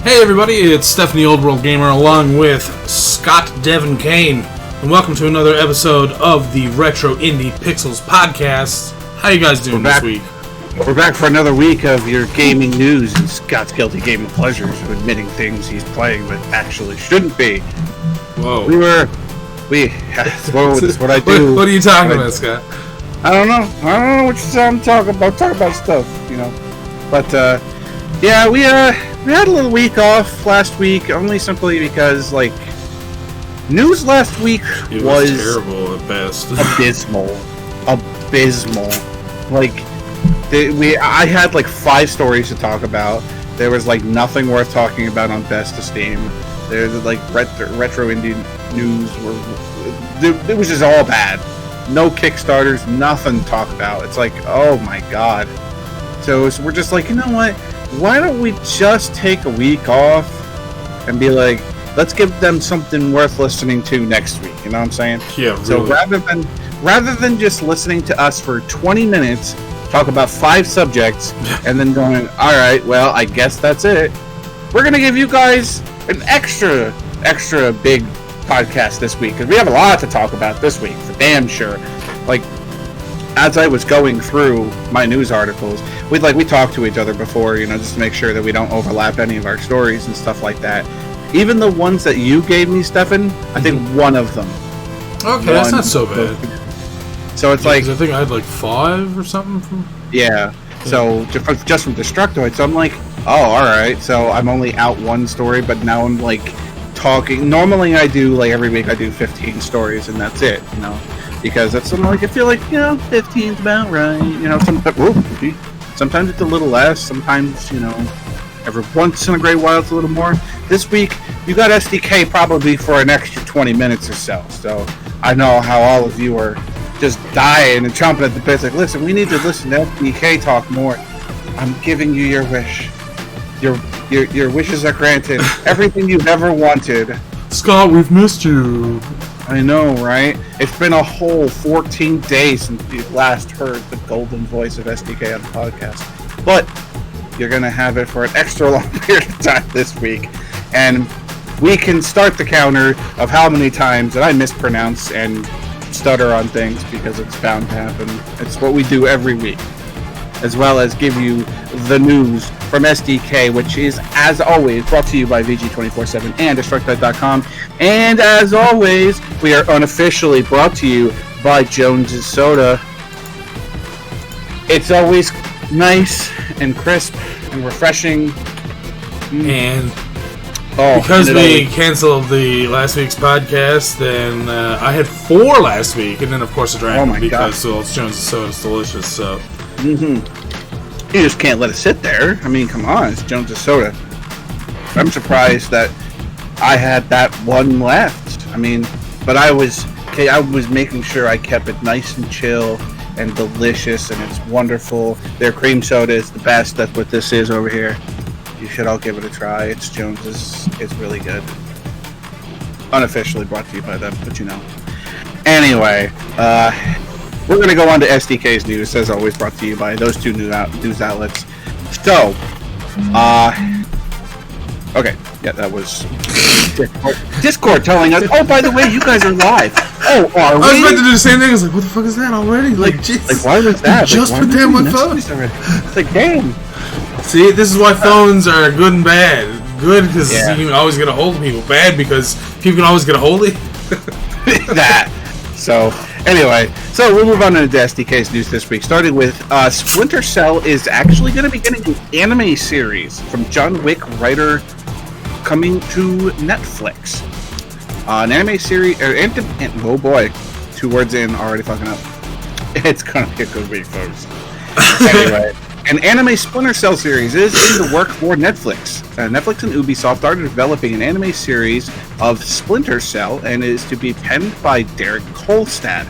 Hey everybody, it's Stephanie Old World Gamer along with Scott Devin Kane, and welcome to another episode of the Retro Indie Pixels podcast. How you guys doing this week? We're back for another week of your gaming news and Scott's guilty gaming pleasures of admitting things he's playing but actually shouldn't be. Whoa. That's what I do. What are you talking about, Scott? I don't know what I'm talking about. Talk about stuff, you know. But, yeah, we had a little week off last week, only simply because, like, news last week was terrible at best. Abysmal. Like, I had like 5 stories to talk about. There was like nothing worth talking about on Best of Steam. There's like retro indie news. It was just all bad. No Kickstarters, nothing to talk about. It's like, oh my god. So we're just like, you know what? Why don't we just take a week off and be like, let's give them something worth listening to next week. You know what I'm saying? Yeah. Really. So rather than just listening to us for 20 minutes, talk about 5 subjects, and then going, all right, well, I guess that's it. We're gonna give you guys an extra big podcast this week because we have a lot to talk about this week, for damn sure. Like, as I was going through my news articles, we talked to each other before, you know, just to make sure that we don't overlap any of our stories and stuff like that. Even the ones that you gave me, Stefan, I think one of them. Okay, that's not so bad. So it's like, I think I had like 5 or something. Yeah. So just from Destructoid, so I'm like, oh, all right. So I'm only out 1 story, but now I'm like talking. Normally I do like every week I do 15 stories and that's it, you know, because that's something like I feel like, you know, 15's about right, you know. Sometimes it's a little less. Sometimes, you know, every once in a great while it's a little more. This week you got SDK probably for an extra 20 minutes or so. So I know how all of you are just dying and chomping at the bits. Like, listen, we need to listen to FDK talk more. I'm giving you your wish. Your wishes are granted. Everything you've ever wanted. Scott, we've missed you. I know, right? It's been a whole 14 days since you last heard the golden voice of SDK on the podcast. But you're going to have it for an extra long period of time this week. And we can start the counter of how many times that I mispronounce and stutter on things, because it's bound to happen. It's what we do every week, as well as give you the news from SDK, which is, as always, brought to you by VG247 and Destructoid.com. And as always, we are unofficially brought to you by Jones's Soda. It's always nice and crisp and refreshing. And because we canceled the last week's podcast, then I had 4 last week, and then of course I drank them because it's Jones' Soda, it's delicious. So you just can't let it sit there. I mean, come on, it's Jones' Soda. I'm surprised that I had that one left. I mean, but I was making sure I kept it nice and chill and delicious, and it's wonderful. Their cream soda is the best. That's what this is over here. You should all give it a try. It's Jones's. It's really good. Unofficially brought to you by them, but you know. Anyway, we're going to go on to SDK's news, as always brought to you by those 2 news outlets. So, okay. Yeah, that was Discord telling us, oh, by the way, you guys are live. Oh, are we? I was about to do the same thing. I was like, what the fuck is that already? Like why was that? Just put down my phone. It's like, damn. See, this is why phones are good and bad. Good because you can always get a hold of people. Bad because people can always get a hold of you. That. So, anyway, we'll move on to the SDK's news this week. Starting with Splinter Cell is actually going to be getting an anime series from John Wick writer coming to Netflix. An anime series, oh boy, 2 words in, already fucking up. It's going to be a good week, folks. Anyway. An anime Splinter Cell series is in the work for Netflix. Netflix and Ubisoft are developing an anime series of Splinter Cell, and is to be penned by Derek Kolstad,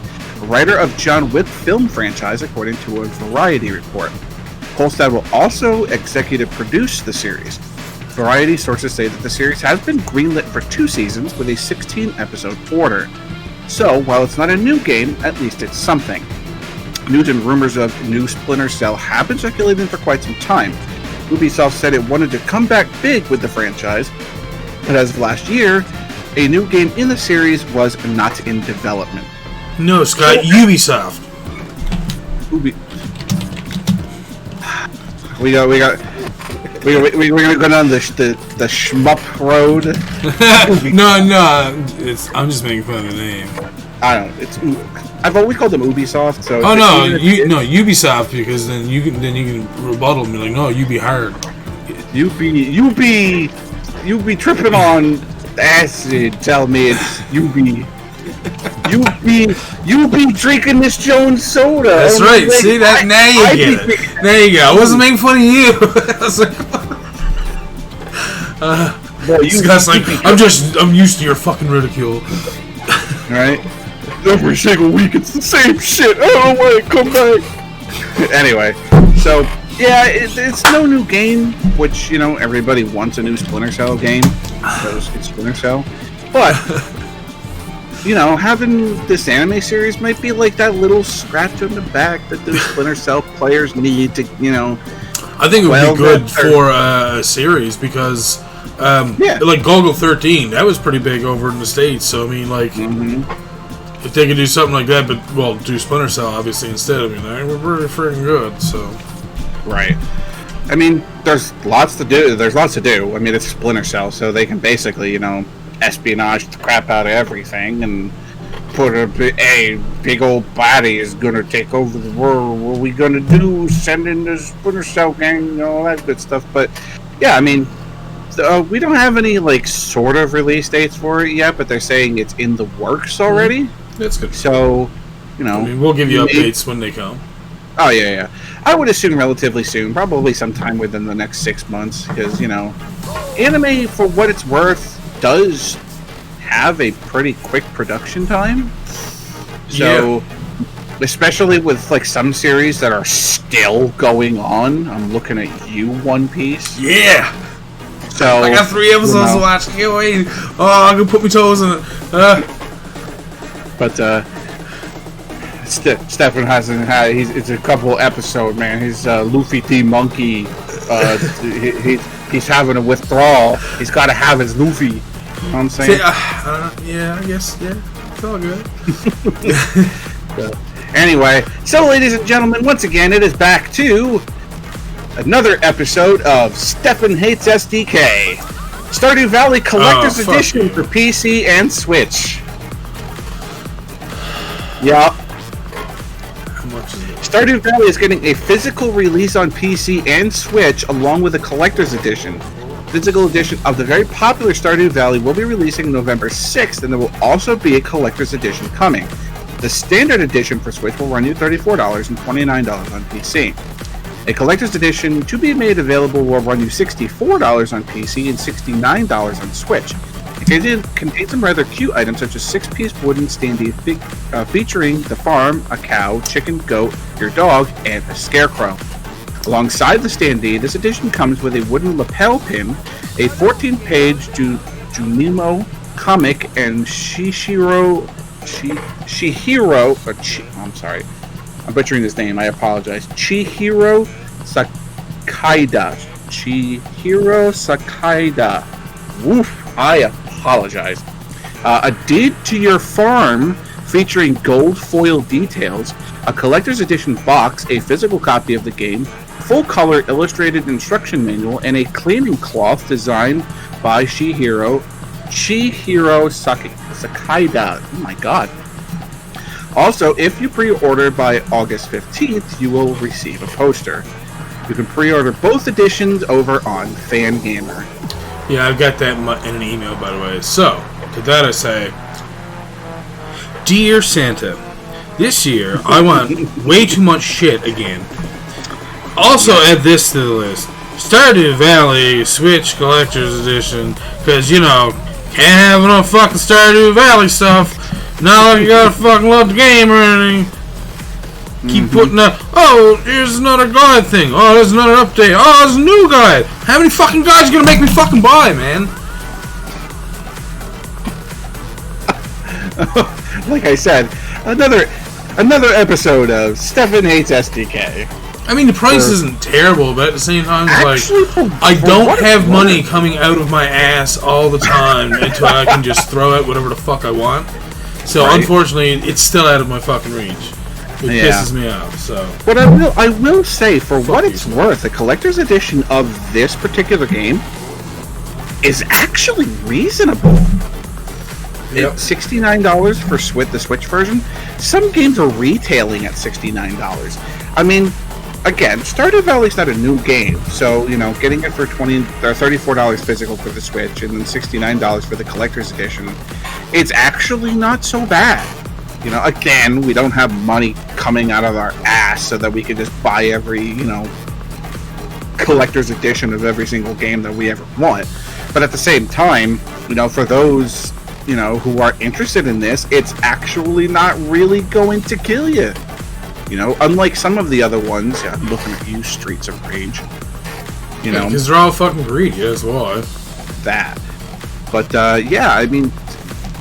writer of John Wick film franchise, according to a Variety report. Kolstad will also executive produce the series. Variety sources say that the series has been greenlit for 2 seasons with a 16-episode order. So, while it's not a new game, at least it's something. News and rumors of new Splinter Cell have been circulating for quite some time. Ubisoft said it wanted to come back big with the franchise, but as of last year, a new game in the series was not in development. No, Scott, Ubisoft. We're gonna go down the shmup road. No, I'm just making fun of the name. I don't know. I've always called them Ubisoft. So Ubisoft, because then you can rebuttal and be like, no, you be hard. You be tripping on acid. Tell me it's you be drinking this Jones soda. That's right. See that? Now you get it. There you go. I wasn't making fun of you. I was like, Scott's like, I'm used to your fucking ridicule. Right? Every single week it's the same shit. I don't want to come back. Anyway, so yeah, it's no new game, which, you know, everybody wants a new Splinter Cell game. So it's Splinter Cell. But, you know, having this anime series might be like that little scratch on the back that those Splinter Cell players need to, you know. I think it would be good for a series because, like Golgo 13, that was pretty big over in the States. So, I mean, like, if they could do something like that, but, well, do Splinter Cell, obviously, instead, I mean, we're pretty freaking good, so. Right. I mean, there's lots to do. I mean, it's Splinter Cell, so they can basically, you know, espionage the crap out of everything and put a big old body is going to take over the world. What are we going to do? Send in the Splinter Cell gang and all that good stuff. But, yeah, I mean, we don't have any, like, sort of release dates for it yet, but they're saying it's in the works already. That's good. So, you know. I mean, we'll give you updates when they come. Oh, yeah. I would assume relatively soon, probably sometime within the next 6 months, because, you know, anime, for what it's worth, does have a pretty quick production time. So, especially with, like, some series that are still going on. I'm looking at you, One Piece. Yeah! So, I got 3 episodes to watch. I can't wait. Oh, I'm going to put my toes in it. But, Stefan hasn't had. It's a couple episodes, man. His Luffy T Monkey. He's having a withdrawal. He's got to have his Luffy. You know what I'm saying? Yeah, I guess. Yeah, it's all good. Anyway, so ladies and gentlemen, once again, it is back to another episode of Stefan Hates SDK, Stardew Valley Collector's Edition for PC and Switch. Yeah. Stardew Valley is getting a physical release on PC and Switch along with a collector's edition. Physical edition of the very popular Stardew Valley will be releasing November 6th, and there will also be a collector's edition coming. The standard edition for Switch will run you $34 and $29 on PC. A collector's edition to be made available will run you $64 on PC and $69 on Switch. It contains some rather cute items such as 6-piece wooden standee featuring the farm, a cow, chicken, goat, your dog, and a scarecrow. Alongside the standee, this edition comes with a wooden lapel pin, a 14-page Junimo comic, and Shihiro. I'm sorry, I'm butchering his name. I apologize. Chihiro Sakaida. Woof. I apologize. A deed to your farm featuring gold foil details, a collector's edition box, a physical copy of the game, full-color illustrated instruction manual, and a cleaning cloth designed by Chihiro Sakaida. Oh my god. Also, if you pre-order by August 15th, you will receive a poster. You can pre-order both editions over on Fangamer. Yeah, I've got that in an email, by the way. So, to that I say, Dear Santa, this year I want way too much shit again. Also add this to the list. Stardew Valley Switch Collector's Edition, because, you know, can't have enough fucking Stardew Valley stuff. Not like you gotta fucking love the game or anything. Keep putting up, oh, here's another guide thing. Oh, there's another update. Oh, there's a new guide. How many fucking guides are you gonna make me fucking buy, man? Like I said, another episode of Stefan Hates SDK. I mean, the price isn't terrible, but at the same time, it's I don't have money coming out of my ass all the time until I can just throw out whatever the fuck I want. So, unfortunately, it's still out of my fucking reach. It pisses me off, so... But I will say, for what it's worth, the collector's edition of this particular game is actually reasonable. Yep. It's $69 for the Switch version. Some games are retailing at $69. I mean, again, Stardew Valley's not a new game, so, getting it for $34 physical for the Switch and then $69 for the collector's edition, it's actually not so bad. Again, we don't have money coming out of our ass so that we can just buy every, collector's edition of every single game that we ever want. But at the same time, for those, who are interested in this, it's actually not really going to kill you. Unlike some of the other ones. Yeah, I'm looking at you, Streets of Rage. Because they're all fucking greedy, that's why. That. But, I mean...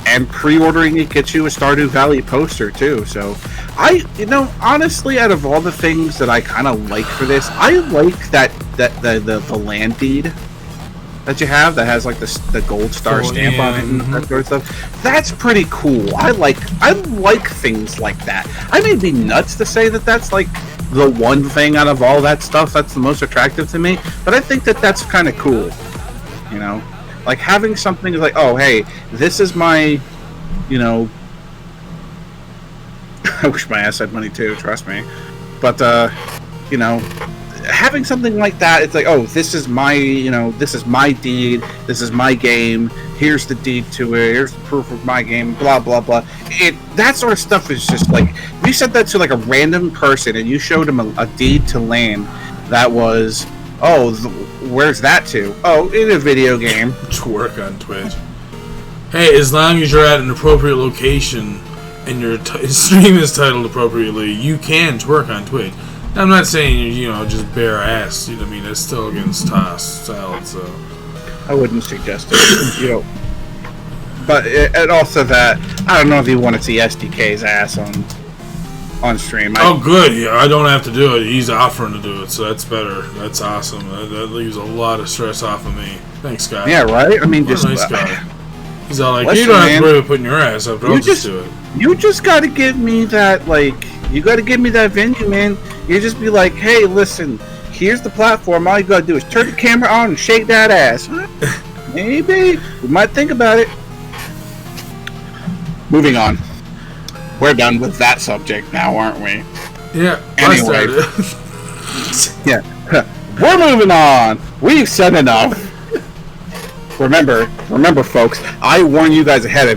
And pre-ordering it gets you a Stardew Valley poster too. So, honestly, out of all the things that I kind of like for this, I like the land deed that you have that has like the gold star stamp on it and that sort of stuff. That's pretty cool. I like things like that. I may be nuts to say that that's like the one thing out of all that stuff that's the most attractive to me, but I think that that's kind of cool. Like having something like, oh, hey, this is my, I wish my ass had money too, trust me. But, having something like that, it's like, oh, this is my, this is my deed, this is my game, here's the deed to it, here's the proof of my game, blah, blah, blah. That sort of stuff is just like, if you said that to like a random person and you showed him a deed to land that was, oh, where's that to? Oh, in a video game. Twerk on Twitch. Hey, as long as you're at an appropriate location and your stream is titled appropriately, you can twerk on Twitch. Now, I'm not saying, just bare ass. I mean, that's still against toss salad, so... I wouldn't suggest it, But, and also that, I don't know if you want to see SDK's ass on stream. Good. Yeah, I don't have to do it. He's offering to do it, so that's better. That's awesome. That leaves a lot of stress off of me. Thanks, guy. Yeah, right? I mean, just... nice guy. He's all like, you don't have to worry about putting your ass up. I'll just do it. You just gotta give me that, you gotta give me that venue, man. You just be like, hey, listen, here's the platform. All you gotta do is turn the camera on and shake that ass. Maybe. We might think about it. Moving on. We're done with that subject now, aren't we? Yeah. Anyway. Yeah. We're moving on. We've said enough. Remember, folks, I warn you guys ahead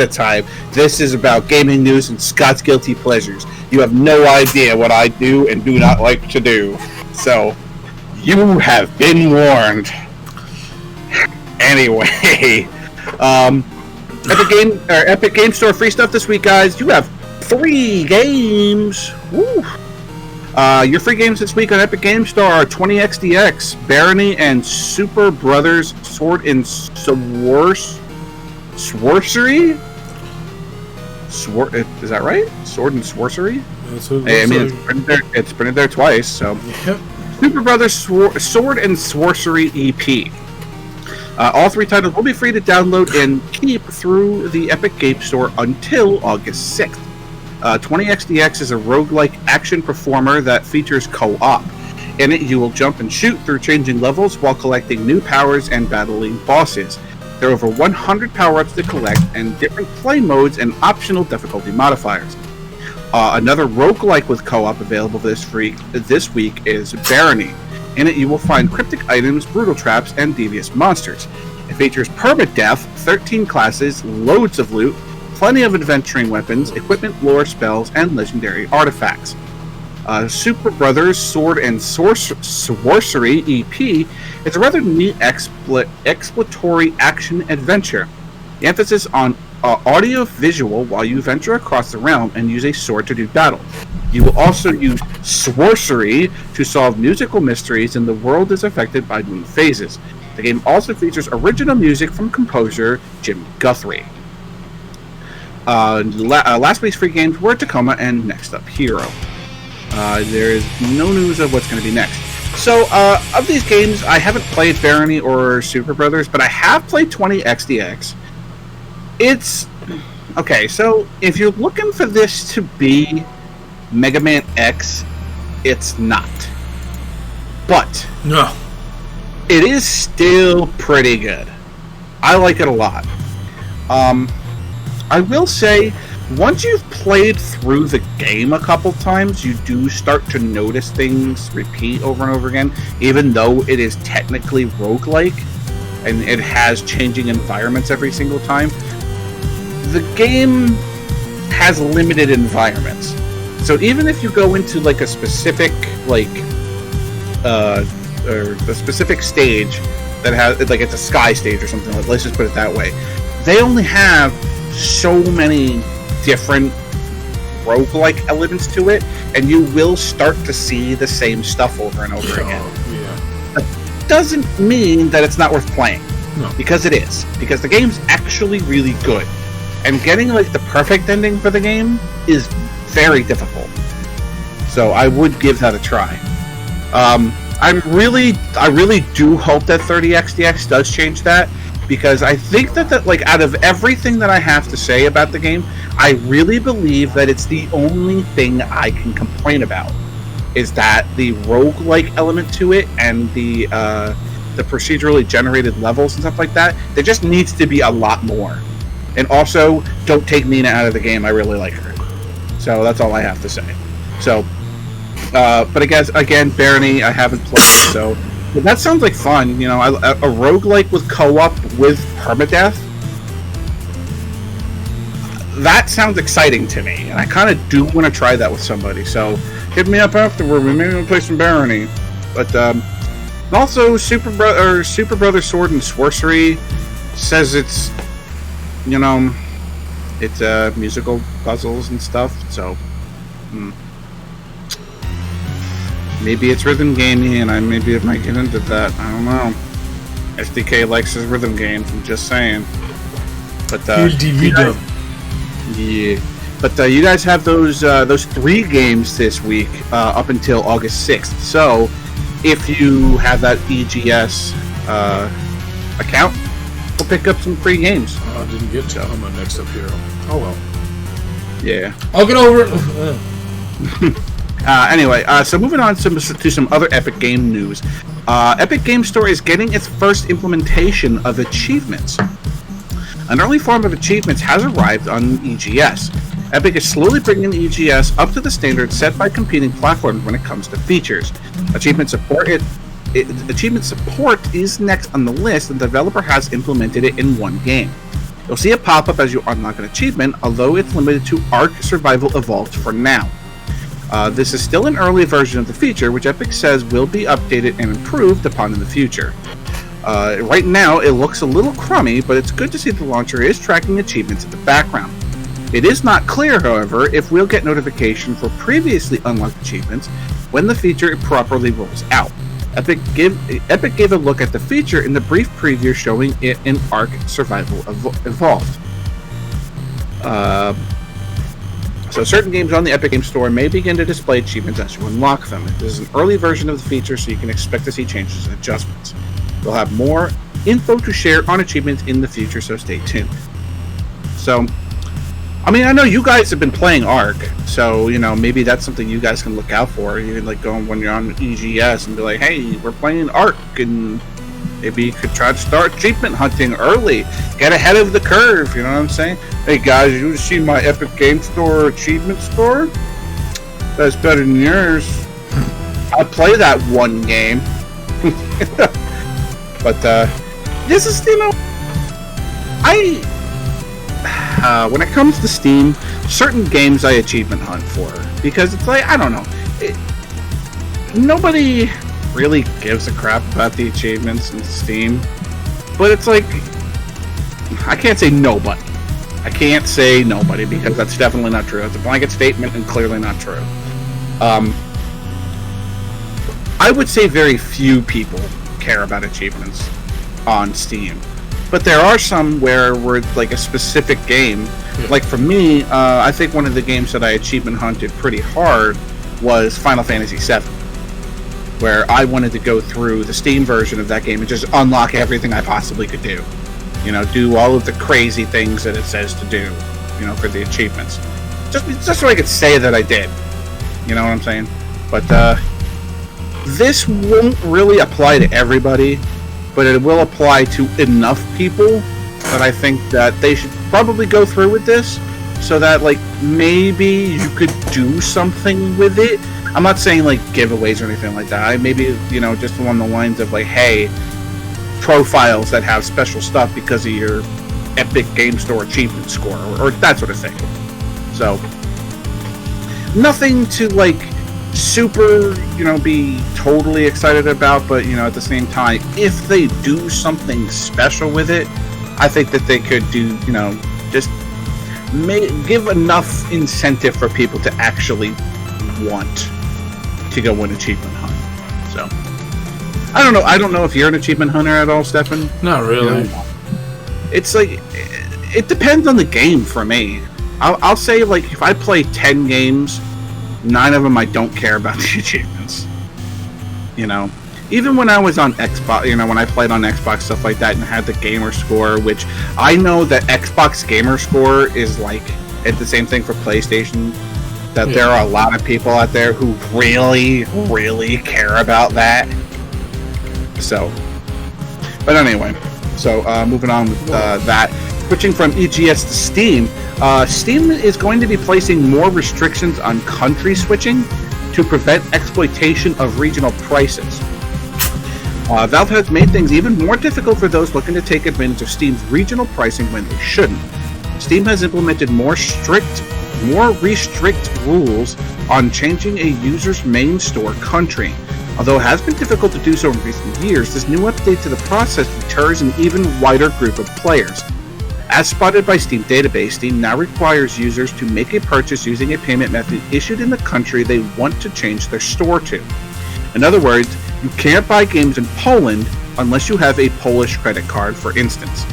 of time. This is about gaming news and Scott's guilty pleasures. You have no idea what I do and do not like to do. So, you have been warned. Anyway, Epic Game Store free stuff this week, guys. You have 3 games. Woo! Your free games this week on Epic Game Store are 20XDX, Barony, and Super Brothers Sword and Sorcery? Is that right? Sword and Sorcery? That's what it looks like. It's printed there twice, so. Yep. Super Brothers Sword and Sorcery EP. All 3 titles will be free to download and keep through the Epic Game Store until August 6th. 20XDX is a roguelike action performer that features co-op. In it, you will jump and shoot through changing levels while collecting new powers and battling bosses. There are over 100 power-ups to collect and different play modes and optional difficulty modifiers. Another roguelike with co-op available this week is Barony. In it, you will find cryptic items, brutal traps, and devious monsters. It features permadeath, 13 classes, loads of loot, plenty of adventuring weapons, equipment, lore, spells, and legendary artifacts. Super Brothers Sword and Sorcery EP is a rather neat exploratory action adventure. The emphasis on audio-visual while you venture across the realm and use a sword to do battle. You will also use sorcery to solve musical mysteries, and the world is affected by moon phases. The game also features original music from composer Jim Guthrie. Last week's free games were Tacoma and Next Up Hero. There is no news of what's going to be next. So, of these games, I haven't played Barony or Super Brothers, but I have played 20XDX. It's... Okay, so if you're looking for this to be Mega Man X, it's not. But... No. It is still pretty good. I like it a lot. I will say, once you've played through the game a couple times, you do start to notice things repeat over and over again, even though it is technically roguelike, and it has changing environments every single time. The game has limited environments. So even if you go into like a specific, or the specific stage that has, like, it's a sky stage or something, let's just put it that way, they only have so many different roguelike elements to it, and you will start to see the same stuff over and over again. Yeah. That doesn't mean that it's not worth playing. No. Because it is. Because the game's actually really good. And getting, like, the perfect ending for the game is very difficult. So I would give that a try. I really do hope that 30XDX does change that, because I think that like, out of everything that I have to say about the game, I really believe that it's the only thing I can complain about, is that the roguelike element to it and the procedurally generated levels and stuff like that, there just needs to be a lot more. And also, don't take Nina out of the game. I really like her. So that's all I have to say. So, but I guess, again, Barony, I haven't played, so... But that sounds like fun, you know, a roguelike with co-op with permadeath. That sounds exciting to me, and I kind of do want to try that with somebody, so hit me up afterward, maybe we'll play some Barony. But, also, Super Brother Sword and Sorcery says it's, you know, it's, musical puzzles and stuff, so... Maybe it's rhythm gaming, and maybe it might get into that. I don't know. SDK likes his rhythm games. I'm just saying. But yeah. But you guys have those 3 games this week up until August 6th. So if you have that EGS account, we'll pick up some free games. I didn't get to. I'm my next up here. Oh well. Yeah. I'll get over it. Anyway, so moving on to some other Epic Game news. Epic Game Store is getting its first implementation of achievements. An early form of achievements has arrived on EGS. Epic is slowly bringing EGS up to the standards set by competing platforms when it comes to features. Achievement support is next on the list, and the developer has implemented it in one game. You'll see a pop-up as you unlock an achievement, although it's limited to Ark Survival Evolved for now. This is still an early version of the feature, which Epic says will be updated and improved upon in the future. Right now, it looks a little crummy, but it's good to see the launcher is tracking achievements in the background. It is not clear, however, if we'll get notification for previously unlocked achievements when the feature properly rolls out. Epic gave a look at the feature in the brief preview showing it in Ark Survival Evolved. So certain games on the Epic Game Store may begin to display achievements as you unlock them. This is an early version of the feature, so you can expect to see changes and adjustments. We'll have more info to share on achievements in the future, so stay tuned. So, I mean, I know you guys have been playing Ark, so, you know, maybe that's something you guys can look out for. You can, like, go when you're on EGS and be like, hey, we're playing Ark, and maybe you could try to start achievement hunting early. Get ahead of the curve, you know what I'm saying? Hey guys, you see my Epic Game Store achievement score? That's better than yours. I play that one game. But, this is, you know, when it comes to Steam, certain games I achievement hunt for. Because it's like, I don't know. Nobody really gives a crap about the achievements in Steam. But it's like, I can't say nobody. I can't say nobody, because that's definitely not true. It's a blanket statement and clearly not true. I would say very few people care about achievements on Steam. But there are some where it's like a specific game. Like for me, I think one of the games that I achievement hunted pretty hard was Final Fantasy VII, where I wanted to go through the Steam version of that game and just unlock everything I possibly could do. Do all of the crazy things that it says to do, for the achievements. Just so I could say that I did. You know what I'm saying? But this won't really apply to everybody, but it will apply to enough people that I think that they should probably go through with this, so that maybe you could do something with it. I'm not saying giveaways or anything like that. Maybe just along the lines of hey, profiles that have special stuff because of your Epic Game Store achievement score or that sort of thing. So nothing to super be totally excited about, but at the same time, if they do something special with it, I think that they could do just give enough incentive for people to actually want to go win achievement hunt. So I don't know if you're an achievement hunter at all, Stefan. Not really. It's it depends on the game for me. I'll say if I play 10 games, 9 of them I don't care about the achievements. Even when I was on Xbox, when I played on Xbox, stuff like that, and had the gamer score, which I know that Xbox gamer score is it's the same thing for PlayStation, that there are a lot of people out there who really, really care about that. So, but anyway, moving on with that. Switching from EGS to Steam, Steam is going to be placing more restrictions on country switching to prevent exploitation of regional prices. Valve has made things even more difficult for those looking to take advantage of Steam's regional pricing when they shouldn't. Steam has implemented more restrict rules on changing a user's main store country. Although it has been difficult to do so in recent years, this new update to the process deters an even wider group of players. As spotted by Steam Database, Steam now requires users to make a purchase using a payment method issued in the country they want to change their store to. In other words, you can't buy games in Poland unless you have a Polish credit card, for instance.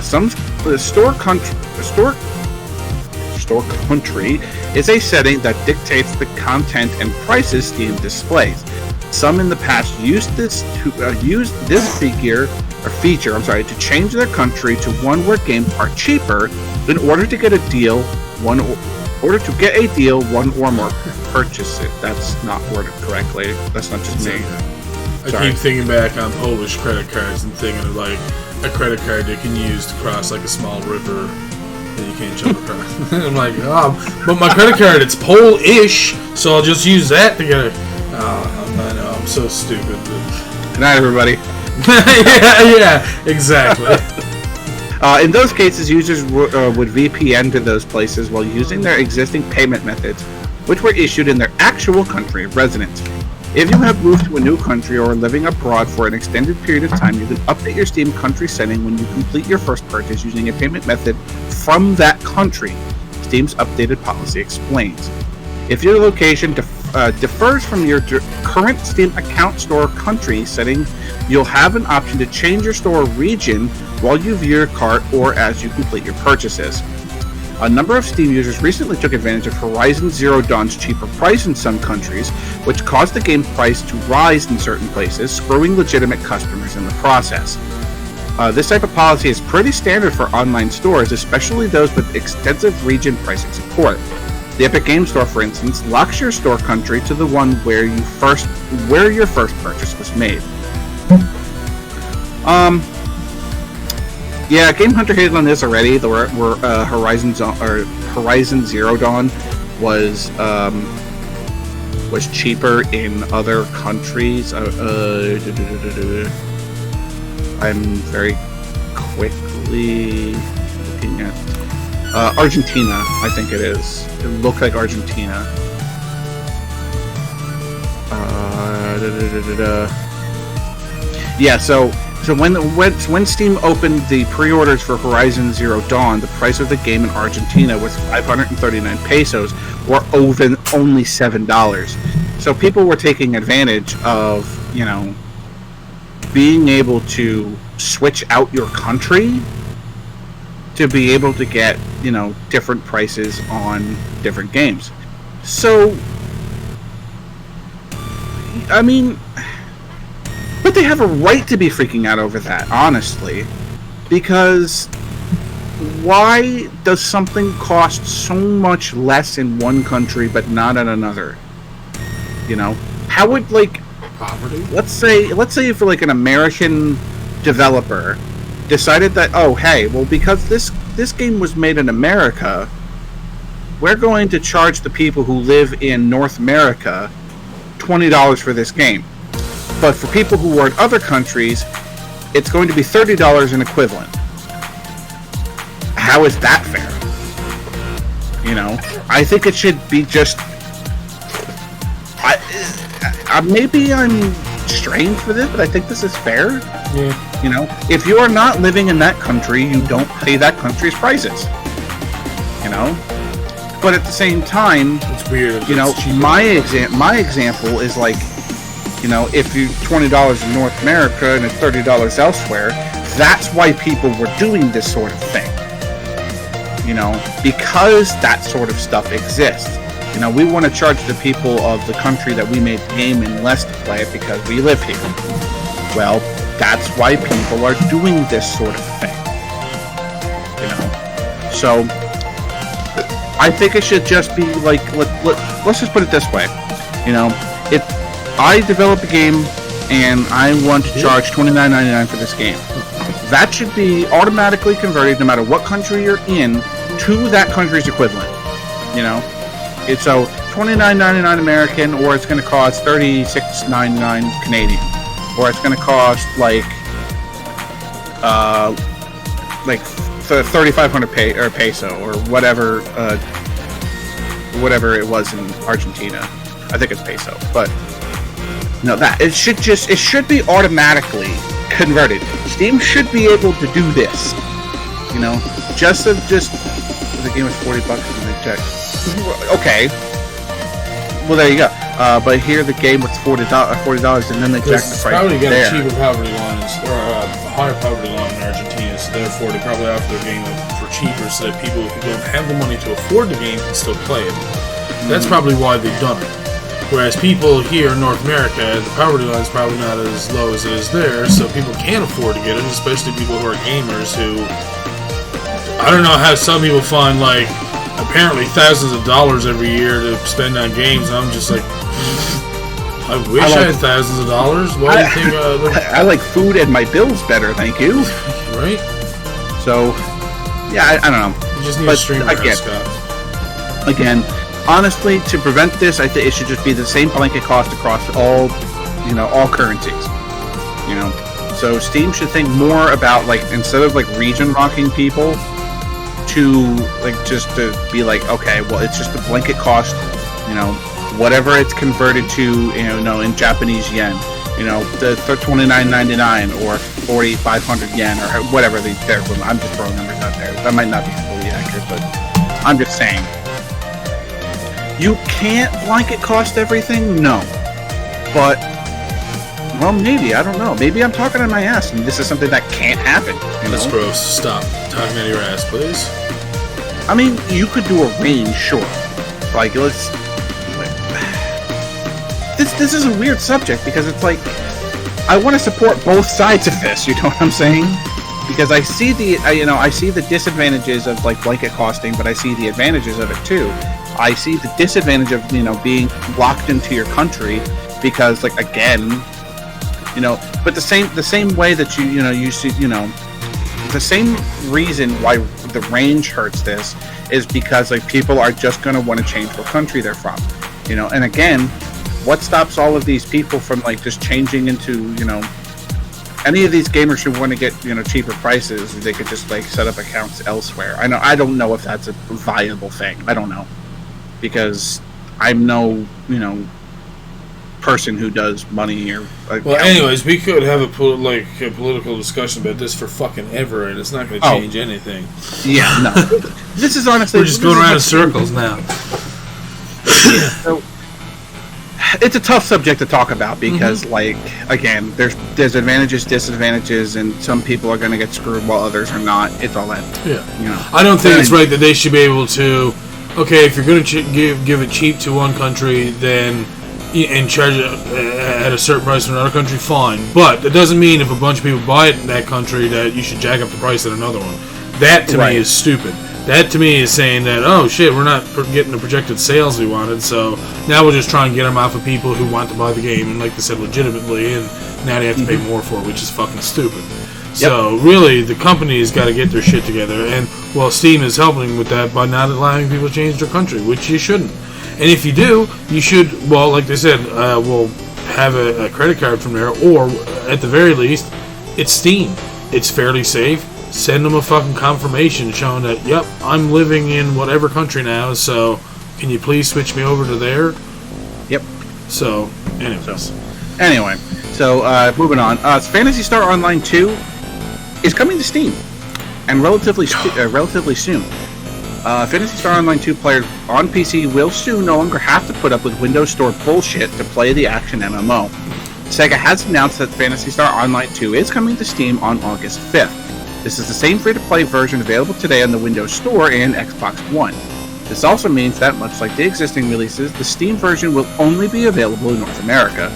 Store country is a setting that dictates the content and prices Steam displays. Some in the past used this feature to change their country to one where games are cheaper in order to get a deal. One or more purchase it. That's not worded correctly. That's not just me. I keep thinking back on Polish credit cards and thinking of a credit card you can use to cross a small river that you can't jump across. I'm but my credit card, it's Polish, so I'll just use that to get it. I know, I'm so stupid. Good night, everybody. yeah, exactly. In those cases, users would VPN to those places while using their existing payment methods, which were issued in their actual country of residence. If you have moved to a new country or are living abroad for an extended period of time, you can update your Steam country setting when you complete your first purchase using a payment method from that country. Steam's updated policy explains. If your location differs from your current Steam account store country setting, you'll have an option to change your store region while you view your cart or as you complete your purchases. A number of Steam users recently took advantage of Horizon Zero Dawn's cheaper price in some countries, which caused the game's price to rise in certain places, screwing legitimate customers in the process. This type of policy is pretty standard for online stores, especially those with extensive region pricing support. The Epic Game Store, for instance, locks your store country to the one where your first purchase was made. Yeah, Game Hunter hit on this already. Horizon Zero Dawn was cheaper in other countries. I'm very quickly looking at Argentina. I think it is. It looked like Argentina. Yeah. So when Steam opened the pre-orders for Horizon Zero Dawn, the price of the game in Argentina was 539 pesos, or only $7. So people were taking advantage of, being able to switch out your country to be able to get, different prices on different games. So I mean, but they have a right to be freaking out over that, honestly, because why does something cost so much less in one country but not in another? You know, how would, like, poverty? Let's say if like an American developer decided that, oh, hey, well, because this game was made in America, we're going to charge the people who live in North America $20 for this game. But for people who are in other countries, it's going to be $30 in equivalent. How is that fair? You know, I think it should be just... maybe I'm strange for this, but I think this is fair. Yeah. You know, if you are not living in that country, you don't pay that country's prices. You know? But at the same time, it's weird. You know, my example is like, you know, if you $20 in North America and it's $30 elsewhere, that's why people were doing this sort of thing. You know, because that sort of stuff exists. You know, we want to charge the people of the country that we made the game in less to play it because we live here. Well, that's why people are doing this sort of thing. You know, so I think it should just be like, let's just put it this way. You know, if I develop a game and I want to charge $29.99 for this game, that should be automatically converted, no matter what country you're in, to that country's equivalent. You know, it's so $29.99 American, or it's going to cost $36.99 Canadian, or it's going to cost like 3,500 peso or whatever it was in Argentina. I think it's peso, but no, that it should be automatically converted. Steam should be able to do this. You know, just the game was $40 and they checked. Okay, well there you go. But here the game was $40 and then they jacked the price. Probably got a cheaper poverty line or a higher poverty line in Argentina, so therefore they probably offer their game for cheaper, so that people who don't have the money to afford the game can still play it. That's probably why they've done it. Whereas people here in North America, the poverty line is probably not as low as it is there, so people can't afford to get it, especially people who are gamers who... I don't know how some people find, like, apparently thousands of dollars every year to spend on games, and I'm just like... I wish I had thousands of dollars. Why do you think... I like food and my bills better, thank you. Right? So, yeah, I don't know. You just need a streamer, Scott. Again, honestly, to prevent this, I think it should just be the same blanket cost across all currencies. You know, so Steam should think more about, like, instead of like region locking people, to like just to be like, okay, well, it's just a blanket cost. You know, whatever it's converted to, you know, in Japanese yen. You know, the $29.99 or 4,500 yen or whatever they're. I'm just throwing numbers out there. That might not be fully accurate, but I'm just saying. You can't blanket cost everything? No. But, well, maybe. I don't know. Maybe I'm talking on my ass, and this is something that can't happen. That's gross. Stop talking out of your ass, please. I mean, you could do a range, sure. Like, let's... This is a weird subject, because it's like... I want to support both sides of this, you know what I'm saying? Because I see I see the disadvantages of, like, blanket costing, but I see the advantages of it, too. I see the disadvantage of, you know, being locked into your country because, like, again, you know, but the same way that you see, you know, the same reason why the range hurts this is because, like, people are just going to want to change what country they're from, you know, and again, what stops all of these people from, like, just changing into, you know, any of these gamers who want to get, you know, cheaper prices, they could just, like, set up accounts elsewhere. I don't know if that's a viable thing. I don't know. Because I'm no, you know, person who does money or... Well, anyways, we could have a political discussion about this for fucking ever, and it's not going to change anything. Yeah, no. This is honestly... We're just going around in circles now. Yeah, so, it's a tough subject to talk about because, like, again, there's advantages, disadvantages, and some people are going to get screwed while others are not. It's all that. Yeah. You know. I don't think it's right that they should be able to... Okay, if you're going to give it cheap to one country, then and charge it at a certain price in another country, fine. But that doesn't mean if a bunch of people buy it in that country that you should jack up the price at another one. That to me is stupid. That to me is saying that, oh shit, we're not getting the projected sales we wanted, so now we'll just try and get them off of people who want to buy the game, and like they said, legitimately, and now they have to pay more for it, which is fucking stupid. Yep. So really, the company's got to get their shit together, and well, Steam is helping with that by not allowing people to change their country, which you shouldn't. And if you do, you should, well, like they said, we'll have a credit card from there, or at the very least, it's Steam. It's fairly safe. Send them a fucking confirmation showing that, yep, I'm living in whatever country now, so can you please switch me over to there? Yep. So, anyways. Anyway, moving on. Phantasy Star Online 2 is coming to Steam, and relatively soon. Phantasy Star Online 2 players on PC will soon no longer have to put up with Windows Store bullshit to play the action MMO. Sega has announced that Phantasy Star Online 2 is coming to Steam on August 5th. This is the same free-to-play version available today on the Windows Store and Xbox One. This also means that, much like the existing releases, the Steam version will only be available in North America.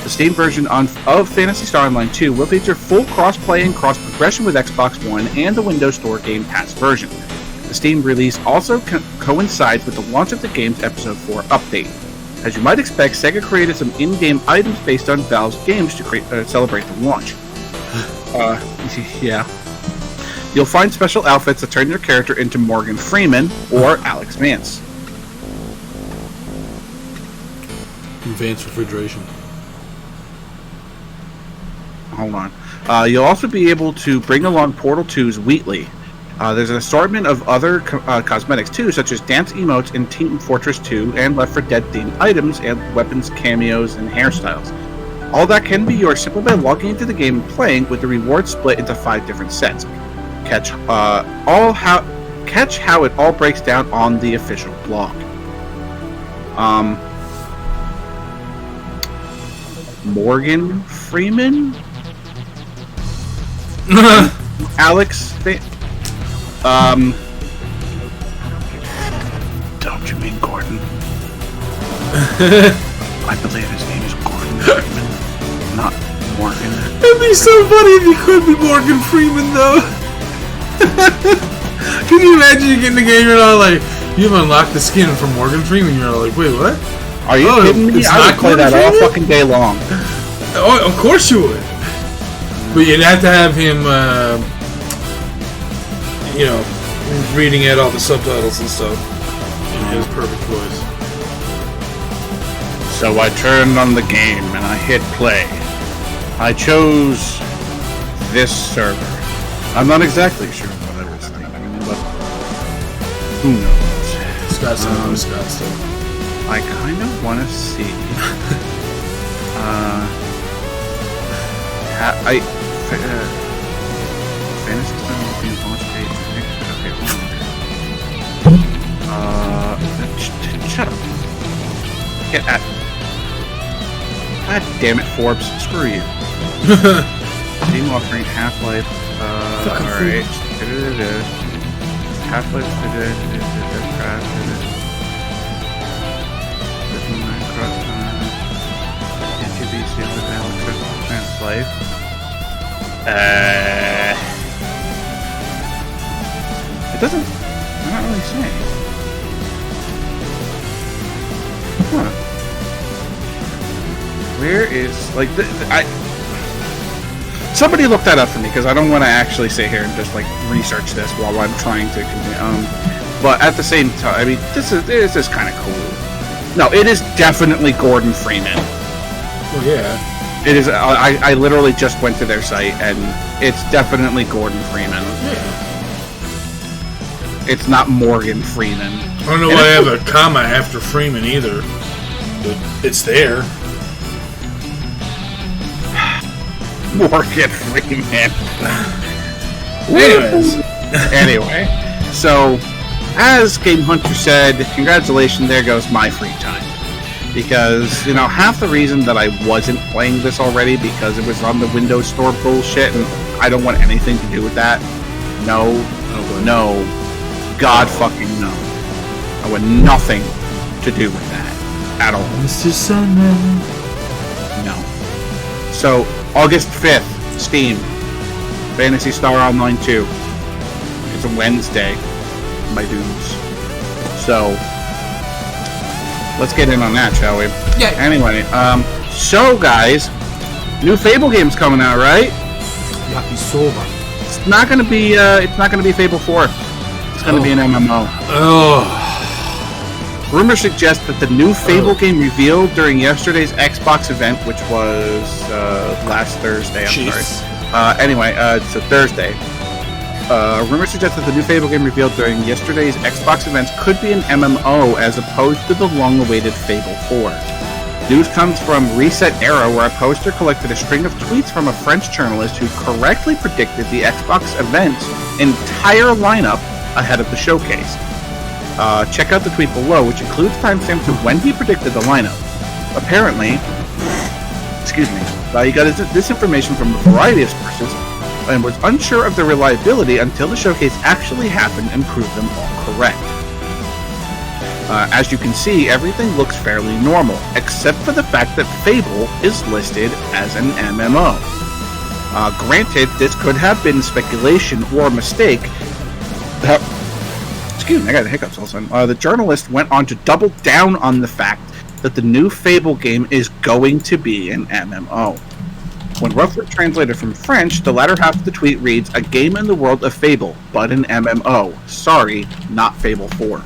The Steam version of Phantasy Star Online 2 will feature full cross-play and cross-progression with Xbox One and the Windows Store Game Pass version. The Steam release also coincides with the launch of the game's Episode 4 update. As you might expect, Sega created some in-game items based on Valve's games to celebrate the launch. Yeah. You'll find special outfits that turn your character into Morgan Freeman or Alex Vance. Vance refrigeration. Hold on. You'll also be able to bring along Portal 2's Wheatley. There's an assortment of other cosmetics too, such as dance emotes in Team Fortress 2 and Left 4 Dead themed items and weapons, cameos, and hairstyles. All that can be yours simply by logging into the game and playing, with the rewards split into 5 different sets. Catch how it all breaks down on the official blog. Morgan Freeman? Alex? Don't you mean Gordon? I believe his name is Gordon Freeman, not Morgan. It'd be so funny if you could be Morgan Freeman, though. Can you imagine you get in the game, you're all like, you've unlocked the skin from Morgan Freeman, you're all like, wait, what? Are you kidding me? I would play that all fucking day long. Oh, of course you would. But you'd have to have him, reading out all the subtitles and stuff in his perfect voice. So I turned on the game and I hit play. I chose this server. I'm not exactly sure what I was thinking, but who knows? Scott's not Scott still. I kind of want to see. Fantasy Star being launch page. Okay, hold on. Shut up. Get at. God damn it, Forbes. Screw you. Steam offering Half-Life. Alright. Half-Life. Life. It doesn't. I'm not really saying. Huh. Where is somebody look that up for me, because I don't want to actually sit here and just research this while I'm trying to. But at the same time, I mean, this is kind of cool. No, it is definitely Gordon Freeman. Well, yeah. It is. I literally just went to their site, and it's definitely Gordon Freeman. Yeah. It's not Morgan Freeman. I don't know why I have a comma after Freeman either, but it's there. Morgan Freeman. Anyway, so as Game Hunter said, congratulations, there goes my free time. Because, half the reason that I wasn't playing this already because it was on the Windows Store bullshit, and I don't want anything to do with that. No. God fucking no. I want nothing to do with that. at all. Mr. Sandman. No. So, August 5th, Steam. Phantasy Star Online 2. It's a Wednesday, my dudes. So, let's get in on that, shall we? Yeah. Anyway, so guys, new Fable game's coming out, right? Yakisoba. It's not gonna be Fable 4. It's gonna be an MMO. Oh. Rumors suggest that the new Fable game revealed during yesterday's Xbox event, which was last Thursday, Anyway, it's a Thursday. Rumors suggest that the new Fable game revealed during yesterday's Xbox events could be an MMO as opposed to the long-awaited Fable 4. News comes from Reset Era, where a poster collected a string of tweets from a French journalist who correctly predicted the Xbox event's entire lineup ahead of the showcase. Check out the tweet below, which includes timestamps of when he predicted the lineup. Apparently, he got this information from a variety of sources and was unsure of the reliability until the showcase actually happened and proved them all correct. As you can see, everything looks fairly normal, except for the fact that Fable is listed as an MMO. Granted, this could have been speculation or a mistake. Excuse me, I got the hiccups all of a sudden. The journalist went on to double down on the fact that the new Fable game is going to be an MMO. When roughly translated from French, the latter half of the tweet reads, "A game in the world of Fable, but an MMO. Sorry, not Fable 4.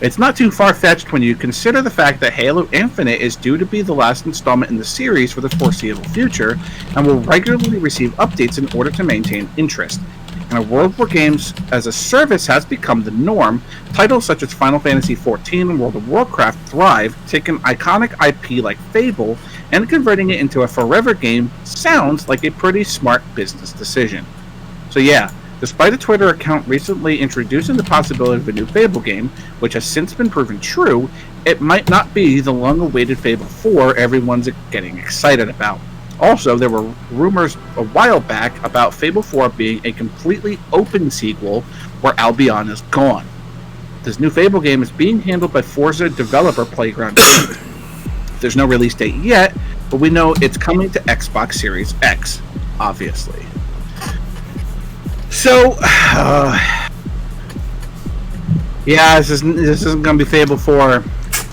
It's not too far-fetched when you consider the fact that Halo Infinite is due to be the last installment in the series for the foreseeable future, and will regularly receive updates in order to maintain interest. In a world where games as a service has become the norm, titles such as Final Fantasy XIV and World of Warcraft thrive. Taking iconic IP like Fable and converting it into a forever game sounds like a pretty smart business decision." So yeah, despite a Twitter account recently introducing the possibility of a new Fable game, which has since been proven true, it might not be the long-awaited Fable 4 everyone's getting excited about. Also, there were rumors a while back about Fable 4 being a completely open sequel where Albion is gone. This new Fable game is being handled by Forza developer Playground. There's no release date yet, but we know it's coming to Xbox Series X, obviously. So, yeah, this isn't going to be Fable 4.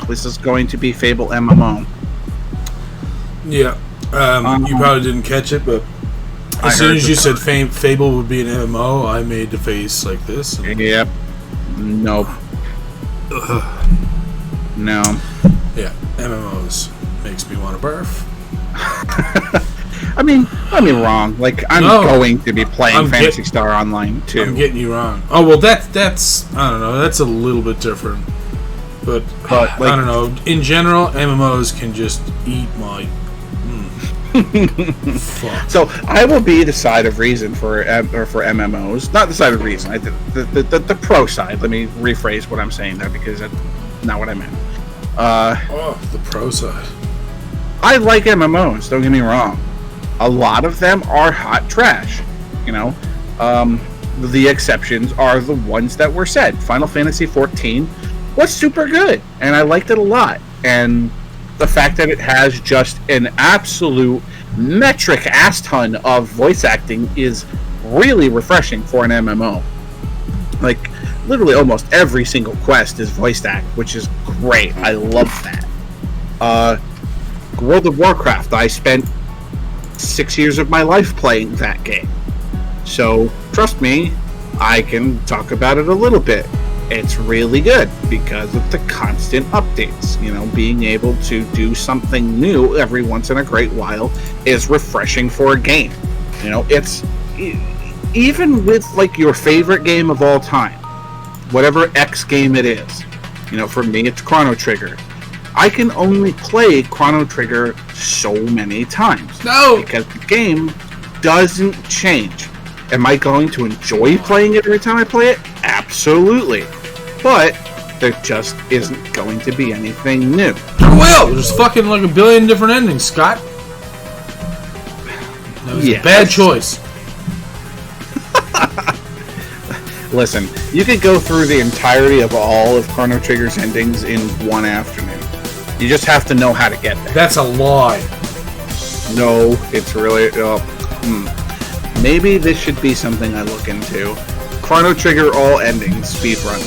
This is going to be Fable MMO. Yeah. You probably didn't catch it, but as soon as you said Fable would be an MMO, I made the face like this. Yep. Nope. No. Yeah, MMOs makes me want to barf. I mean, let me wrong. Like, I'm going to be playing Phantasy Star Online too. I'm getting you wrong. Oh well, that's I don't know. That's a little bit different. But like, I don't know. In general, MMOs can just eat my. Fuck. So I will be the side of reason for MMOs, not the side of reason. The pro side. Let me rephrase what I'm saying there because that's not what I meant. The pro side. I like MMOs. Don't get me wrong. A lot of them are hot trash. You know, the exceptions are the ones that were said. Final Fantasy XIV was super good, and I liked it a lot. And the fact that it has just an absolute metric ass ton of voice acting is really refreshing for an MMO. Like, literally almost every single quest is voice act, which is great. I love that. World of Warcraft, I spent 6 years of my life playing that game. So, trust me, I can talk about it a little bit. It's really good because of the constant updates. You know, being able to do something new every once in a great while is refreshing for a game. You know, it's even with like your favorite game of all time, whatever X game it is. You know, for me, it's Chrono Trigger. I can only play Chrono Trigger so many times. No! Because the game doesn't change. Am I going to enjoy playing it every time I play it? Absolutely. But there just isn't going to be anything new. Well, there's fucking like a billion different endings, Scott. That was a bad choice. Listen, you could go through the entirety of all of Chrono Trigger's endings in one afternoon. You just have to know how to get there. That's a lie. No, it's really... Maybe this should be something I look into. Chrono Trigger all endings speedrun.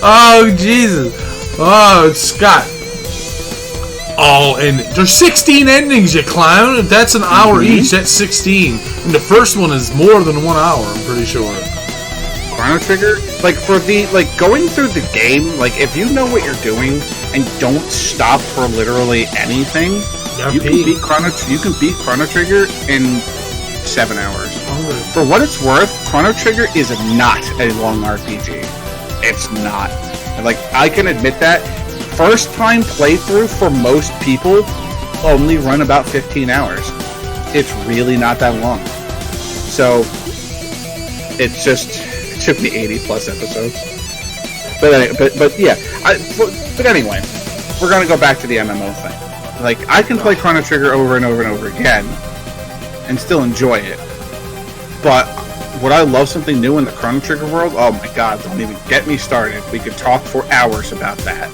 Oh, Jesus. Oh, Scott. All endings. There's 16 endings, you clown. If that's an hour each, that's 16. And the first one is more than 1 hour, I'm pretty sure. Chrono Trigger? Like, for the... Like, going through the game, like, if you know what you're doing and don't stop for literally anything, you can beat Chrono Trigger in 7 hours. Oh. For what it's worth, Chrono Trigger is not a long RPG. It's not. Like, I can admit that. First time playthrough for most people only run about 15 hours. It's really not that long. So, it's just... It took me 80 plus episodes. But yeah. But anyway, we're going to go back to the MMO thing. Like, I can play Chrono Trigger over and over and over again and still enjoy it. But would I love something new in the Chrono Trigger world? Oh my god, don't even get me started. We could talk for hours about that.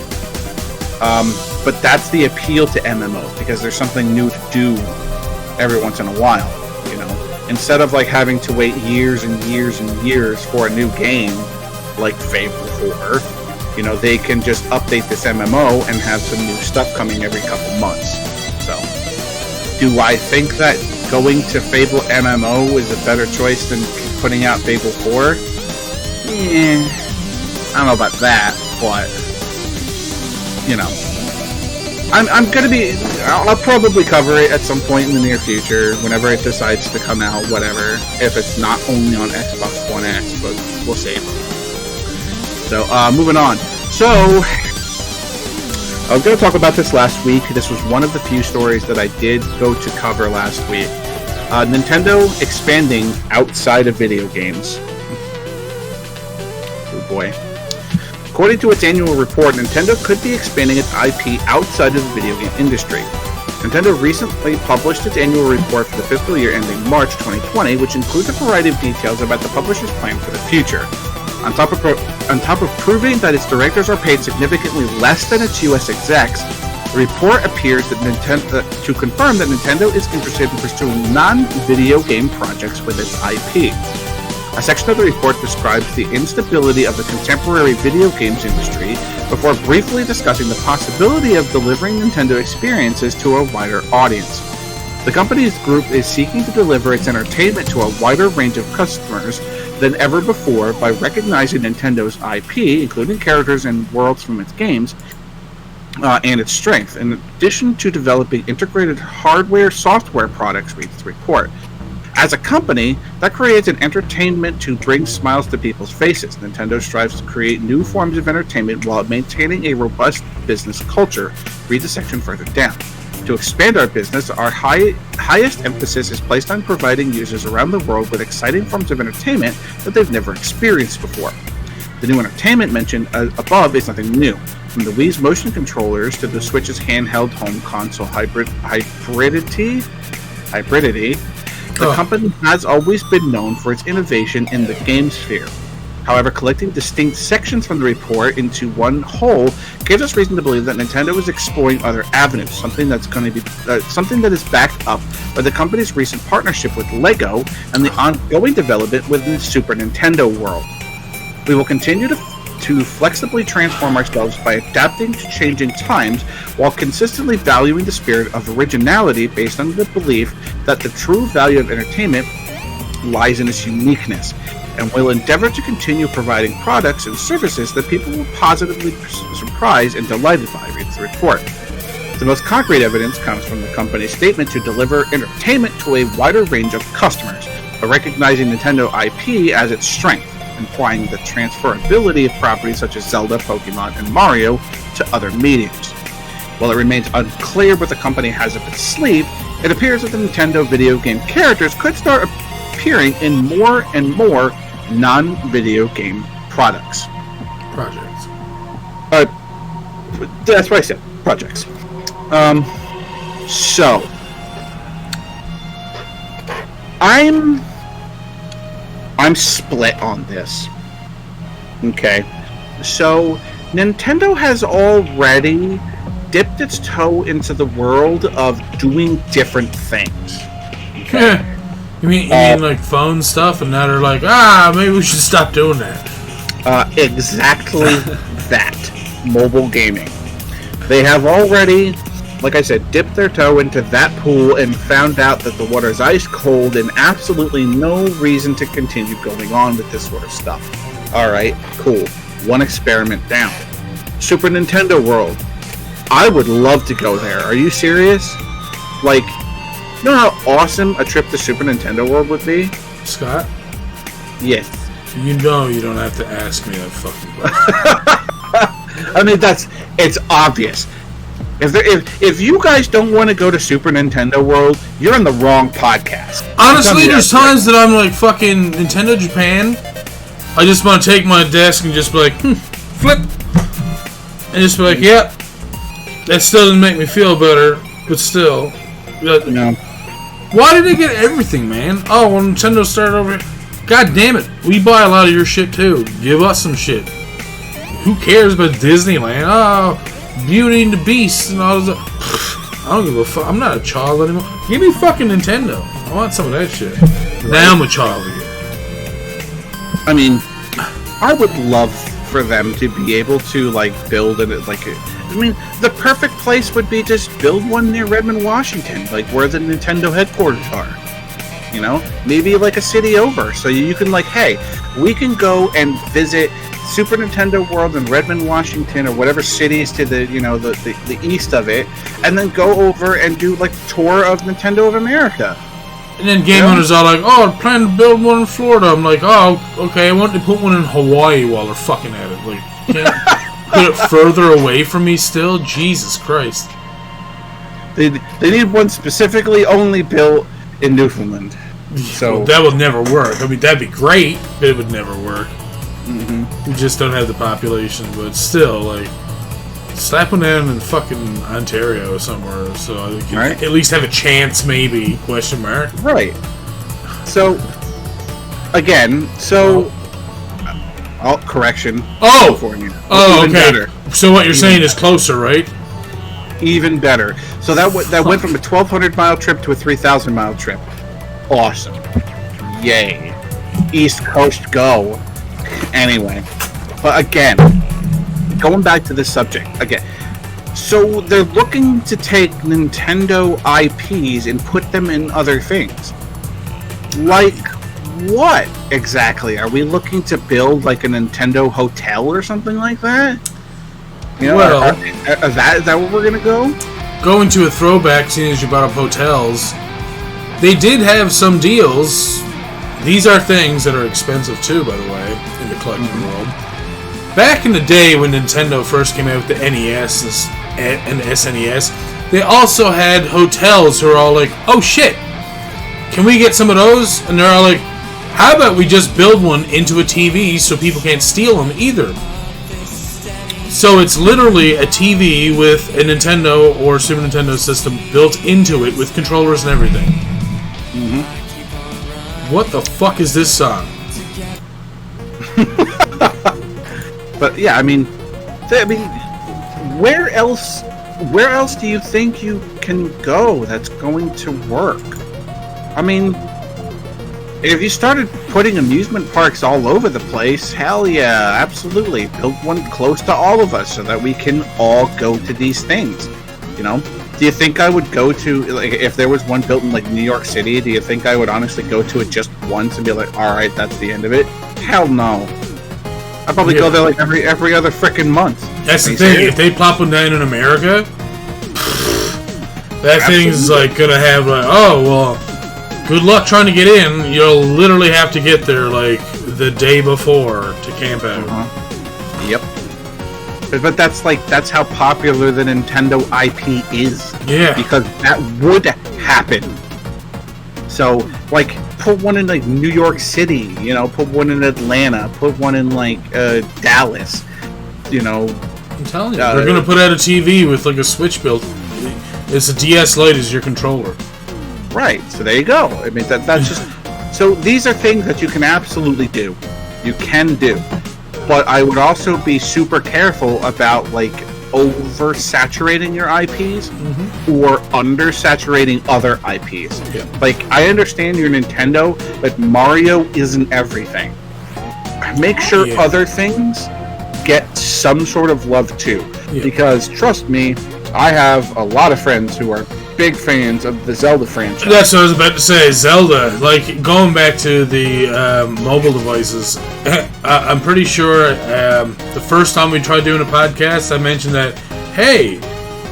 But that's the appeal to MMO, because there's something new to do every once in a while, you know? Instead of, like, having to wait years and years and years for a new game, like Fable 4, you know, they can just update this MMO and have some new stuff coming every couple months. So, do I think that going to Fable MMO is a better choice than putting out Fable 4? I don't know about that, but, you know, I'm gonna be... I'll probably cover it at some point in the near future, whenever it decides to come out, whatever, if it's not only on Xbox One X, but we'll see. So, moving on. So, I was going to talk about this last week. This was one of the few stories that I did go to cover last week. Nintendo expanding outside of video games. Oh boy. According to its annual report, Nintendo could be expanding its IP outside of the video game industry. Nintendo recently published its annual report for the fiscal year ending March 2020, which includes a variety of details about the publisher's plan for the future. On top of proving that its directors are paid significantly less than its U.S. execs, the report appears that to confirm that Nintendo is interested in pursuing non-video game projects with its IP. A section of the report describes the instability of the contemporary video games industry before briefly discussing the possibility of delivering Nintendo experiences to a wider audience. The company's group is seeking to deliver its entertainment to a wider range of customers than ever before by recognizing Nintendo's IP, including characters and worlds from its games, and its strength, in addition to developing integrated hardware-software products, reads the report. As a company, that creates an entertainment to bring smiles to people's faces. Nintendo strives to create new forms of entertainment while maintaining a robust business culture. Read the section further down. To expand our business, our highest emphasis is placed on providing users around the world with exciting forms of entertainment that they've never experienced before. The new entertainment mentioned above is nothing new. From the Wii's motion controllers to the Switch's handheld home console hybridity, the company has always been known for its innovation in the game sphere. However, collecting distinct sections from the report into one whole gives us reason to believe that Nintendo is exploring other avenues, something that is backed up by the company's recent partnership with LEGO and the ongoing development within the Super Nintendo world. We will continue to flexibly transform ourselves by adapting to changing times while consistently valuing the spirit of originality based on the belief that the true value of entertainment lies in its uniqueness, and will endeavor to continue providing products and services that people will positively surprise and delighted by, reads the report. The most concrete evidence comes from the company's statement to deliver entertainment to a wider range of customers, by recognizing Nintendo IP as its strength, implying the transferability of properties such as Zelda, Pokemon, and Mario to other mediums. While it remains unclear what the company has up its sleeve, it appears that the Nintendo video game characters could start appearing in more and more non-video game projects. That's what I said. Projects. So I'm split on this. Okay. So Nintendo has already dipped its toe into the world of doing different things. Okay. You mean like phone stuff, and now they're like, maybe we should stop doing that. Exactly that. Mobile gaming. They have already, like I said, dipped their toe into that pool and found out that the water is ice cold and absolutely no reason to continue going on with this sort of stuff. Alright, cool. One experiment down. Super Nintendo World. I would love to go there. Are you serious? Like, you know how awesome a trip to Super Nintendo World would be? Scott? Yes. You know you don't have to ask me that fucking question. I mean, it's obvious. If you guys don't want to go to Super Nintendo World, you're on the wrong podcast. Honestly, there's times that I'm like, fucking Nintendo Japan, I just want to take my desk and just be like, flip. And just be like, yep. That still doesn't make me feel better, but still. No. Why did they get everything, man? Oh, well, Nintendo started over here. God damn it. We buy a lot of your shit, too. Give us some shit. Who cares about Disneyland? Oh, Beauty and the Beast and all this. I don't give a fuck. I'm not a child anymore. Give me fucking Nintendo. I want some of that shit. Right. Now I'm a child again. I mean, I would love for them to be able to, like, build it, like, I mean, the perfect place would be just build one near Redmond, Washington, like where the Nintendo headquarters are. You know, maybe like a city over, so you can like, hey, we can go and visit Super Nintendo World in Redmond, Washington, or whatever cities to the the east of it, and then go over and do like the tour of Nintendo of America. And then game owners are like, oh, I plan to build one in Florida. I'm like, oh, okay, I want to put one in Hawaii while they're fucking at it. Like, can't put it further away from me still? Jesus Christ. They need one specifically only built in Newfoundland. So well, that would never work. I mean, that'd be great, but it would never work. Mm-hmm. We just don't have the population, but still, like, slap one down in fucking Ontario somewhere, so I can at least have a chance, maybe, question mark. Right. So, again, correction. Oh! California. Oh, even okay. Better. So what you're saying is closer, right? Even better. So that went from a 1,200-mile trip to a 3,000-mile trip. Awesome. Yay. East Coast go. Anyway. But again, going back to this subject, again. So they're looking to take Nintendo IPs and put them in other things. Like what exactly? Are we looking to build like a Nintendo hotel or something like that? You know, well, is that where we're gonna go? Going to a throwback, seeing as you brought up hotels, they did have some deals. These are things that are expensive too, by the way, in the collecting world. Back in the day when Nintendo first came out with the NES and the SNES, they also had hotels who were all like, oh shit, can we get some of those? And they're all like, how about we just build one into a TV so people can't steal them either? So it's literally a TV with a Nintendo or Super Nintendo system built into it with controllers and everything. Mm-hmm. What the fuck is this song? But yeah, I mean, where else do you think you can go that's going to work? I mean, if you started putting amusement parks all over the place, hell yeah, absolutely. Build one close to all of us so that we can all go to these things. You know? Do you think I would go to, like, if there was one built in, like, New York City, do you think I would honestly go to it just once and be like, alright, that's the end of it? Hell no. I'd probably go there, like, every other frickin' month. That's the thing. If they plop one down in America, that thing's, like, gonna have, like, oh, well, good luck trying to get in. You'll literally have to get there, like, the day before to camp out. Yep. But that's how popular the Nintendo IP is. Yeah. Because that would happen. So, like, put one in, like, New York City, you know, put one in Atlanta, put one in, like, Dallas, you know. I'm telling you, they're gonna put out a TV with, like, a Switch built. It's a DS Lite as your controller. Right, so there you go. I mean, that's just... So these are things that you can absolutely do. You can do. but I would also be super careful about like oversaturating your IPs or undersaturating other IPs. Yeah. Like, I understand your Nintendo, but Mario isn't everything. Make sure other things get some sort of love too. Yeah. Because trust me, I have a lot of friends who are big fans of the Zelda franchise. That's what I was about to say. Zelda, like going back to the mobile devices, I'm pretty sure the first time we tried doing a podcast, I mentioned that, hey,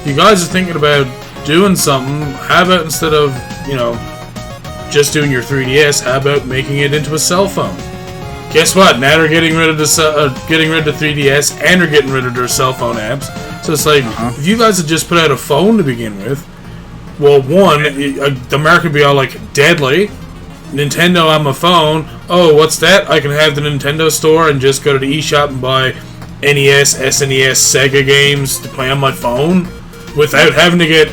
you guys are thinking about doing something. How about instead of, just doing your 3DS, how about making it into a cell phone? Guess what? Now they're getting rid of the 3DS and they're getting rid of their cell phone apps. So it's like, if you guys had just put out a phone to begin with, well, one, the market would be all like, deadly. Nintendo on my phone. Oh, what's that? I can have the Nintendo store and just go to the eShop and buy NES, SNES, Sega games to play on my phone without having to get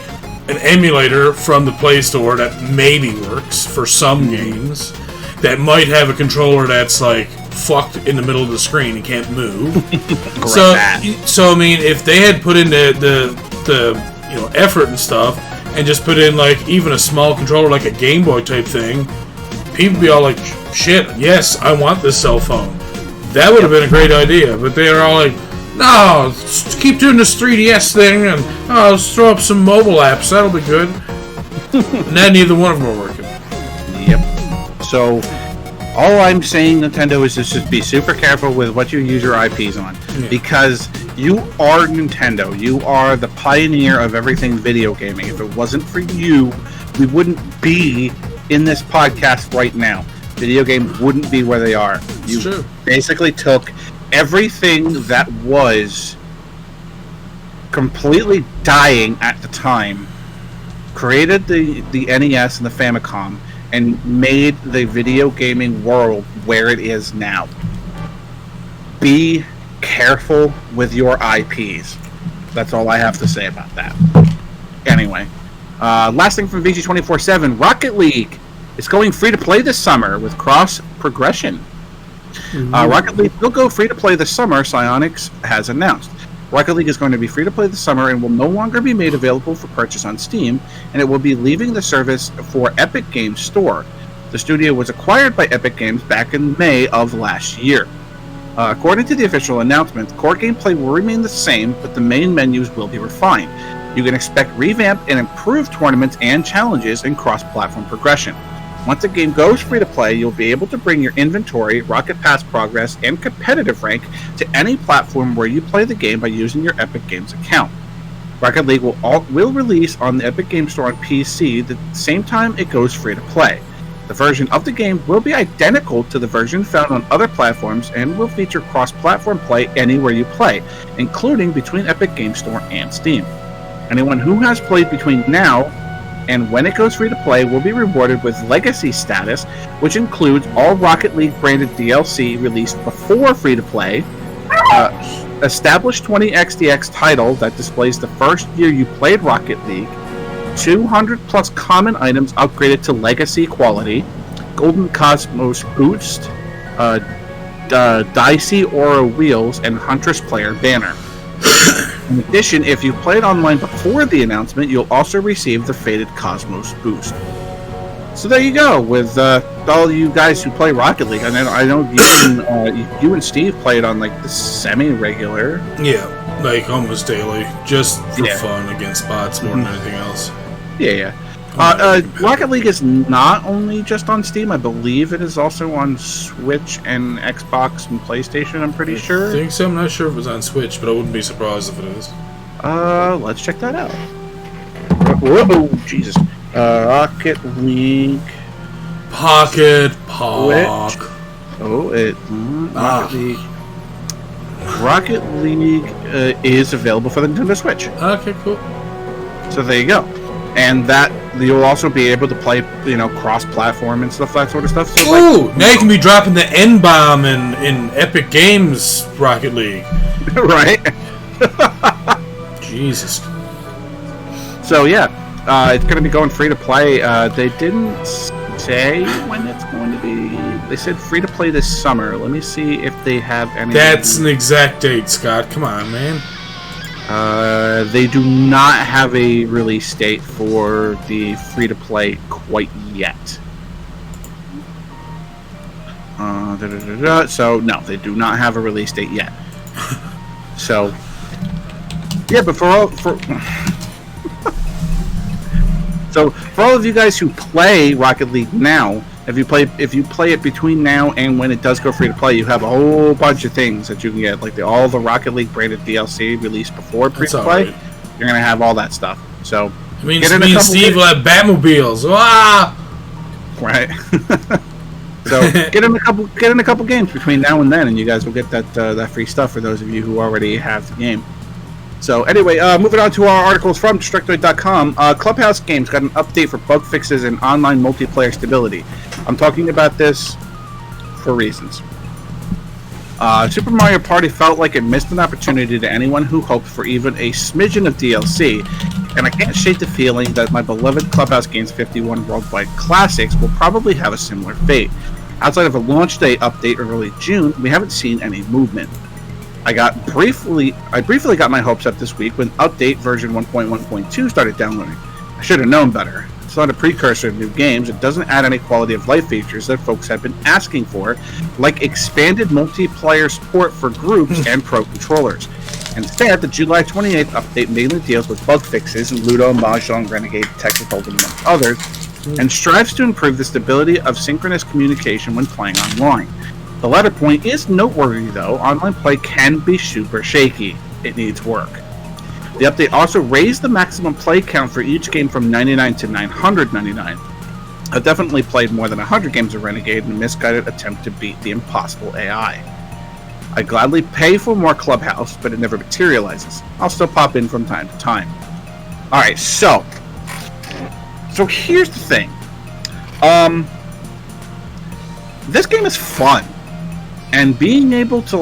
an emulator from the Play Store that maybe works for some games. That might have a controller that's like fucked in the middle of the screen and can't move. so I mean, if they had put in the effort and stuff, and just put in like even a small controller like a Game Boy type thing, people be all like, "Shit, yes, I want this cell phone." That would have been a great idea, but they are all like, "No, keep doing this 3DS thing, and let's throw up some mobile apps. That'll be good." And now neither one of them are working. Yep. So, all I'm saying, Nintendo, is just be super careful with what you use your IPs on. Yeah. Because you are Nintendo. You are the pioneer of everything video gaming. If it wasn't for you, we wouldn't be in this podcast right now. Video games wouldn't be where they are. You basically took everything that was completely dying at the time, created the NES and the Famicom, and made the video gaming world where it is now. Be careful with your IPs. That's all I have to say about that. Anyway, last thing from VG247, Rocket League is going free to play this summer with cross progression. Rocket League will go free to play this summer, Psyonix has announced. Rocket League is going to be free to play this summer and will no longer be made available for purchase on Steam, and it will be leaving the service for Epic Games Store. The studio was acquired by Epic Games back in May of last year. According to the official announcement, core gameplay will remain the same, but the main menus will be refined. You can expect revamped and improved tournaments and challenges and cross-platform progression. Once the game goes free to play, you'll be able to bring your inventory, Rocket Pass progress, and competitive rank to any platform where you play the game by using your Epic Games account. Rocket League will release on the Epic Games Store on PC the same time it goes free to play. The version of the game will be identical to the version found on other platforms and will feature cross-platform play anywhere you play, including between Epic Games Store and Steam. Anyone who has played between now and when it goes free to play will be rewarded with Legacy status, which includes all Rocket League branded DLC released before free to play, established 20xDX title that displays the first year you played Rocket League, 200 plus common items upgraded to Legacy quality, Golden Cosmos boost, Dicey Aura wheels, and Huntress player banner. In addition, if you played online before the announcement, you'll also receive the Faded Cosmos boost. So there you go, with all you guys who play Rocket League. I know you and Steve played on like the semi-regular. Yeah, like almost daily, just for fun against bots more than anything else. Yeah. Rocket League is not only just on Steam. I believe it is also on Switch and Xbox and PlayStation, I'm pretty sure. I think so. I'm not sure if it was on Switch, but I wouldn't be surprised if it is. Let's check that out. Whoa, Jesus. Rocket League. Pocket Pock. Switch. Rocket League is available for the Nintendo Switch. Okay, cool. So there you go. And that you'll also be able to play, cross-platform and stuff, that sort of stuff. So, now you can be dropping the N-bomb in Epic Games Rocket League. Right? Jesus. So, it's going to be going free to play. They didn't say when it's going to be. They said free to play this summer. Let me see if they have any. That's an exact date, Scott. Come on, man. They do not have a release date for the free to play quite yet. So no, they do not have a release date yet. So yeah, but for all of you guys who play Rocket League now, if you play it between now and when it does go free to play, you have a whole bunch of things that you can get, like all the Rocket League branded DLC released before free to play. Right. You're gonna have all that stuff. So I mean, me and Steve will have Batmobiles. Ah! Right. So get in a couple games between now and then, and you guys will get that free stuff for those of you who already have the game. So anyway, moving on to our articles from Destructoid.com. Clubhouse Games got an update for bug fixes and online multiplayer stability. I'm talking about this for reasons. Super Mario Party felt like it missed an opportunity to anyone who hoped for even a smidgen of DLC, and I can't shake the feeling that my beloved Clubhouse Games 51 Worldwide Classics will probably have a similar fate. Outside of a launch day update in early June, we haven't seen any movement. I briefly got my hopes up this week when update version 1.1.2 started downloading. I should have known better. It's not a precursor of new games. It doesn't add any quality of life features that folks have been asking for, like expanded multiplayer support for groups and pro controllers. Instead, the July 28th update mainly deals with bug fixes in Ludo, Mahjong, Renegade, Texas Hold'em, among others, and strives to improve the stability of synchronous communication when playing online. The latter point is noteworthy, though. Online play can be super shaky. It needs work. The update also raised the maximum play count for each game from 99 to 999. I've definitely played more than 100 games of Renegade in a misguided attempt to beat the impossible AI. I gladly pay for more Clubhouse, but it never materializes. I'll still pop in from time to time. Alright, so here's the thing. This game is fun. And being able to,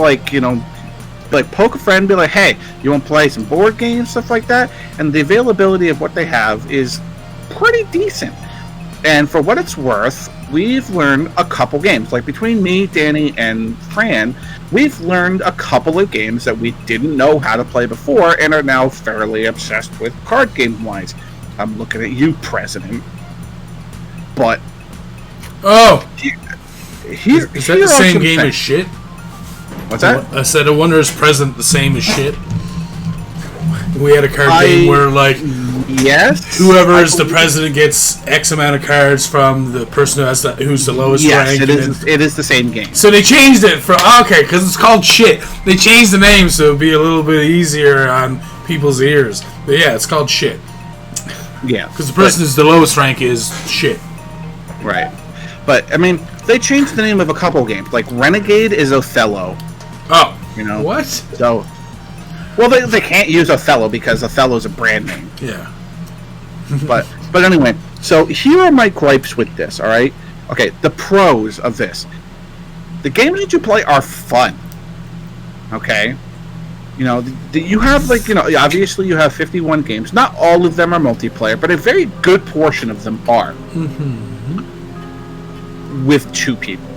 poke a friend, be like, hey, you want to play some board games, stuff like that? And the availability of what they have is pretty decent. And for what it's worth, we've learned a couple games. Like, between me, Danny, and Fran, we've learned a couple of games that we didn't know how to play before and are now fairly obsessed with card game-wise. I'm looking at you, President. But... Oh! Is that the same game as shit? What's that? I said, I wonder is President the same as shit? We had a card game where, yes, whoever is the president gets X amount of cards from the person who's the lowest rank. Yes, it is the same game. So they changed it because it's called shit. They changed the name so it'd be a little bit easier on people's ears. But yeah, it's called shit. Yeah. Because the person who's the lowest rank is shit. Right. But, I mean, they changed the name of a couple games. Like, Renegade is Othello. Oh. You know? What? So, well, they can't use Othello because Othello's a brand name. Yeah. but anyway, so here are my gripes with this, alright? Okay, the pros of this. The games that you play are fun. Okay? You know, you have, obviously you have 51 games. Not all of them are multiplayer, but a very good portion of them are. Mm-hmm. With two people.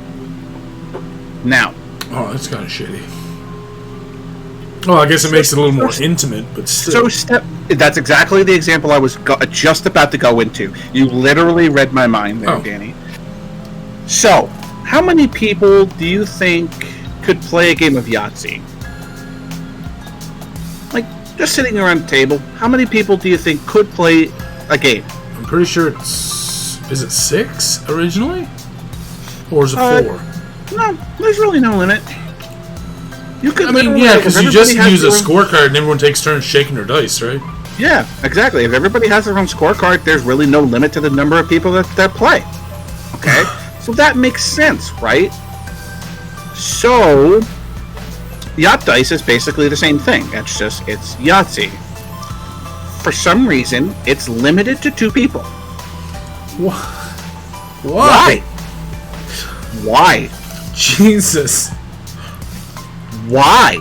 Now. Oh, that's kind of shitty. Well, I guess it makes it a little more intimate, but still. That's exactly the example I was just about to go into. You literally read my mind there, Danny. So, how many people do you think could play a game of Yahtzee? Like, just sitting around the table, how many people do you think could play a game? I'm pretty sure is it 6 originally? Or is it 4? No, there's really no limit. You could because you just use a scorecard and everyone takes turns shaking their dice, right? Yeah, exactly. If everybody has their own scorecard, there's really no limit to the number of people that play. Okay? So that makes sense, right? So, Yacht Dice is basically the same thing. It's Yahtzee. For some reason, it's limited to 2 people. Why? Why? Jesus. Why?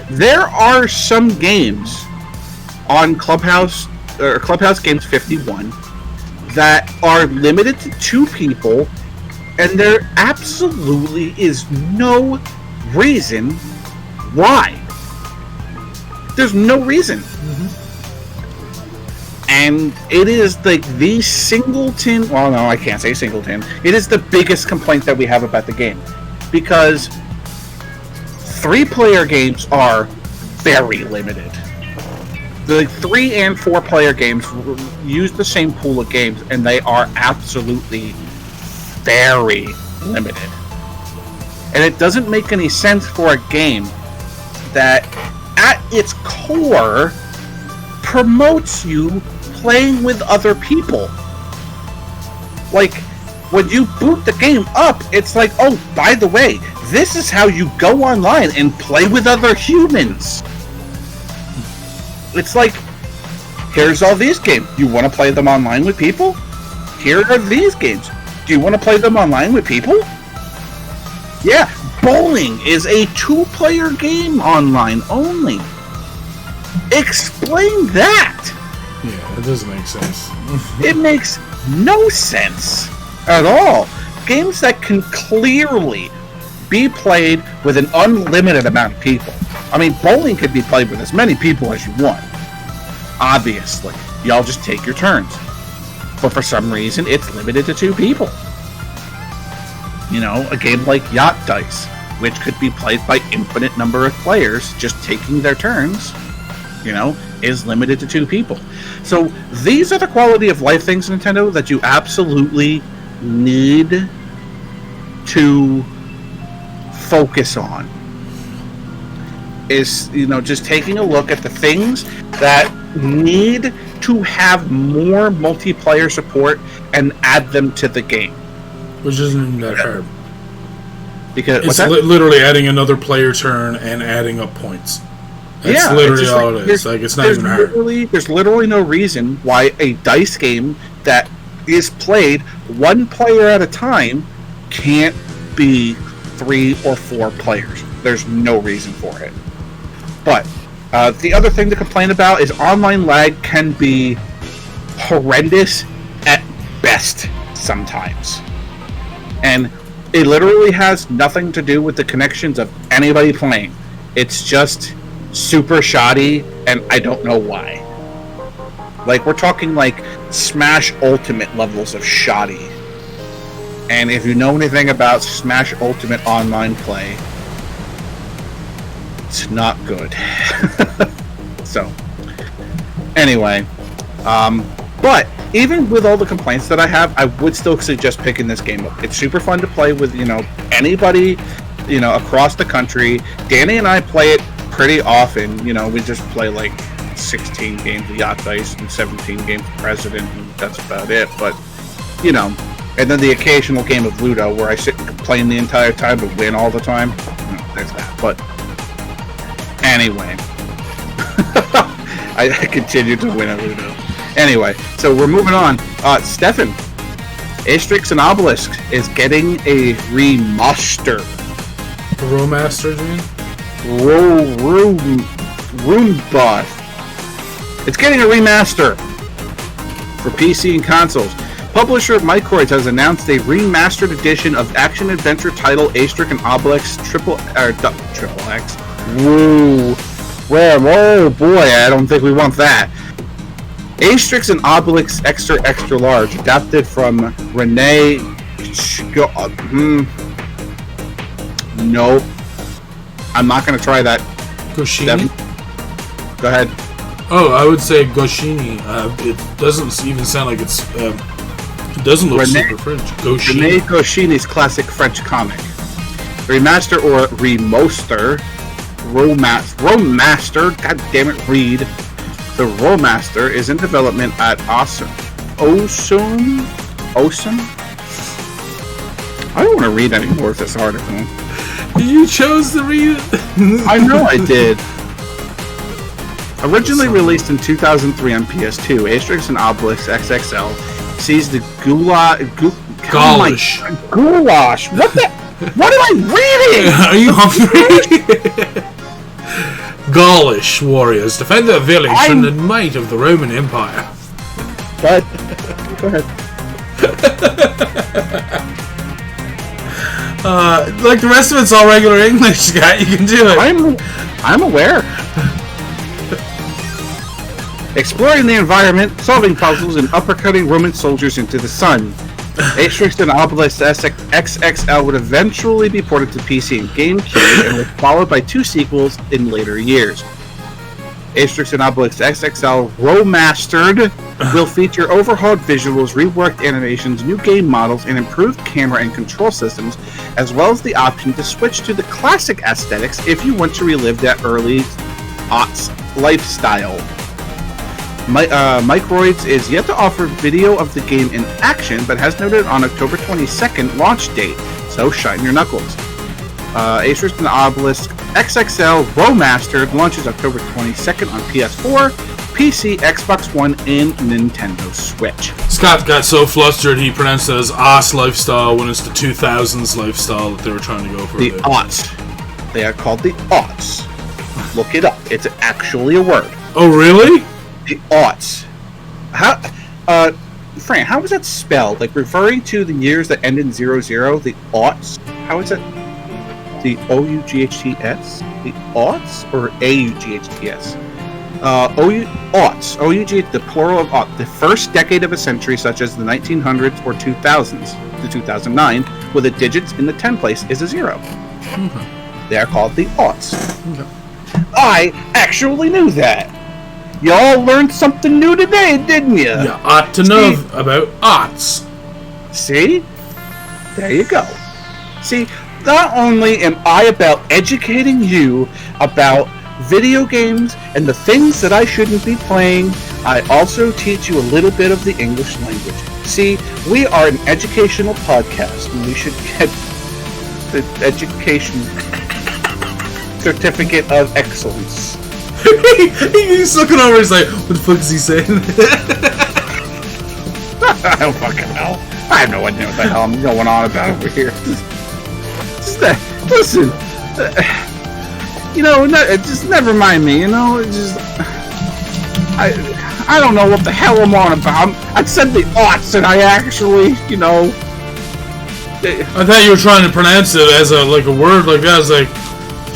There are some games on Clubhouse Games 51 that are limited to 2 people, And there absolutely is no reason why. There's no reason. And it is like the singleton, well, no, I can't say singleton. It is the biggest complaint that we have about the game. Because 3-player games are very limited. The 3 and 4-player games use the same pool of games, and they are absolutely very limited. And it doesn't make any sense for a game that, at its core, promotes you playing with other people. Like, when you boot the game up, it's like, oh, by the way, this is how you go online and play with other humans. It's like, here's all these games. You want to play them online with people? Here are these games. Do you want to play them online with people? Yeah, bowling is a 2-player game online only. Explain that! Yeah, it doesn't make sense. It makes no sense at all. Games that can clearly be played with an unlimited amount of people. I mean, bowling could be played with as many people as you want. Obviously. Y'all just take your turns. But for some reason, it's limited to 2 people. You know, a game like Yacht Dice, which could be played by infinite number of players just taking their turns, you know, is limited to 2 people. So these are the quality of life things, Nintendo, that you absolutely need to focus on. Is, you know, just taking a look at the things that need to have more multiplayer support and add them to the game. Which isn't even that hard. Because it's literally adding another player turn and adding up points. That's literally all it is. Like, it's not even hard. There's literally no reason why a dice game that is played 1 player at a time can't be 3 or 4 players. There's no reason for it. But the other thing to complain about is online lag can be horrendous at best sometimes. And it literally has nothing to do with the connections of anybody playing. It's just super shoddy, and I don't know why. Like, we're talking like Smash Ultimate levels of shoddy. And if you know anything about Smash Ultimate online play, it's not good. So, anyway, but even with all the complaints that I have, I would still suggest picking this game up. It's super fun to play with, you know, anybody, you know, across the country. Danny and I play it pretty often. You know, we just play like 16 games of Yacht Dice and 17 games of President, and that's about it. But, you know, and then the occasional game of Ludo where I sit and complain the entire time but win all the time. You know, there's that. But anyway, I continue to win at Ludo. Anyway, so we're moving on. Stefan, Asterix and Obelix is getting a remaster. Romaster, you mean? Roombot. It's getting a remaster for PC and consoles. Publisher Microids has announced a remastered edition of action-adventure title Asterix and Obelix Triple X. Woo! Well, oh boy, I don't think we want that. Asterix and Obelix Extra Extra Large, adapted from Renegades. Nope. I'm not going to try that. Goshini? Go ahead. Oh, I would say Goshini. It doesn't even sound like it's... it doesn't look super French. Goshini. Rene Goscini's classic French comic. Remaster or remaster. Romaster. God damn it, read. The Romaster is in development at Osum. I don't want to read any more of this article. You chose to read it? I know I did. Originally released in 2003 on PS2, Asterix and Obelix XXL sees the goulash. Goulash. What the? What am I reading? Are you hungry? Gaulish warriors defend their village from the might of the Roman Empire. Go ahead. Like the rest of it's all regular English, Scott. You can do it. I'm aware. Exploring the environment, solving puzzles, and uppercutting Roman soldiers into the sun. Asterix and Obelix XXL would eventually be ported to PC and GameCube, and was followed by 2 sequels in later years. Asterix and Obelix XXL Romastered will feature overhauled visuals, reworked animations, new game models, and improved camera and control systems, as well as the option to switch to the classic aesthetics if you want to relive that early aughts lifestyle. Microids is yet to offer video of the game in action, but has noted on October 22nd launch date, so shine your knuckles. Asterix and Obelix XXL Romastered launches October 22nd on PS4, PC, Xbox One, and Nintendo Switch. Scott got so flustered he pronounced it as Os lifestyle when it's the 2000s lifestyle that they were trying to go for. The aughts. They are called the aughts. Look it up. It's actually a word. Oh, really? The aughts. How, Fran, how is that spelled? Like referring to the years that end in 00, the aughts? How is it? The O-U-G-H-T-S? The aughts? Or A-U-G-H-T-S? Aughts. O-U-G, the plural of aught. The first decade of a century, such as the 1900s or 2000s, to 2009, where the digits in the 10 place is a 0. Mm-hmm. They are called the aughts. Mm-hmm. I actually knew that. Y'all learned something new today, didn't you? You ought to know about aughts. See? There you go. See, not only am I about educating you about video games and the things that I shouldn't be playing, I also teach you a little bit of the English language. See, we are an educational podcast, and we should get the education certificate of excellence. He's looking over, he's like, what the fuck is he saying? I don't fucking know. I have no idea what the hell I'm going on about over here. Listen, you know, just never mind me, you know, I don't know what the hell I'm on about. I said the aughts, and I actually, you know... I thought you were trying to pronounce it as a word like that. I was like,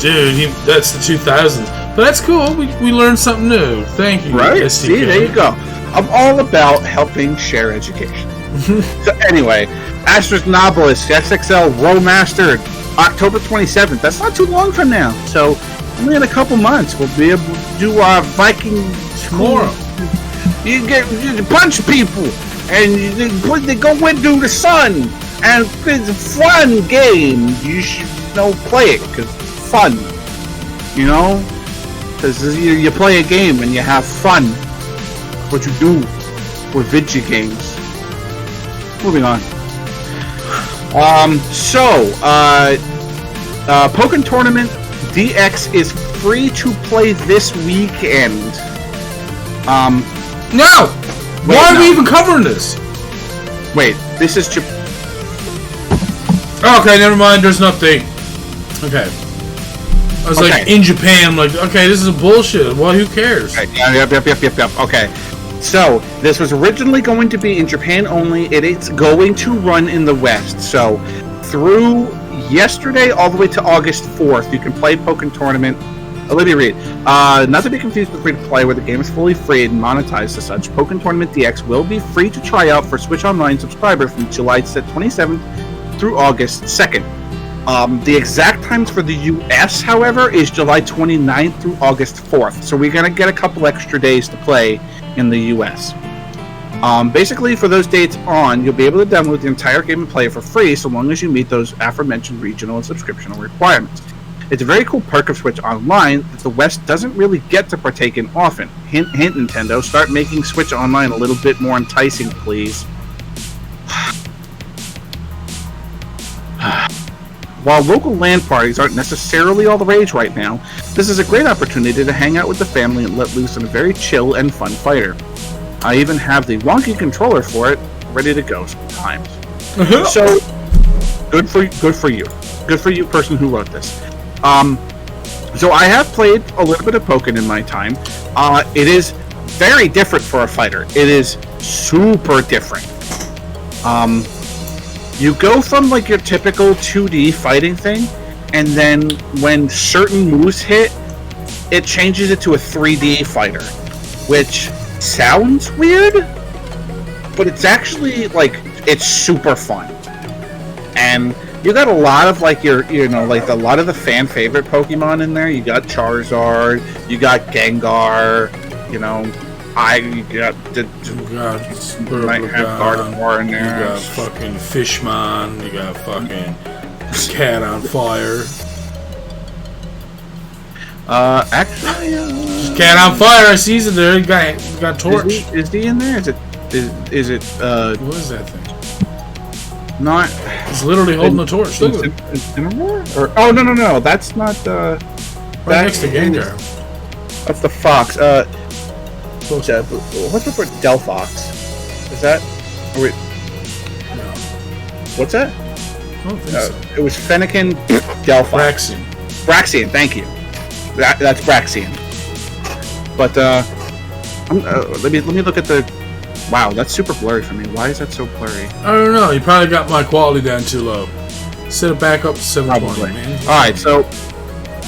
dude, that's the 2000s. But that's cool. We learned something new. Thank you. Right? STK. See, there you go. I'm all about helping share education. So anyway, Asterix and Obelix XXL Romastered, October 27th. That's not too long from now. So only in a couple months we'll be able to do our Viking tomorrow. You punch people and they go into the sun, and it's a fun game. You should play it because it's fun. You know. Because you play a game and you have fun. What you do with video games. Moving on. Pokken Tournament DX is free to play this weekend. No! Why are we even covering this? Wait, this is... okay, never mind. There's an update. Okay. I was like, in Japan, I'm like, okay, this is bullshit. Well, who cares? Okay. Yep. Okay. So, this was originally going to be in Japan only. It's going to run in the West. So, through yesterday all the way to August 4th, you can play Pokken Tournament. Let me read. Not to be confused with free-to-play, where the game is fully free and monetized as such. Pokken Tournament DX will be free to try out for Switch Online subscribers from July 27th through August 2nd. The exact times for the US, however, is July 29th through August 4th. So we're going to get a couple extra days to play in the US. Basically, for those dates on, you'll be able to download the entire game and play it for free, so long as you meet those aforementioned regional and subscriptional requirements. It's a very cool perk of Switch Online that the West doesn't really get to partake in often. Hint, hint, Nintendo, start making Switch Online a little bit more enticing, please. While local LAN parties aren't necessarily all the rage right now, this is a great opportunity to hang out with the family and let loose on a very chill and fun fighter. I even have the wonky controller for it ready to go sometimes. So, good for you. Good for you, person who wrote this. So I have played a little bit of Pokken in my time. It is very different for a fighter. It is super different. You go from like your typical 2D fighting thing, and then when certain moves hit, it changes it to a 3D fighter, which sounds weird, but it's actually like it's super fun. And you got a lot of like a lot of the fan favorite Pokemon in there. You got Charizard, you got Gengar, you got might have Gardevoir in there. You got fucking Fishman. You got fucking Cat on Fire. Actually, Cat on Fire. I see it there. You got Torch. Is he in there? Is it? What is that thing? Not. He's literally holding a torch. Look at it. Oh no! That's not. Right next to Gengar. That's the fox. What's up for Delphox? Is that? No. What's that? I don't think so. It was Fennekin Delphox. Braxian, thank you. That's Braxian. But let me look at the. Wow, that's super blurry for me. Why is that so blurry? I don't know. You probably got my quality down too low. Set it back up to 720, man. All right, so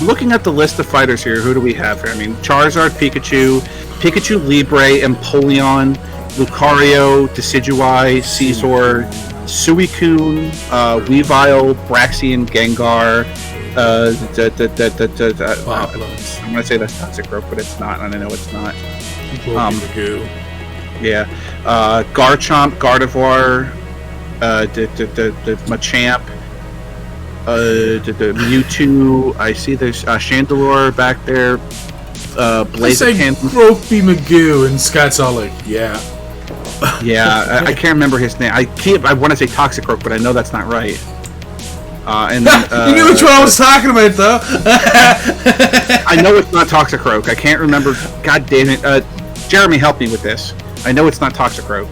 looking at the list of fighters here, who do we have here? I mean, Charizard, Pikachu Libre, Empoleon, Lucario, Decidueye, Scizor, Suicune, Weavile, Braxian, Gengar. I'm gonna say that's Toxicroak, but it's not, and I know it's not. Yeah, Garchomp, Gardevoir, Machamp, Mewtwo. I see there's Chandelure back there. Blaziken. Gropey Magoo, and Scott's all like, yeah. Yeah, I can't remember his name. I want to say Toxicroak, but I know that's not right. And then, you knew which one I was talking about, though. I know it's not Toxicroak. I can't remember. God damn it. Jeremy, help me with this. I know it's not Toxicroak.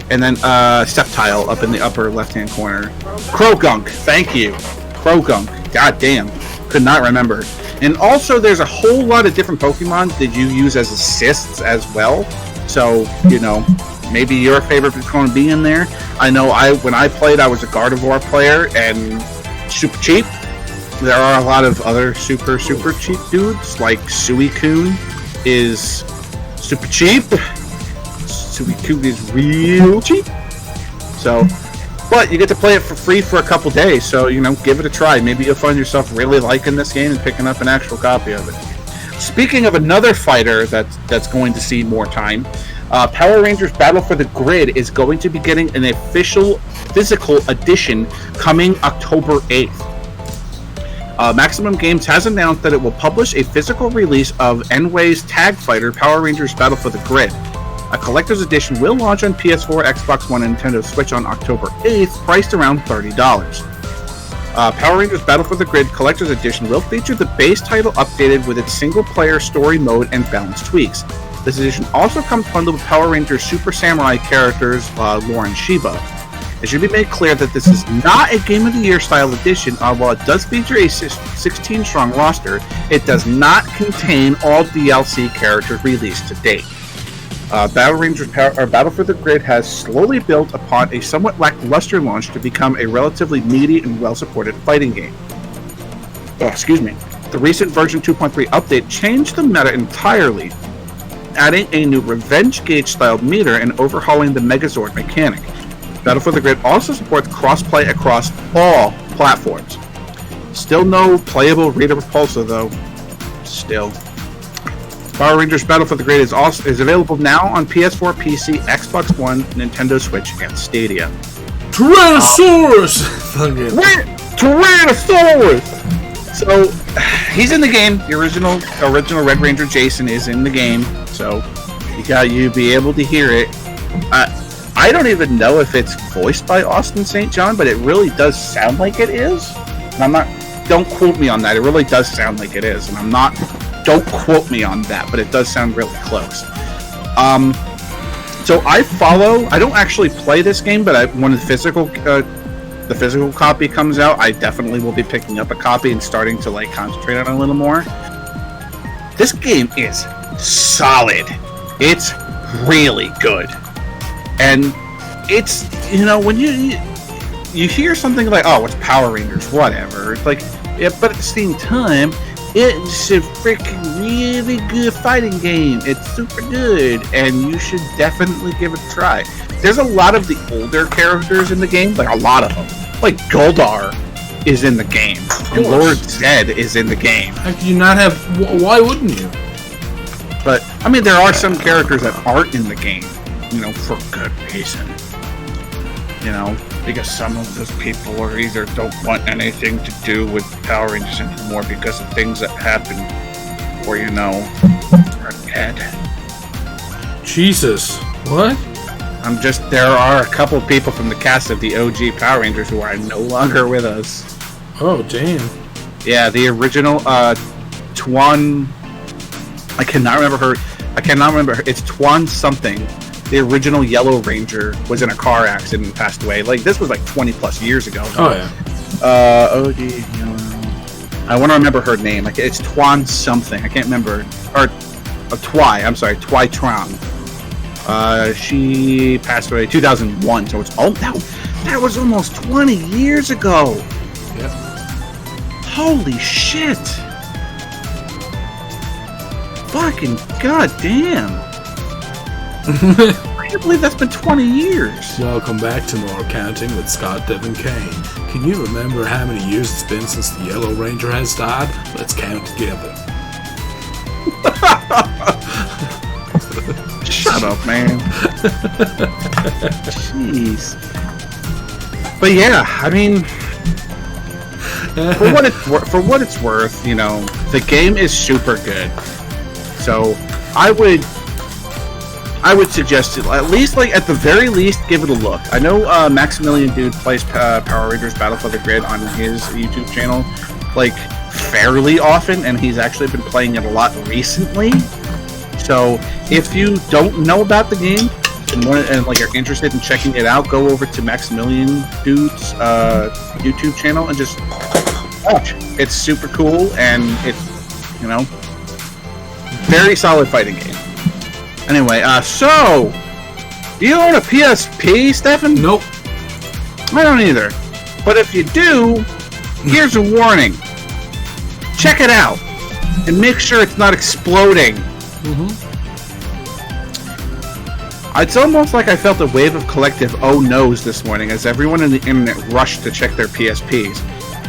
And then Sceptile up in the upper left-hand corner. Croagunk. Thank you. Croagunk. God damn. Could not remember. And also, there's a whole lot of different Pokemon that you use as assists as well. So, maybe your favorite is going to be in there. I know when I played, I was a Gardevoir player, and super cheap. There are a lot of other super cheap dudes, like Suicune is super cheap. Suicune is real cheap. So, but you get to play it for free for a couple days, so, give it a try. Maybe you'll find yourself really liking this game and picking up an actual copy of it. Speaking of another fighter that's going to see more time, Power Rangers Battle for the Grid is going to be getting an official physical edition coming October 8th. Maximum Games has announced that it will publish a physical release of Enway's Tag Fighter Power Rangers Battle for the Grid. A collector's edition will launch on PS4, Xbox One, and Nintendo Switch on October 8th, priced around $30. Power Rangers Battle for the Grid Collector's Edition will feature the base title updated with its single-player story mode and balance tweaks. This edition also comes bundled with Power Rangers Super Samurai characters, Lore and Shiba. It should be made clear that this is not a Game of the Year style edition. While it does feature a 16-strong roster, it does not contain all DLC characters released to date. Battle for the Grid has slowly built upon a somewhat lackluster launch to become a relatively meaty and well-supported fighting game. The recent version 2.3 update changed the meta entirely, adding a new Revenge Gauge-styled meter and overhauling the Megazord mechanic. Battle for the Grid also supports cross-play across all platforms. Still no playable Rita Repulsa, though. Still. Power Rangers Battle for the Grid is available now on PS4, PC, Xbox One, Nintendo Switch, and Stadia. Tyrannosaurus! Tyrannosaurus! So, he's in the game. The original Red Ranger Jason is in the game. So, you be able to hear it. I don't even know if it's voiced by Austin St. John, but it really does sound like it is. And don't quote me on that. It really does sound like it is. And don't quote me on that, but it does sound really close. So I don't actually play this game, but when the physical copy comes out, I definitely will be picking up a copy and starting to concentrate on it a little more. This game is solid. It's really good. And it's, when you hear something like, oh, it's Power Rangers, whatever. It's like, yeah, but at the same time, it's a freaking really good fighting game. It's super good, and you should definitely give it a try. There's a lot of the older characters in the game, like a lot of them. Like Goldar is in the game. And Lord Zed is in the game. How could you not have... Why wouldn't you? But, I mean, there are some characters that aren't in the game, you know, for good reason. You know, because some of those people are either don't want anything to do with Power Rangers anymore because of things that happen, or, you know, are dead. Jesus. What? There are a couple of people from the cast of the OG Power Rangers who are no longer with us. Oh, damn. Yeah, the original, Twan... I cannot remember her. It's Twan something. The original Yellow Ranger was in a car accident and passed away. Like, this was like 20 plus years ago. Oh, yeah. I want to remember her name. Like, it's Twan something. I can't remember. Or Twy. I'm sorry. Twy Tron. She passed away in 2001. So it's... Oh, that was almost 20 years ago. Yep. Holy shit. Fucking goddamn. I can't believe that's been 20 years. Welcome back to More Counting with Scott Devin Kane. Can you remember how many years it's been since the Yellow Ranger has died? Let's count together. Shut up, man. Jeez. But yeah, I mean, for what it's worth, you know, the game is super good. So I would suggest it, at least, like, at the very least, give it a look. I know Maximilian Dude plays Power Rangers Battle for the Grid on his YouTube channel, like, fairly often, and he's actually been playing it a lot recently. So if you don't know about the game and like are interested in checking it out, go over to Maximilian Dude's YouTube channel and just watch. It's super cool, and it's, you know, very solid fighting game. Anyway, so, do you own a PSP, Stefan? Nope. I don't either. But if you do, here's a warning. Check it out, and make sure it's not exploding. Mm-hmm. It's almost like I felt a wave of collective oh no's this morning as everyone on the internet rushed to check their PSPs.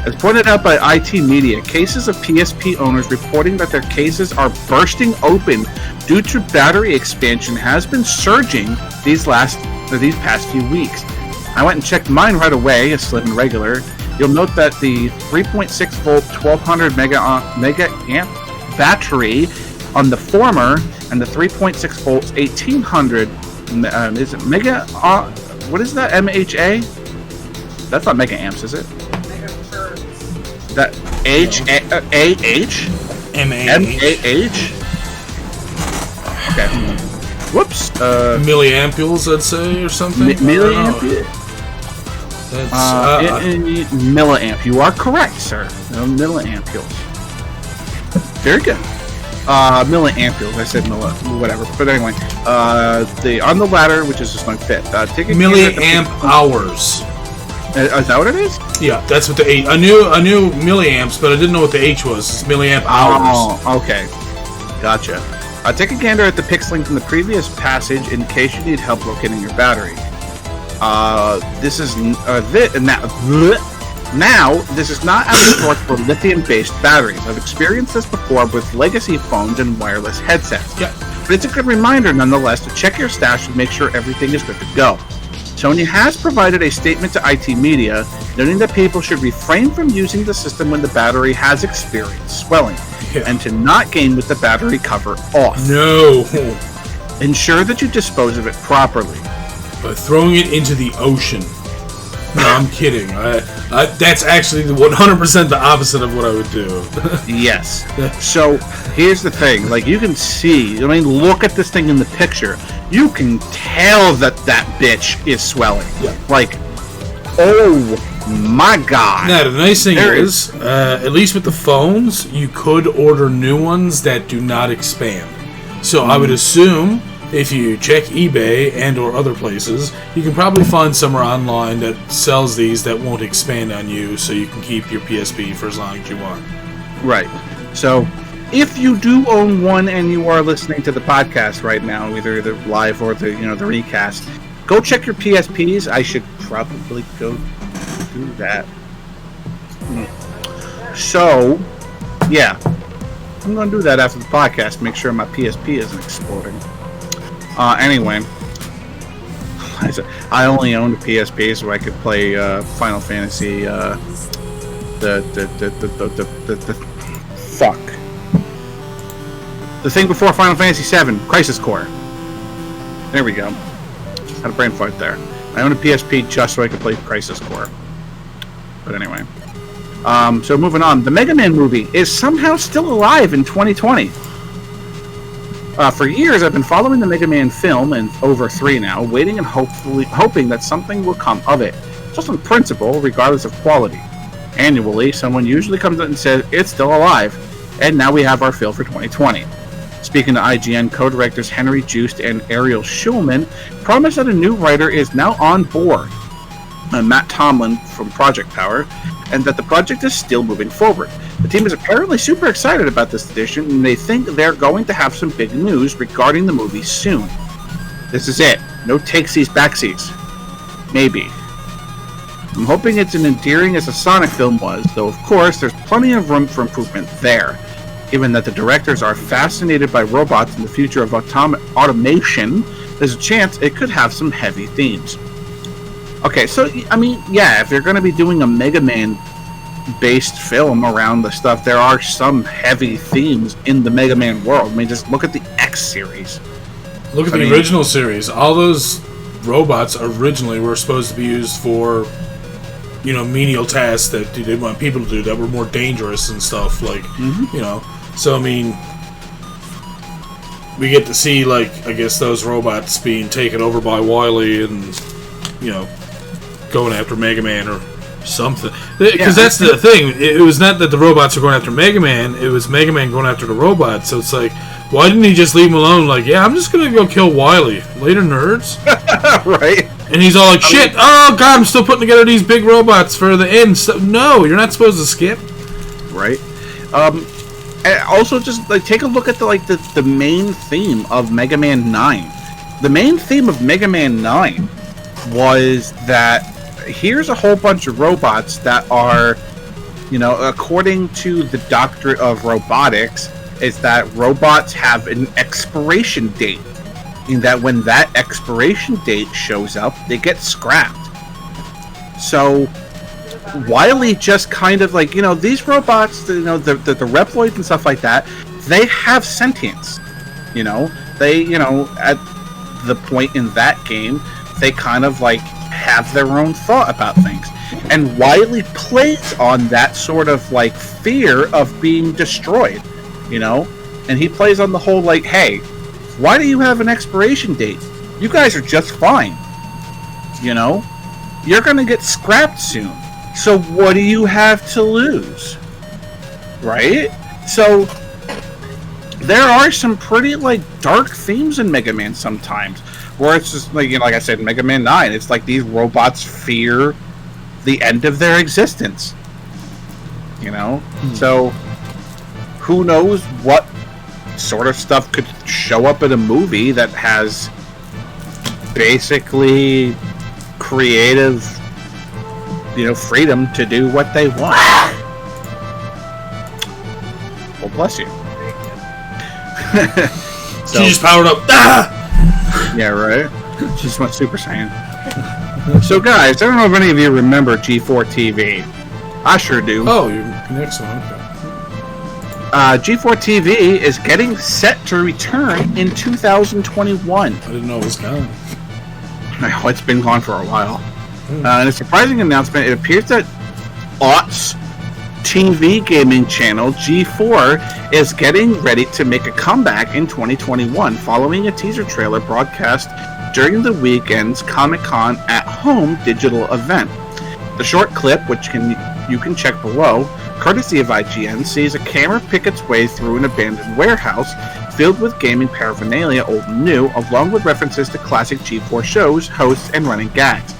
As pointed out by IT Media, cases of PSP owners reporting that their cases are bursting open due to battery expansion has been surging these past few weeks. I went and checked mine right away, a slim and regular. You'll note that the 3.6 volt 1200 mega amp battery on the former and the 3.6 volts 1800 is it mega? What is that? MHA? That's not mega amps, is it? That H-A-H? M-A-H? Okay. Whoops. Milliampules, I'd say, or something? Milliamp? That's... milliamp. You are correct, sir. Milliampules. Very good. Milliampules. I said whatever. But anyway, on the ladder, which is just my fit. Take a milliamp hours. Is that what it is? Yeah, that's what the H. I knew milliamps, but I didn't know what the H was. It's milliamp hours. Oh, okay. Gotcha. Take a gander at the pix link from the previous passage in case you need help locating your battery. This is now, this is not as a source for lithium-based batteries. I've experienced this before with legacy phones and wireless headsets. Yeah. But it's a good reminder, nonetheless, to check your stash and make sure everything is good to go. Sony has provided a statement to IT Media, noting that people should refrain from using the system when the battery has experienced swelling, and to not game with the battery cover off. No. Ensure that you dispose of it properly. By throwing it into the ocean. No, I'm kidding. That's actually 100% the opposite of what I would do. Yes. So, here's the thing. Like, you can see, I mean, look at this thing in the picture. You can tell that bitch is swelling. Yeah. Like, oh my god. Now, the nice thing is, at least with the phones, you could order new ones that do not expand. So I would assume if you check eBay and or other places, you can probably find somewhere online that sells these that won't expand on you, so you can keep your PSP for as long as you want. Right. So, if you do own one and you are listening to the podcast right now, either the live or the the recast, go check your PSPs. I should probably go do that. So, yeah, I'm going to do that after the podcast. Make sure my PSP isn't exploding. Anyway, I only owned a PSP so I could play Final Fantasy. The thing before Final Fantasy VII, Crisis Core. There we go. Had a brain fart there. I own a PSP just so I could play Crisis Core. But anyway. So moving on. The Mega Man movie is somehow still alive in 2020. For years, I've been following the Mega Man film, and over 3 now, waiting and hoping that something will come of it. Just on principle, regardless of quality. Annually, someone usually comes out and says, it's still alive. And now we have our fill for 2020. Speaking to IGN, co-directors Henry Joost and Ariel Schulman promise that a new writer is now on board, Matt Tomlin from Project Power, and that the project is still moving forward. The team is apparently super excited about this edition, and they think they're going to have some big news regarding the movie soon. This is it. No takesies backsies. Maybe. I'm hoping it's as endearing as the Sonic film was, though of course there's plenty of room for improvement there. Given that the directors are fascinated by robots and the future of automation, there's a chance it could have some heavy themes. Okay, so, I mean, yeah, if you're going to be doing a Mega Man-based film around the stuff, there are some heavy themes in the Mega Man world. I mean, just look at the X series. Look at the original series. All those robots originally were supposed to be used for, menial tasks that they didn't want people to do that were more dangerous and stuff, like, So, I mean, we get to see, like, I guess those robots being taken over by Wily and, going after Mega Man or something. Because that's the thing. It was not that the robots were going after Mega Man. It was Mega Man going after the robots. So it's like, why didn't he just leave him alone? Like, yeah, I'm just going to go kill Wily. Later, nerds. Right. And he's all like, shit, oh, God, I'm still putting together these big robots for the end. So, no, you're not supposed to skip. Right. And also, just like take a look at the main theme of Mega Man 9. The main theme of Mega Man 9 was that here's a whole bunch of robots that are, according to the doctrine of robotics, is that robots have an expiration date. In that when that expiration date shows up, they get scrapped. So Wily just kind of like, these robots, the Reploids and stuff like that, they have sentience. They, at the point in that game, they kind of like have their own thought about things. And Wily plays on that sort of like fear of being destroyed, and he plays on the whole like, hey, why do you have an expiration date? You guys are just fine. You're gonna get scrapped soon. So what do you have to lose? Right? So there are some pretty like dark themes in Mega Man sometimes, where it's just like, like I said, in Mega Man 9, it's like these robots fear the end of their existence. So who knows what sort of stuff could show up in a movie that has basically creative, freedom to do what they want. Well, bless you. So, she just powered up. Ah! Yeah, right? She just went Super Saiyan. So, guys, I don't know if any of you remember G4 TV. I sure do. Oh, your next one. Okay. G4 TV is getting set to return in 2021. I didn't know it was gone. Oh, it's been gone for a while. And a surprising announcement, it appears that Aught's TV gaming channel, G4, is getting ready to make a comeback in 2021 following a teaser trailer broadcast during the weekend's Comic-Con at Home digital event. The short clip, which you can check below, courtesy of IGN, sees a camera pick its way through an abandoned warehouse filled with gaming paraphernalia, old and new, along with references to classic G4 shows, hosts, and running gags.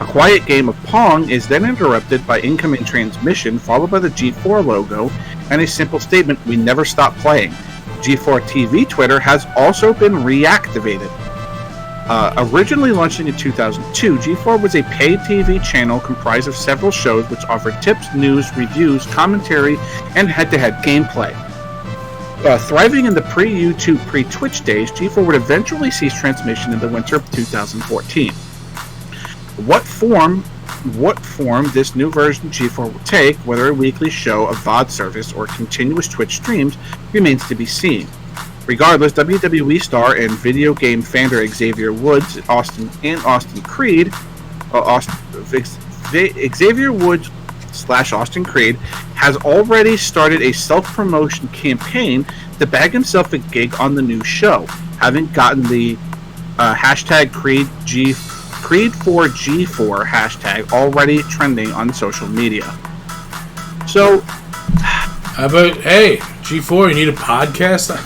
A quiet game of Pong is then interrupted by incoming transmission, followed by the G4 logo and a simple statement, "We never stop playing." G4 TV Twitter has also been reactivated. Originally launching in 2002, G4 was a paid TV channel comprised of several shows which offered tips, news, reviews, commentary, and head-to-head gameplay. Thriving in the pre-YouTube, pre-Twitch days, G4 would eventually cease transmission in the winter of 2014. What form this new version of G4 will take, whether a weekly show, a VOD service, or continuous Twitch streams, remains to be seen. Regardless, WWE star and video game founder Xavier Woods Xavier Woods / Austin Creed has already started a self-promotion campaign to bag himself a gig on the new show, having gotten the hashtag Creed4G4 hashtag already trending on social media. So, how about, hey, G4, you need a podcast?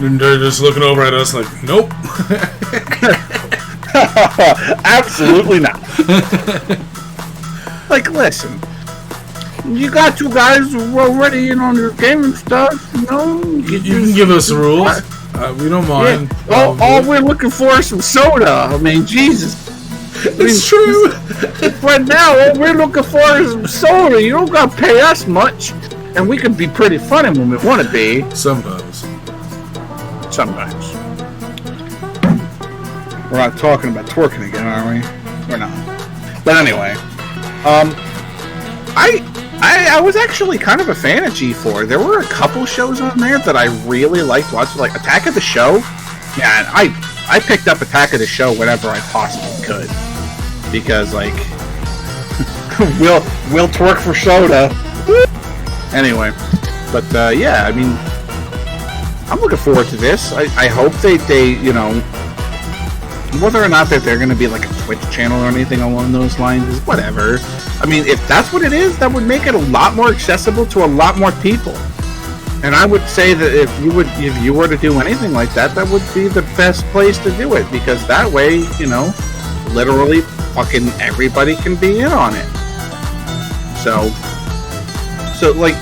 And they're just looking over at us like, nope. Absolutely not. Like, listen, you got two guys who are already in on your gaming stuff, you know? You can give us the rules. We don't mind. Yeah. All we're looking for is some soda. I mean, Jesus. It's true. Right now, all we're looking for is some soda. You don't got to pay us much. And we can be pretty funny when we want to be. Sometimes. We're not talking about twerking again, are we? We're not. But anyway, I was actually kind of a fan of G4. There were a couple shows on there that I really liked watching, like Attack of the Show. Yeah, and I picked up Attack of the Show whenever I possibly could, because like we'll twerk for soda. Anyway, but yeah, I mean, I'm looking forward to this. I hope they you know, whether or not that they're going to be like a Twitch channel or anything along those lines is whatever. I mean, if that's what it is, that would make it a lot more accessible to a lot more people. And I would say that if you were to do anything like that, that would be the best place to do it, because that way, you know, literally fucking everybody can be in on it. So like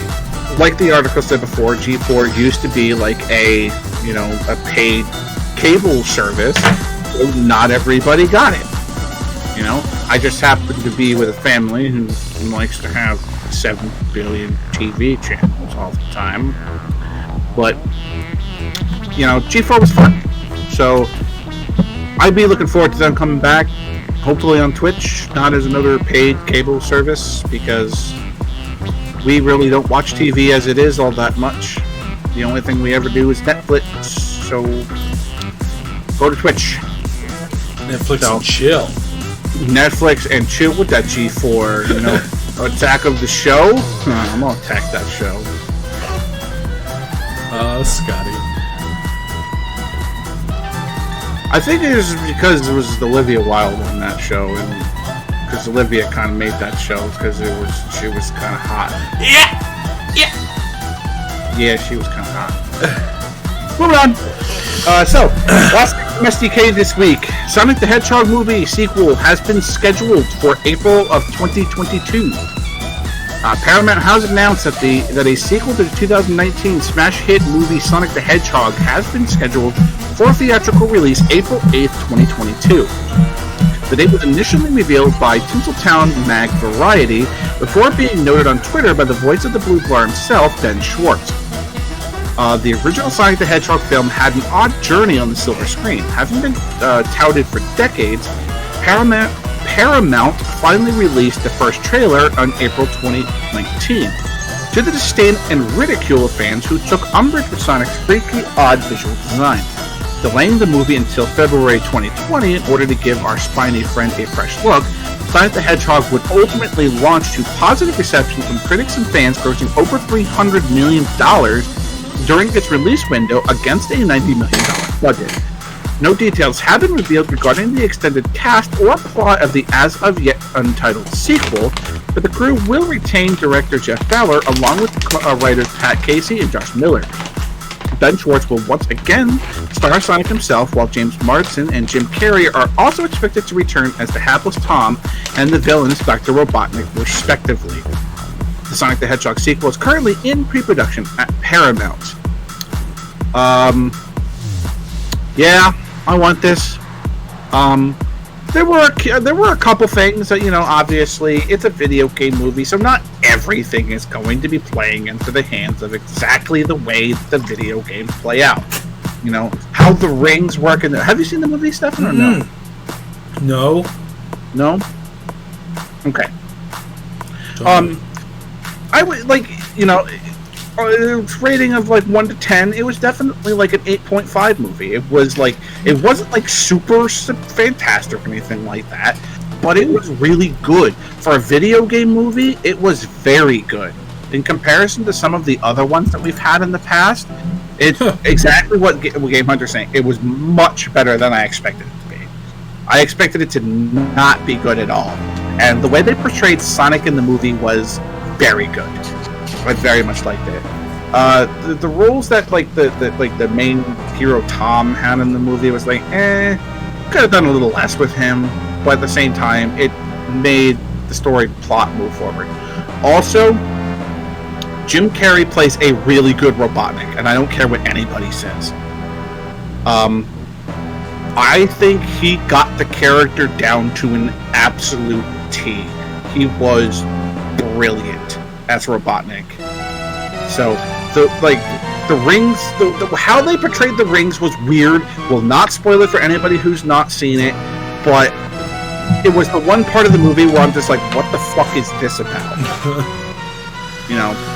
the article said before, G4 used to be like a, you know, a paid cable service. Not everybody got it. You know, I just happen to be with a family who likes to have 7 billion TV channels all the time. But, you know, G4 was fun. So, I'd be looking forward to them coming back, hopefully on Twitch, not as another paid cable service, because we really don't watch TV as it is all that much. The only thing we ever do is Netflix, so go to Twitch. Netflix and chill. Netflix and chill with that G4, you know. Attack of the Show? I'm gonna attack that show. Scotty. I think it was because it was Olivia Wilde on that show, and because Olivia kind of made that show because she was kind of hot. Yeah, she was kind of hot. Moving on. So, last SDK this week. Sonic the Hedgehog movie sequel has been scheduled for April of 2022. Paramount has announced that a sequel to the 2019 smash hit movie Sonic the Hedgehog has been scheduled for theatrical release April 8th, 2022. The date was initially revealed by Tinseltown mag Variety before being noted on Twitter by the voice of the Blue Bar himself, Ben Schwartz. The original Sonic the Hedgehog film had an odd journey on the silver screen. Having been touted for decades, Paramount finally released the first trailer on April 2019, to the disdain and ridicule of fans who took umbrage with Sonic's freaky, odd visual design, delaying the movie until February 2020 in order to give our spiny friend a fresh look. Sonic the Hedgehog would ultimately launch to positive reception from critics and fans, grossing over $300 million during its release window against a $90 million budget. No details have been revealed regarding the extended cast or plot of the as-of-yet untitled sequel, but the crew will retain director Jeff Fowler along with writers Pat Casey and Josh Miller. Ben Schwartz will once again star Sonic himself, while James Marsden and Jim Carrey are also expected to return as the hapless Tom and the villains Dr. Robotnik, respectively. The Sonic the Hedgehog sequel is currently in pre-production at Paramount. Yeah, I want this. There were a couple things that, obviously it's a video game movie, so not everything is going to be playing into the hands of exactly the way the video games play out. How the rings work. Have you seen the movie, Stefan, or no? No. No? Okay. I would, rating of 1 to 10, it was definitely an 8.5 movie. It wasn't super fantastic or anything like that, but it was really good. For a video game movie, it was very good. In comparison to some of the other ones that we've had in the past, it's exactly what Game Hunter's saying. It was much better than I expected it to be. I expected it to not be good at all. And the way they portrayed Sonic in the movie was very good. I very much liked it. The roles that the main hero Tom had in the movie was could have done a little less with him, but at the same time it made the story plot move forward. Also, Jim Carrey plays a really good Robotnik, and I don't care what anybody says. I think he got the character down to an absolute T. He was brilliant as Robotnik. So the rings, how they portrayed the rings was weird. Will not spoil it for anybody who's not seen it, but it was the one part of the movie where I'm just like, what the fuck is this about?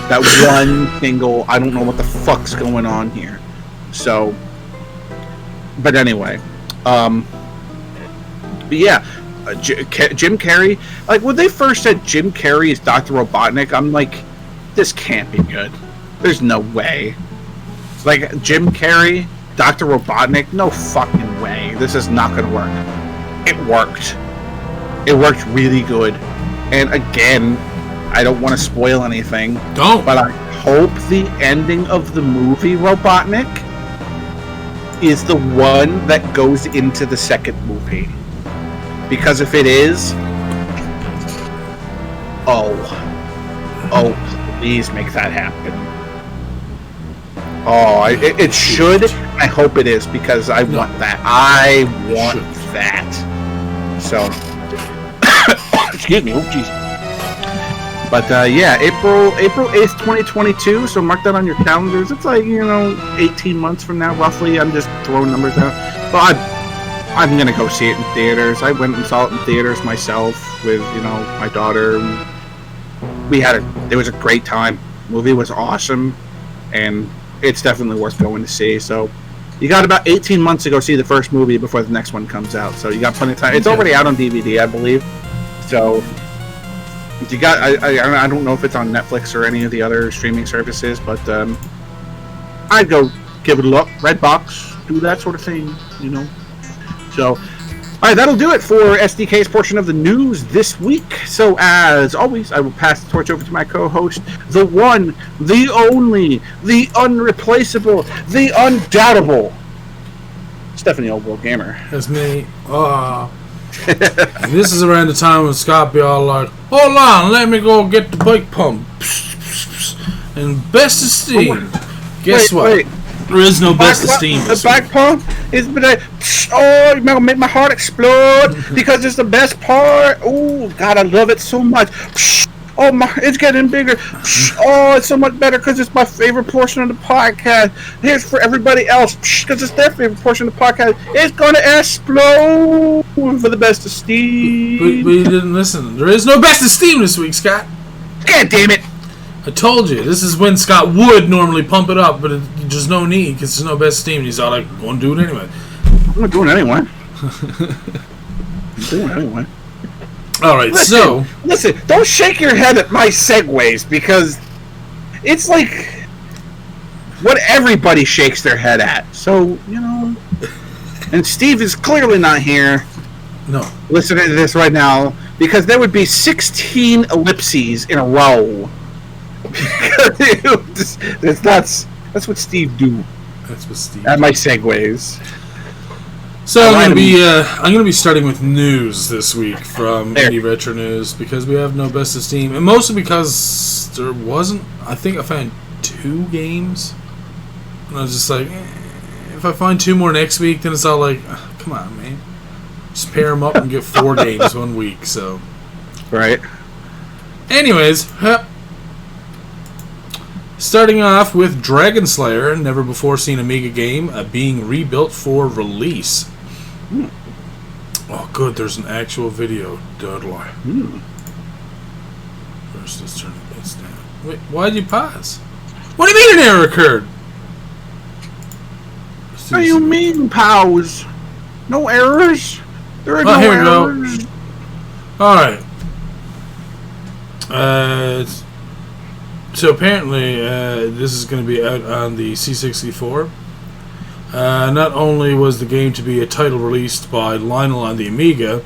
That one single, I don't know what the fuck's going on here. So, but anyway, but yeah. Jim Carrey, when they first said Jim Carrey is Dr. Robotnik, I'm like, this can't be good. There's no way. Jim Carrey, Dr. Robotnik, no fucking way. This is not gonna work. It worked. It worked really good. And again, I don't want to spoil anything. Don't. But I hope the ending of the movie Robotnik is the one that goes into the second movie. Because if it is, please make that happen. It should. I hope it is, because I want that. I want that. So, excuse me. Oh, jeez. But yeah, April 8th, 2022. So mark that on your calendars. It's 18 months from now, roughly. I'm just throwing numbers out. But I'm gonna go see it in theaters. I went and saw it in theaters myself with my daughter. It was a great time. The movie was awesome, and it's definitely worth going to see. So you got about 18 months to go see the first movie before the next one comes out. So you got plenty of time. It's already out on DVD, I believe. So you got. I don't know if it's on Netflix or any of the other streaming services, but I'd go give it a look. Redbox, do that sort of thing, So, alright, that'll do it for SDK's portion of the news this week. So, as always, I will pass the torch over to my co-host, the one, the only, the unreplaceable, the undoubtable, Stephanie Old World Gamer. That's me. This is around the time when Scott be all like, hold on, let me go get the bike pump. And best of steam. Guess what? Wait. There is no best esteem. The back pump is it's gonna make my heart explode because it's the best part. Oh God, I love it so much. Oh my, it's getting bigger. Oh, it's so much better because it's my favorite portion of the podcast. Here's for everybody else because it's their favorite portion of the podcast. It's gonna explode for the best esteem. But you didn't listen. There is no best esteem this week, Scott. God damn it. I told you, this is when Scott would normally pump it up, but there's no need because there's no best steam. And he's all like, "Go and do it anyway." I'm not doing it anyway. I'm doing it anyway. All right, listen. Don't shake your head at my segues because it's like what everybody shakes their head at. So And Steve is clearly not here. No. Listening to this right now, because there would be 16 ellipses in a row. That's what Steve do. That's what Steve. At my segues. So I'm gonna be starting with news this week from Indie Retro News because we have no Best of Steam, and mostly because there wasn't. I think I found 2 games, and I was just like, if I find 2 more next week, then it's all like, come on, man, just pair them up and get 4 games 1 week. So, right. Anyways, starting off with Dragon Slayer, never before seen Amiga game, being rebuilt for release. Oh, good, there's an actual video. Dudley. First, let's turn this down. Wait, why'd you pause? What do you mean an error occurred? What do you mean, pause? No errors? There are no errors. Alright. So apparently, this is going to be out on the C64. Not only was the game to be a title released by Lionel on the Amiga.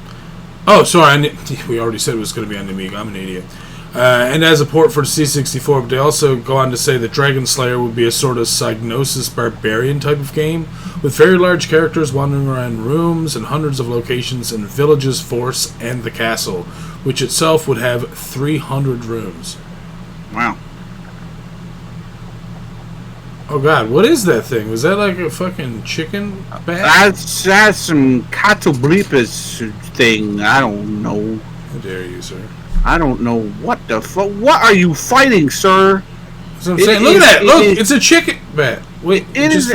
Oh, sorry, we already said it was going to be on the Amiga. I'm an idiot. And as a port for the C64, but they also go on to say that Dragon Slayer would be a sort of Psygnosis Barbarian type of game, with very large characters wandering around rooms and hundreds of locations in villages, forts, and the castle, which itself would have 300 rooms. Wow. Oh god, what is that thing? Was that like a fucking chicken bat? That's some Catobleepus thing. I don't know. How dare you, sir? I don't know what the fuck. What are you fighting, sir? That's what I'm saying. Look at that! Look, it's a chicken bat. Wait, it is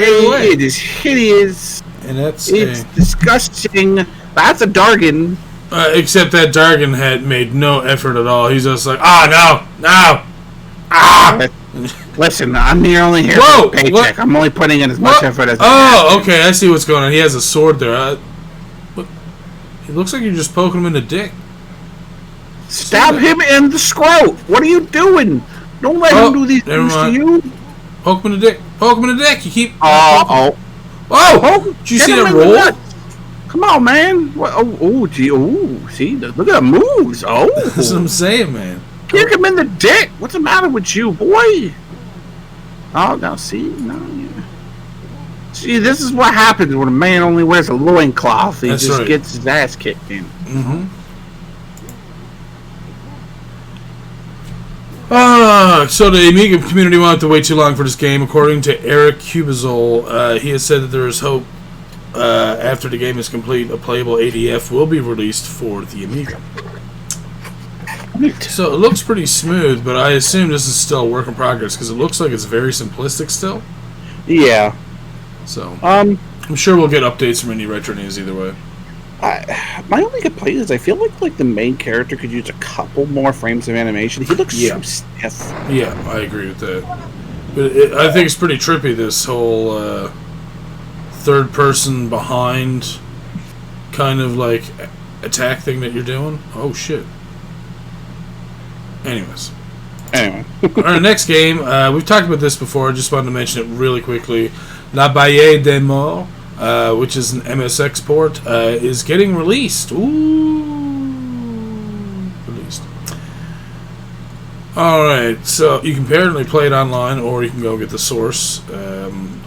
hideous. And it's disgusting. That's a Dargan. Except that Dargan had made no effort at all. He's just like, no. Listen, I'm only here for a paycheck. What? I'm only putting in as much effort as I can. Okay, I see what's going on. He has a sword there. It looks like you're just poking him in the dick. Stab him in the scrot. What are you doing? Don't let him do these things to you. Poke him in the dick. Poke him in the dick. You keep. Oh! Did you see that roll? Come on, man. Gee. Oh, see, look at the moves. Oh, that's what I'm saying, man. Kick him in the dick. What's the matter with you, boy? Oh, now see, See, this is what happens when a man only wears a loincloth. He just gets his ass kicked in. Mm-hmm. So the Amiga community wanted to wait too long for this game. According to Eric Cubizol, he has said that there is hope after the game is complete, a playable ADF will be released for the Amiga. So it looks pretty smooth, but I assume this is still a work in progress because it looks like it's very simplistic still. Yeah. So I'm sure we'll get updates from Indie Retro News either way. My only complaint is I feel like the main character could use a couple more frames of animation. He looks so stiff. Yeah, I agree with that. But I think it's pretty trippy, this whole third person behind kind of like attack thing that you're doing. Oh shit. Anyway. Our next game, we've talked about this before, I just wanted to mention it really quickly. Des Morts, which is an MSX port, is getting released. Released. Alright, so you can apparently play it online, or you can go get the source.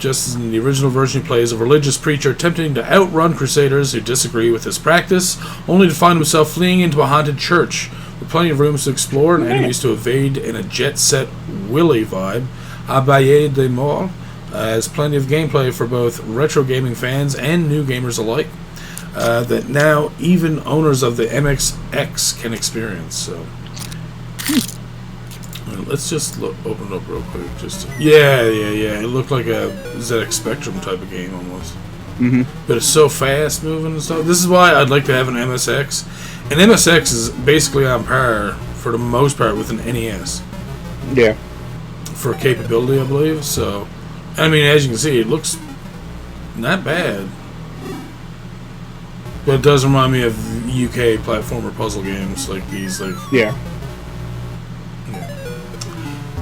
Just as in the original version, you play as a religious preacher attempting to outrun crusaders who disagree with his practice, only to find himself fleeing into a haunted church. With plenty of rooms to explore and enemies to evade in a jet-set Willy vibe, Des Morts has plenty of gameplay for both retro gaming fans and new gamers alike that now even owners of the MXX can experience. So let's just open it up real quick. Yeah. It looked like a ZX Spectrum type of game almost. But it's so fast moving and stuff. This is why I'd like to have an MSX. And MSX is basically on par, for the most part, with an NES. Yeah. For capability, I believe. So, I mean, as you can see, it looks not bad. But it does remind me of UK platformer puzzle games like these. Yeah.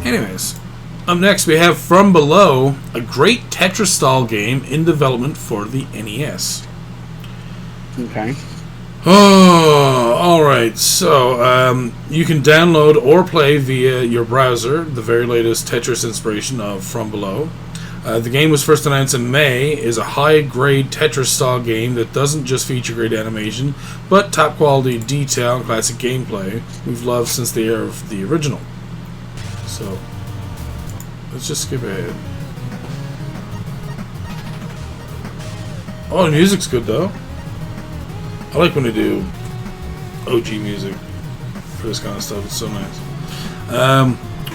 Anyways, up next we have From Below, a great Tetris-style game in development for the NES. Okay. Oh, alright. So, you can download or play via your browser the very latest Tetris inspiration of From Below. The game was first announced in May, is a high-grade Tetris-style game that doesn't just feature great animation, but top-quality detail and classic gameplay we've loved since the era of the original. So, let's just skip ahead. Oh, the music's good, though. I like when they do OG music for this kind of stuff. It's so nice.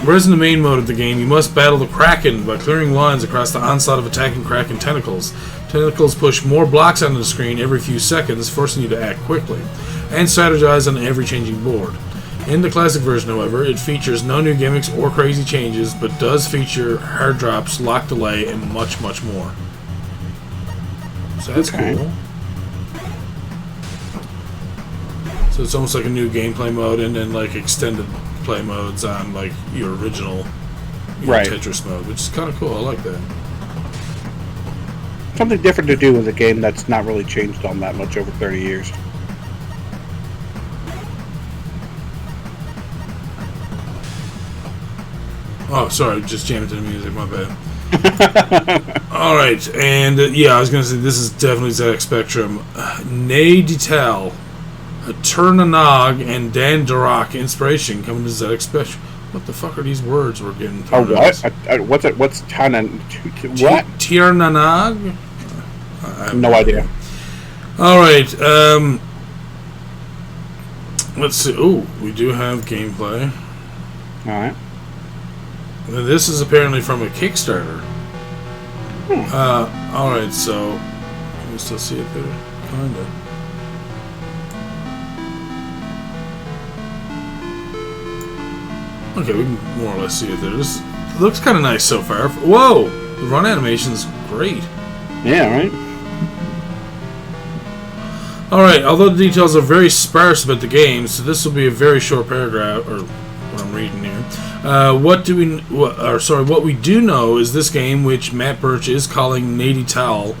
Whereas in the main mode of the game, you must battle the Kraken by clearing lines across the onslaught of attacking Kraken tentacles. Tentacles push more blocks onto the screen every few seconds, forcing you to act quickly, and strategize on every changing board. In the classic version, however, it features no new gimmicks or crazy changes, but does feature hard drops, lock delay, and much, much more. So that's cool. So it's almost like a new gameplay mode, and then like extended play modes on like your original Tetris mode, which is kind of cool. I like that. Something different to do with a game that's not really changed all that much over 30 years. Oh, sorry, just jamming to the music. My bad. All right, and yeah, I was gonna say this is definitely ZX Spectrum. Naedeital, Turnanog, and Dan Durock inspiration coming to ZX Spectrum. What the fuck are these words we're getting? Oh, what? What's it? What's Tanan? What? Tirnanog? No idea. All right. Let's see. Oh, we do have gameplay. All right. And this is apparently from a Kickstarter. All right. So, can we still see it there? Kinda. Okay, we can more or less see it there. This looks kind of nice so far. Whoa! The run animation's great. Yeah, right? Alright, although the details are very sparse about the game, so this will be a very short paragraph, or what I'm reading here. What we do know is this game, which Matt Birch is calling Naedeital,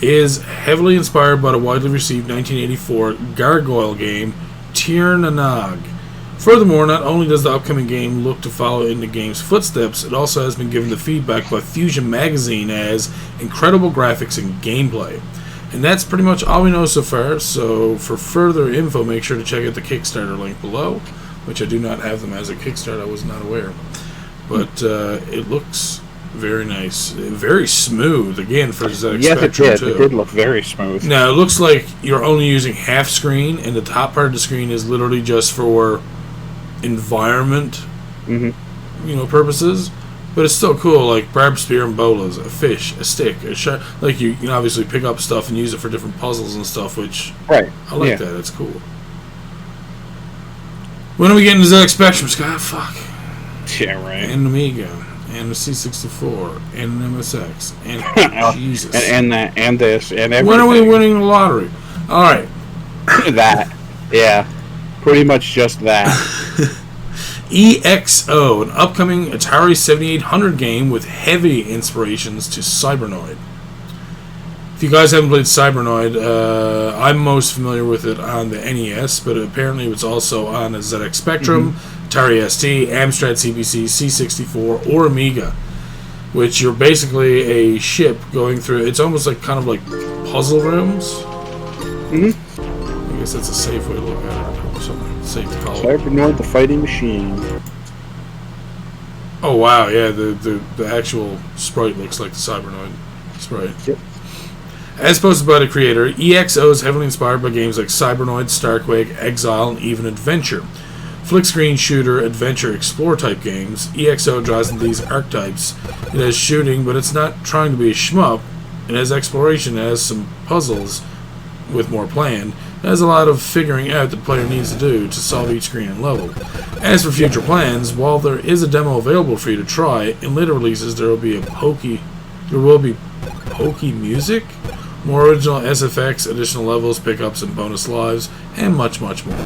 is heavily inspired by the widely received 1984 gargoyle game, Tirnanog. Furthermore, not only does the upcoming game look to follow in the game's footsteps, it also has been given the feedback by Fusion Magazine as incredible graphics and gameplay. And that's pretty much all we know so far, so for further info, make sure to check out the Kickstarter link below, which I do not have them as a Kickstarter, I was not aware. But it looks very nice. Very smooth, again, for ZX Spectrum. Yes, it did look very smooth. Now, it looks like you're only using half screen, and the top part of the screen is literally just for environment purposes, but it's still cool, like barbed spear and bolas, a fish, a stick, a shark. Like you can obviously pick up stuff and use it for different puzzles and stuff, which I like that. It's cool. When are we getting to ZX Spectrum, Scott? Fuck. Yeah, right. And Amiga, and the C64, and an MSX, and Jesus, and this, and everything. When are we winning the lottery? All right. That, yeah. Pretty much just that. EXO, an upcoming Atari 7800 game with heavy inspirations to Cybernoid. If you guys haven't played Cybernoid, I'm most familiar with it on the NES, but apparently it's also on a ZX Spectrum, Atari ST, Amstrad CPC, C64, or Amiga, which you're basically a ship going through. It's almost like kind of like puzzle rooms. I guess that's a safe way to look at it. Safe to call it. Cybernoid, the fighting machine. Oh wow, yeah, the actual sprite looks like the Cybernoid sprite. Yep. As posted by the creator, EXO is heavily inspired by games like Cybernoid, Starquake, Exile, and even Adventure. Flick screen shooter, adventure, explore type games, EXO draws in these archetypes. It has shooting, but it's not trying to be a shmup. It has exploration, it has some puzzles with more planned. It has a lot of figuring out the player needs to do to solve each screen and level. As for future plans, while there is a demo available for you to try, in later releases there will be pokey music, more original SFX, additional levels, pickups, and bonus lives, and much, much more.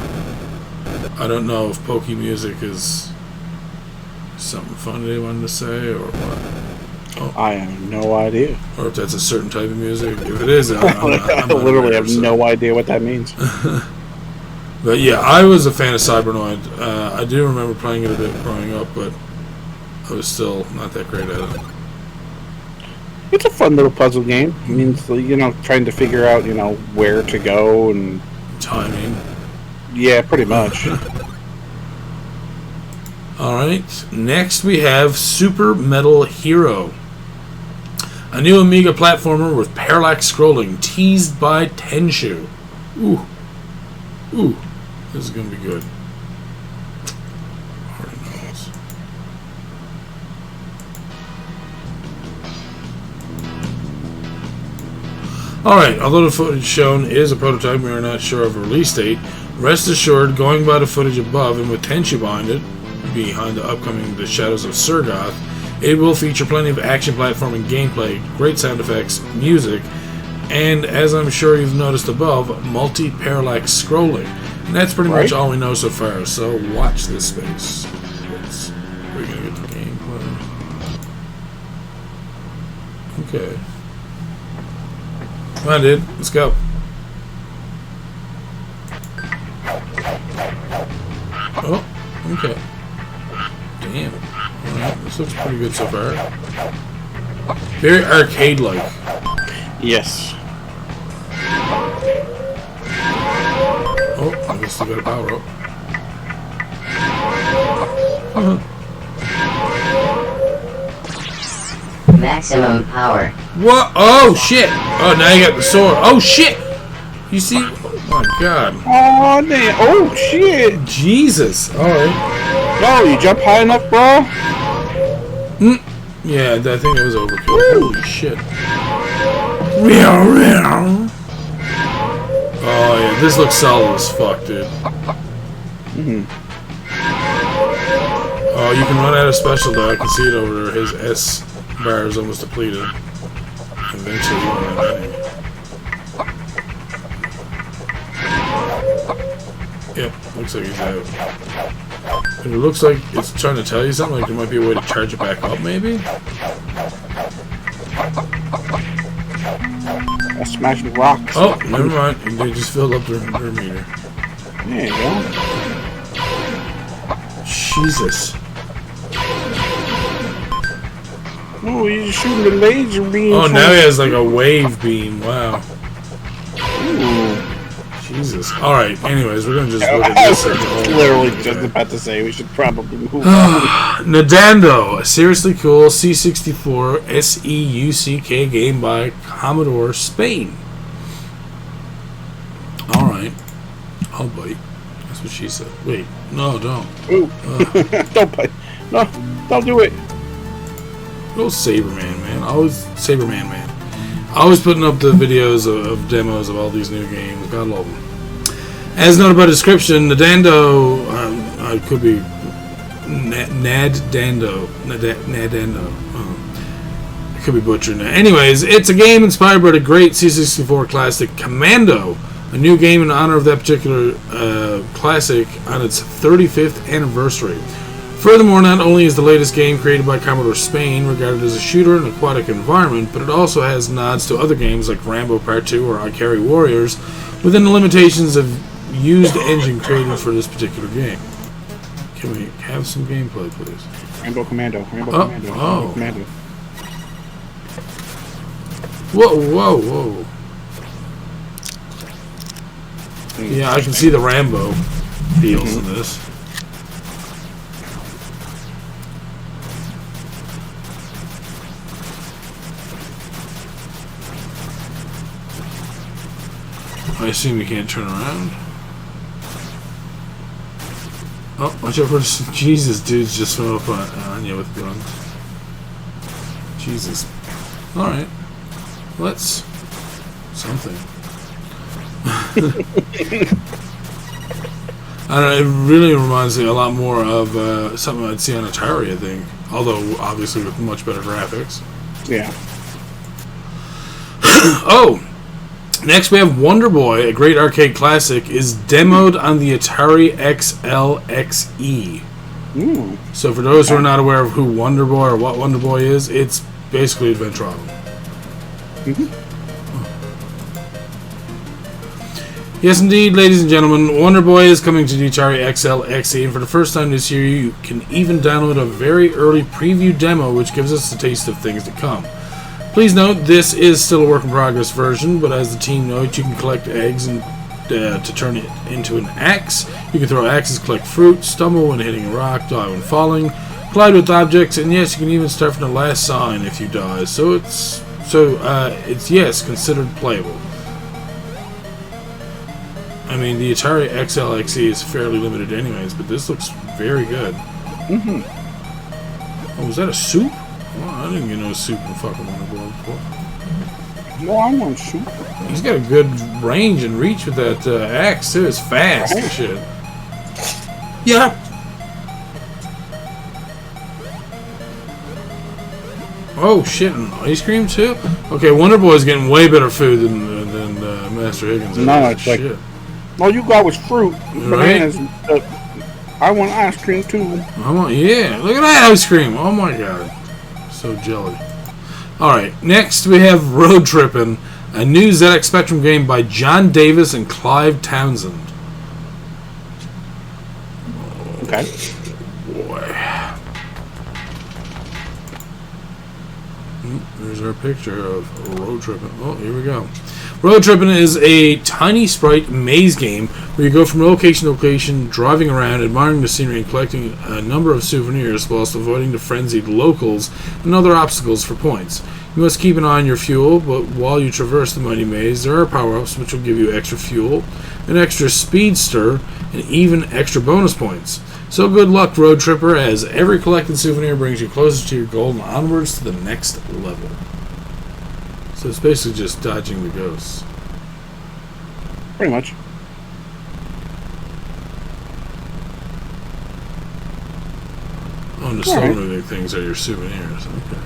I don't know if pokey music is something fun they wanted to say or what. Oh. I have no idea. Or if that's a certain type of music. If it is, I'm literally have no idea what that means. But yeah, I was a fan of Cybernoid. I do remember playing it a bit growing up, but I was still not that great at it. It's a fun little puzzle game. I mean, trying to figure out, where to go and timing. Yeah, pretty much. Alright, next we have Super Metal Hero. A new Amiga platformer with parallax scrolling, teased by Tenshu. Ooh. Ooh. This is going to be good. Already knows. Alright, although the footage shown is a prototype, we are not sure of a release date. Rest assured, going by the footage above and with Tenshu behind the upcoming The Shadows of Surgoth, it will feature plenty of action platforming gameplay, great sound effects, music, and as I'm sure you've noticed above, multi-parallax scrolling. And that's pretty much all we know so far, so watch this space. We're gonna get the gameplay. Okay. Come on, dude. Let's go. Oh, okay. Damn. Alright, this looks pretty good so far. Very arcade-like. Yes. Oh, I guess they got a power up. Maximum power. What? Oh, shit! Oh, now you got the sword. Oh, shit! You see? Oh, my God. Oh, man. Oh, shit. Jesus. Alright. No, you jump high enough, bro? Yeah, I think it was overkill. Woo. Holy shit. Oh, yeah, this looks solid as fuck, dude. Oh, you can run out of special, though. I can see it over there. His S bar is almost depleted. Eventually, you won't have any. Yep, looks like he's out. And it looks like it's trying to tell you something, like there might be a way to charge it back up, maybe? I smashed rocks. Oh, never mind. They just filled up their meter. There you go. Jesus. Oh, he's shooting the laser beam. Oh, now he has like a wave beam. Wow. Ooh. Jesus. Alright, anyways, we're gonna just look at this. Literally just about to say we should probably move on. Naddando, a seriously cool C64 SEUCK game by Commodore Spain. Alright. I'll bite. That's what she said. Wait, no, don't. Ooh. Don't bite. No, don't do it. Go Saberman, man. Always Saberman, man. Always putting up the videos of demos of all these new games. God love them. As noted by description, Naddando, it could be Naddando. Naddando. It could be butchered now. Anyways, it's a game inspired by the great C64 classic Commando, a new game in honor of that particular classic on its 35th anniversary. Furthermore, not only is the latest game created by Commodore Spain regarded as a shooter in an aquatic environment, but it also has nods to other games like Rambo Part 2 or Ikari Warriors within the limitations of used engine created for this particular game. Can we have some gameplay, please? Rainbow Commando. Rainbow Commando. Oh. Commando. Whoa, whoa, whoa. Yeah, I can see the Rambo feels in this. I assume you can't turn around. Oh, watch out for this. Jesus, dudes just went up on you with guns. Jesus. Alright. Let's... something. I don't know, it really reminds me a lot more of something I'd see on Atari, I think. Although, obviously, with much better graphics. Yeah. Oh! Next we have Wonderboy, a great arcade classic, is demoed on the Atari XL XE. Ooh. So for those who are not aware of who Wonderboy or what Wonderboy is, it's basically Adventure Autumn. Yes, indeed, ladies and gentlemen, Wonderboy is coming to the Atari XL XE, and for the first time this year, you can even download a very early preview demo, which gives us a taste of things to come. Please note, this is still a work-in-progress version, but as the team notes, you can collect eggs and to turn it into an axe. You can throw axes, collect fruit, stumble when hitting a rock, die when falling, collide with objects, and yes, you can even start from the last sign if you die. So it's yes, considered playable. I mean, the Atari XL XE is fairly limited anyways, but this looks very good. Oh, was that a soup? Oh, I didn't get no soup in fucking Wonderboy before. No, I want soup. He's got a good range and reach with that axe, too. It's fast and shit. Yeah. Oh, shit, and ice cream, too? Okay, Wonderboy's getting way better food than Master Higgins. No, it's like... Shit. All you got was fruit, bananas. Right? I want ice cream too. Yeah, look at that ice cream. Oh my god. So jelly. Alright, next we have Road Trippin', a new ZX Spectrum game by John Davis and Clive Townsend. Okay. Boy. There's our picture of Road Trippin'. Oh, here we go. Road Trippin' is a tiny sprite maze game where you go from location to location, driving around, admiring the scenery, and collecting a number of souvenirs whilst avoiding the frenzied locals and other obstacles for points. You must keep an eye on your fuel, but while you traverse the mighty maze, there are power-ups which will give you extra fuel, an extra speedster, and even extra bonus points. So good luck, Road Tripper, as every collected souvenir brings you closer to your goal and onwards to the next level. So it's basically just dodging the ghosts. Pretty much. Oh, and the slow-moving things are your souvenirs. Okay.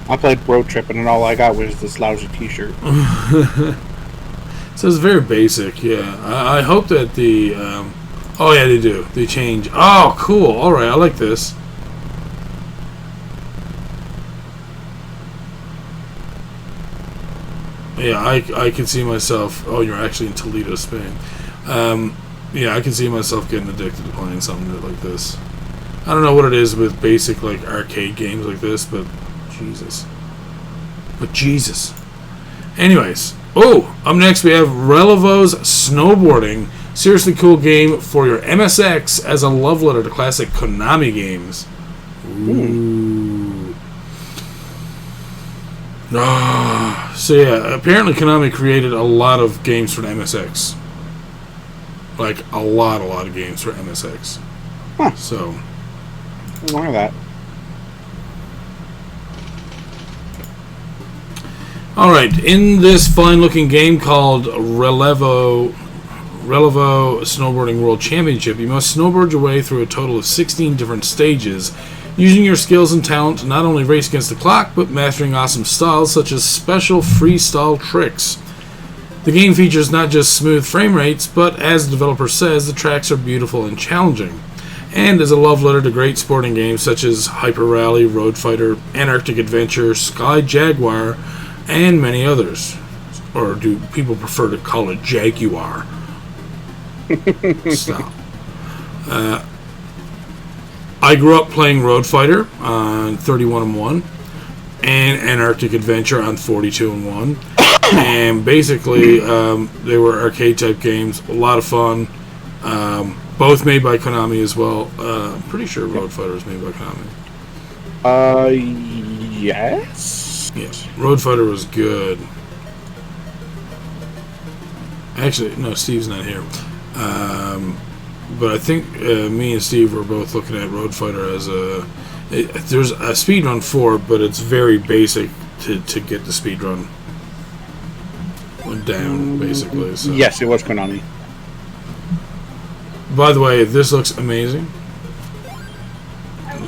I played Road Trippin' and all I got was this lousy t-shirt. So it's very basic, yeah. I hope that the... oh, yeah, they do. They change. Oh, cool. All right, I like this. Yeah, I can see myself... Oh, you're actually in Toledo, Spain. Yeah, I can see myself getting addicted to playing something like this. I don't know what it is with basic, like, arcade games like this, but... Jesus. But Jesus. Anyways. Oh, up next we have Relevo's Snowboarding. Seriously cool game for your MSX as a love letter to classic Konami games. Ooh. Oh. So yeah, apparently Konami created a lot of games for the MSX. Like, a lot of games for MSX. Huh. So. I don't know that. Alright, in this fine-looking game called Relevo Snowboarding World Championship, you must snowboard your way through a total of 16 different stages, using your skills and talent to not only race against the clock, but mastering awesome styles such as special freestyle tricks. The game features not just smooth frame rates, but as the developer says, the tracks are beautiful and challenging, and is a love letter to great sporting games such as Hyper Rally, Road Fighter, Antarctic Adventure, Sky Jaguar, and many others. Or do people prefer to call it Jaguar? Stop. I grew up playing Road Fighter on 31-1 and Antarctic Adventure on 42-1. And basically, they were arcade type games, a lot of fun. Both made by Konami as well. I'm pretty sure Road Fighter was made by Konami. Yes. Yes, Road Fighter was good. Actually, no, Steve's not here. But I think me and Steve were both looking at Road Fighter as a... there's a speedrun for it, but it's very basic to get the speedrun down, basically. So. Yes, it was Konami. By the way, this looks amazing.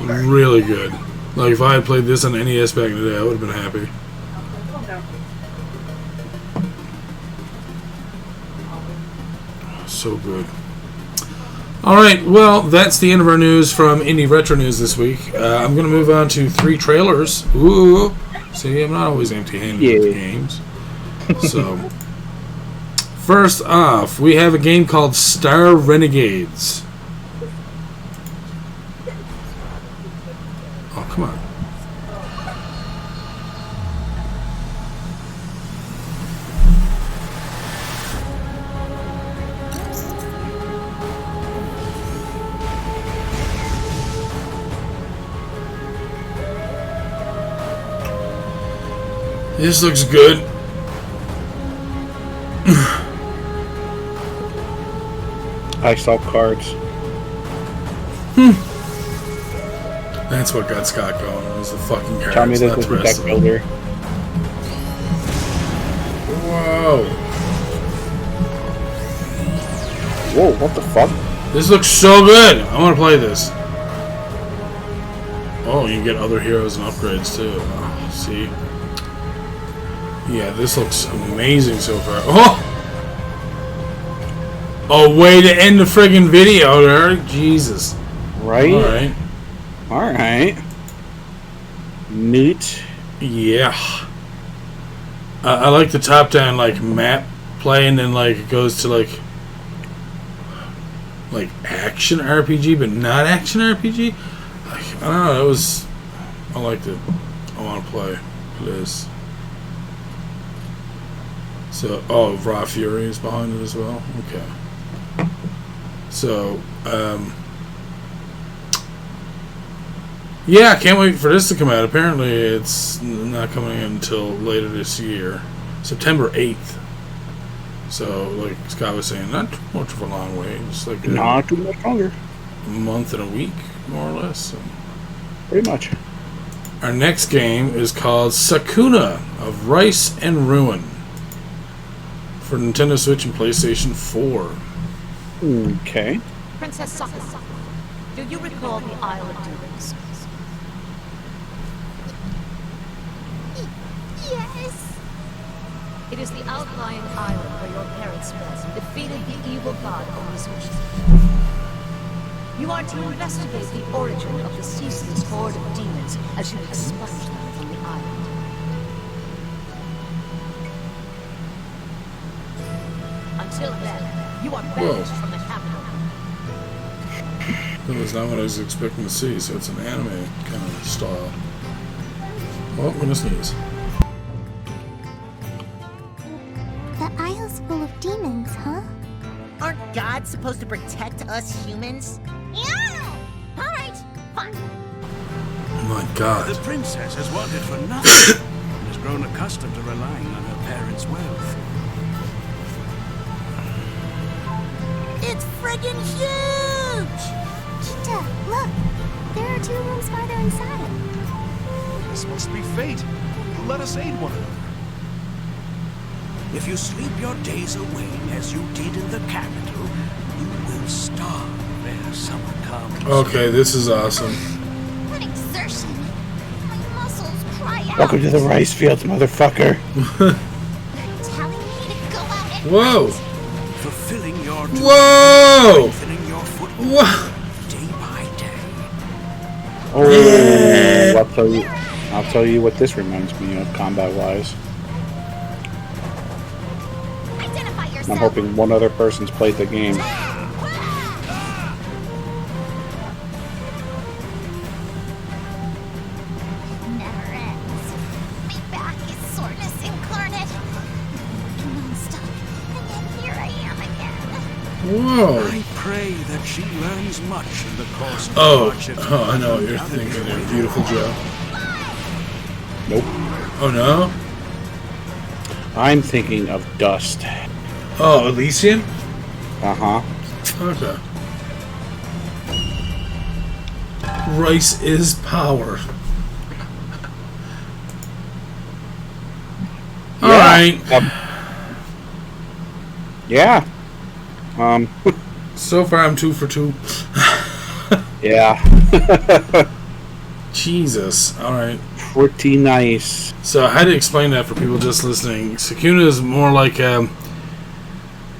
Really good. Like, if I had played this on NES back in the day, I would have been happy. So good. Alright, well, that's the end of our news from Indie Retro News this week. I'm going to move on to 3 trailers. Ooh. See, I'm not always empty-handed with games. So, first off, we have a game called Star Renegades. Oh, come on. This looks good. I saw cards. That's what got Scott going. It was the fucking cards. Tell me this was a deck builder. Whoa. Whoa, what the fuck? This looks so good. I want to play this. Oh, you can get other heroes and upgrades too. Oh, see? Yeah, this looks amazing so far. Oh! A way to end the friggin' video there. Jesus. Right? Alright. Alright. Neat. Yeah. I like the top-down, like, map play, and then, like, it goes to, like action RPG, but not action RPG. Like, I don't know, I liked it. I want to play this. So, oh, Raw Fury is behind it as well. Okay. So, yeah, I can't wait for this to come out. Apparently, it's not coming in until later this year, September 8th. So, like Scott was saying, not too much of a long wait. Just like not too much longer. A month and a week, more or less. So. Pretty much. Our next game is called Sakuna of Rice and Ruin for Nintendo Switch and PlayStation 4. Okay. Princess Sakuna, do you recall the Isle of Demons? Yes. It is the outlying island where your parents met, defeated the evil god Obelix. You are to investigate the origin of the ceaseless horde of demons as you expunge them from the island. Until then, you are banished from the capital. That was not what I was expecting to see, so it's an anime kind of style. Oh, I'm gonna sneeze. The Isle's full of demons, huh? Aren't gods supposed to protect us humans? Yeah! Alright, fine. Oh my god. The princess has wanted for nothing and has grown accustomed to relying on her parents' wealth. It's friggin' huge! Kita, look! There are 2 rooms farther inside. This must be fate. Let us aid one another. If you sleep your days away as you did in the capital, you will starve ere summer comes. Okay, this is awesome. What exertion! My muscles cry out! Welcome to the rice fields, motherfucker. They're telling me to go out and Whoa! Fulfilling your duty, Whoa! strengthening your footwork What? day by day. Oh, Yeah. I'll tell you what this reminds me of, combat-wise. identify yourself! I'm hoping one other person's played the game. Never ends. My back is soreness incarnate. Non-stop. And then here I am again. Whoa! I pray that she learns much in the course of Oh, hardships. I know what you're thinking there, beautiful Joe. Nope. Oh no? I'm thinking of Dust. Oh, Elysian? Uh-huh. Okay. Rice is power. Alright. Yeah. So far I'm 2 for 2. Yeah. Jesus. Alright. Pretty nice. So I had to explain that for people just listening. Sakuna is more like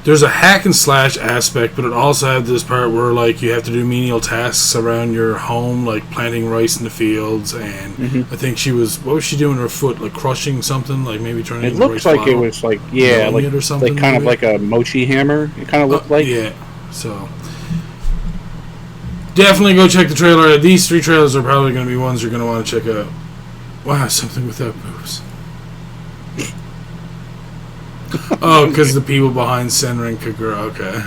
there's a hack and slash aspect, but it also has this part where like you have to do menial tasks around your home, like planting rice in the fields, and I think what was she doing with her foot, like crushing something, like maybe trying to it looks like it was like or something, like kind of like a mochi hammer. It kind of looked like so definitely go check the trailer. These 3 trailers are probably going to be ones you're going to want to check out. Wow, something without boobs. Oh, because the people behind centering Kagura. Okay.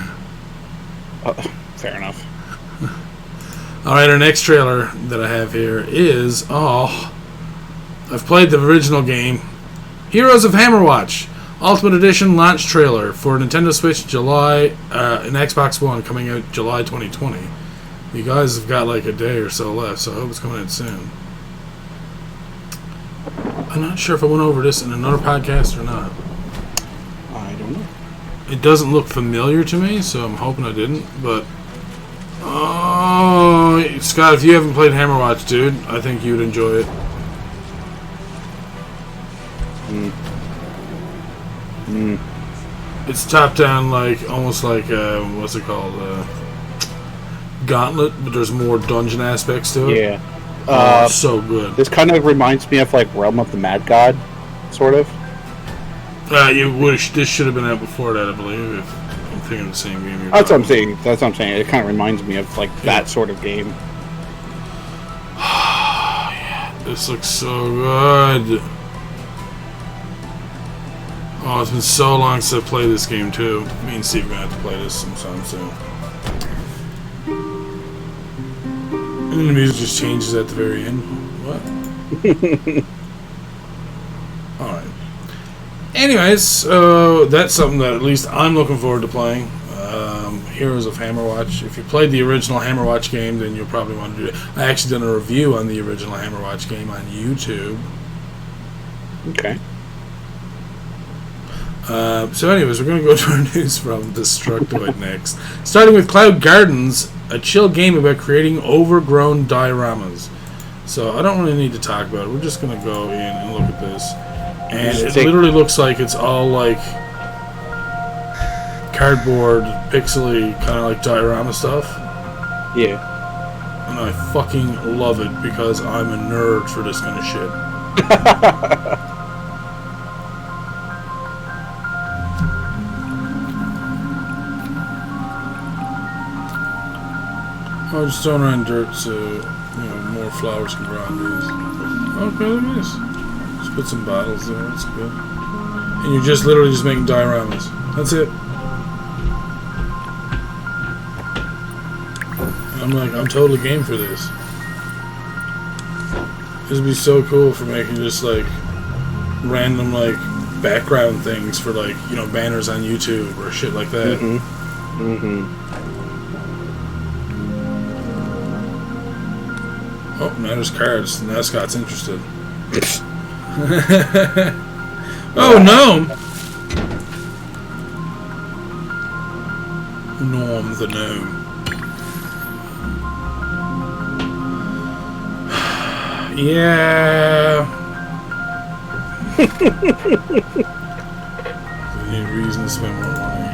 Fair enough. Alright, our next trailer that I have here is... I've played the original game. Heroes of Hammerwatch. Ultimate Edition launch trailer for Nintendo Switch July... and Xbox One coming out July 2020. You guys have got like a day or so left, so I hope it's coming out soon. I'm not sure if I went over this in another podcast or not. I don't know. It doesn't look familiar to me, so I'm hoping I didn't, but... Oh, Scott, if you haven't played Hammerwatch, dude, I think you'd enjoy it. It's top-down, like, almost like, what's it called? Gauntlet, but there's more dungeon aspects to it. Yeah. So good. This kind of reminds me of, like, Realm of the Mad God, sort of. This should have been out before that, I believe, if I'm thinking of the same game. That's what I'm saying. It kind of reminds me of, like, that sort of game. Yeah, this looks so good. Oh, it's been so long since I played this game, too. Me and Steve are going to have to play this sometime soon. And then the music just changes at the very end. What? Alright. Anyways, so that's something that at least I'm looking forward to playing. Heroes of Hammerwatch. If you played the original Hammerwatch game, then you'll probably want to do it. I actually done a review on the original Hammerwatch game on YouTube. Okay. So anyways, we're going to go to our news from Destructoid next. Starting with Cloud Gardens, a chill game about creating overgrown dioramas. So I don't really need to talk about it. We're just going to go in and look at this. And it literally looks like it's all like cardboard, pixely, kind of like diorama stuff. Yeah. And I fucking love it because I'm a nerd for this kind of shit. Oh, just throwing around dirt so more flowers can grow on these. Okay, look at this. Just put some bottles there. That's good. And you're just literally just making dioramas. That's it. I'm totally game for this. This would be so cool for making just like random like background things for like banners on YouTube or shit like that. Oh, now there's cards. Now Scott's interested. Oh, no! Norm the gnome. Yeah. Any reason to spend more money.